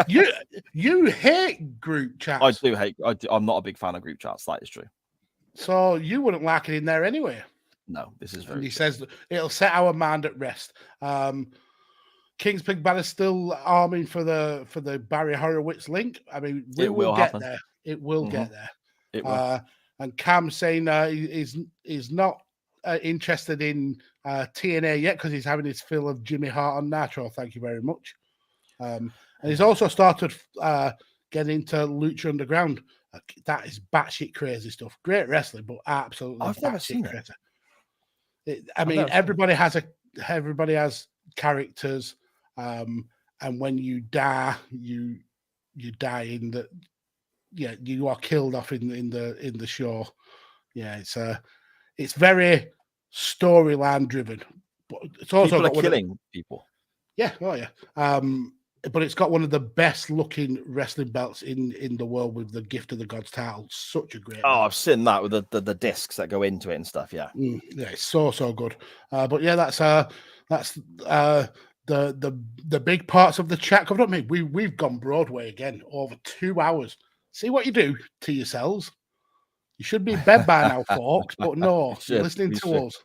You hate group chats. I do hate. I'm not a big fan of group chats. That is true. So you wouldn't like it in there anyway. No, this is very. And he says it'll set our mind at rest. King's Balor still arming for the Barry Horowitz link. I mean, we will get there. It will get there. It will. And Cam saying he's not interested in TNA yet because he's having his fill of Jimmy Hart on Nitro. Thank you very much. And he's also started getting into Lucha Underground. That is batshit crazy stuff. Great wrestling, but absolutely I've never seen crazy. I mean, everybody has characters, and when you die, you die in the. Yeah, you are killed off in the show. Yeah, it's very storyline driven, but it's also people are killing people. Yeah, oh yeah. But it's got one of the best looking wrestling belts in the world with the Gift of the Gods title. Such a great. Oh, I've seen that with the discs that go into it and stuff. Yeah, yeah, it's so good. But yeah, that's the big parts of the chat covered up. Me, we've gone Broadway again over 2 hours. See what you do to yourselves. You should be in bed by now, folks, but no, you're listening to us.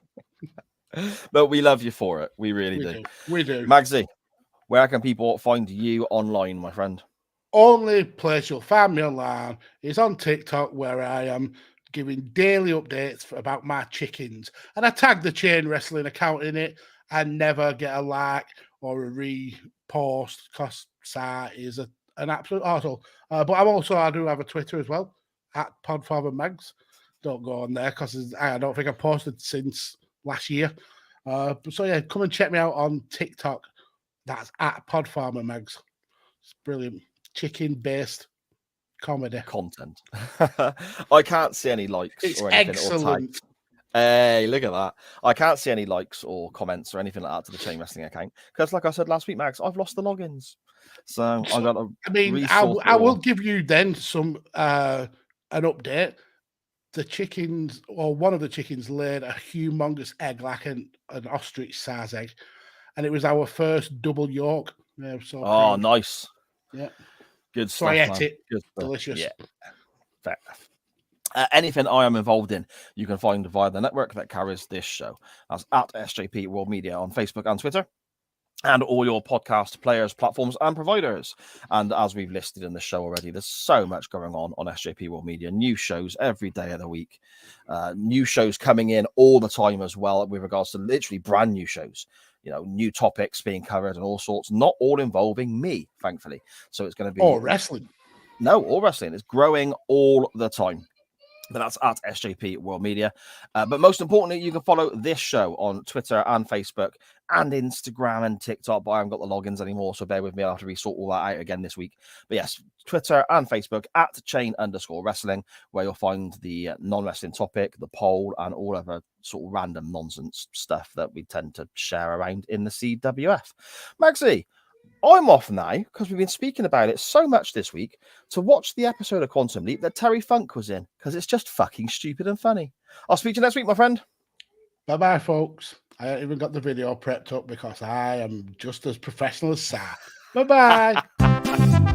But we love you for it. We really do. We do. Magsy, where can people find you online, my friend? Only place you'll find me online is on TikTok, where I am giving daily updates about my chickens. And I tag the Chain Wrestling account in it and never get a like or a repost because Sai is an absolute arsehole. But I do have a Twitter as well, at PodfatherMags. Don't go on there because I don't think I've posted since last year. So yeah, come and check me out on TikTok. That's at PodfarmerMags. It's brilliant. Chicken-based comedy. Content. I can't see any likes or anything. Excellent. Hey, look at that. I can't see any likes or comments or anything like that to the Chain Wrestling account. Because like I said last week, Max, I've lost the logins. So I've got to I will give you then some an update. The chickens, or one of the chickens, laid a humongous egg, like an ostrich size egg, and it was our first double yolk. Yeah, so nice. Yeah, good so stuff. I ate man. it. Good stuff. Delicious. Yeah, fair enough. Anything I am involved in, you can find via the network that carries this show. That's at SJP World Media on Facebook and Twitter, and all your podcast players, platforms, and providers. And as we've listed in the show already, there's so much going on SJP World Media. New shows every day of the week. New shows coming in all the time as well, with regards to literally brand new shows. You know, new topics being covered and all sorts, not all involving me, thankfully. So it's going to be... All wrestling. No, all wrestling. It's growing all the time. But that's at SJP World Media. But most importantly, you can follow this show on Twitter and Facebook and Instagram and TikTok. But I haven't got the logins anymore, so bear with me. I'll have to resort all that out again this week. But yes, Twitter and Facebook at Chain_Wrestling, where you'll find the non-wrestling topic, the poll, and all other sort of random nonsense stuff that we tend to share around in the CWF. Maxie, I'm off now, because we've been speaking about it so much this week, to watch the episode of Quantum Leap that Terry Funk was in, because it's just fucking stupid and funny. I'll speak to you next week, my friend. Bye-bye, folks. I haven't even got the video prepped up because I am just as professional as Sa. Bye-bye.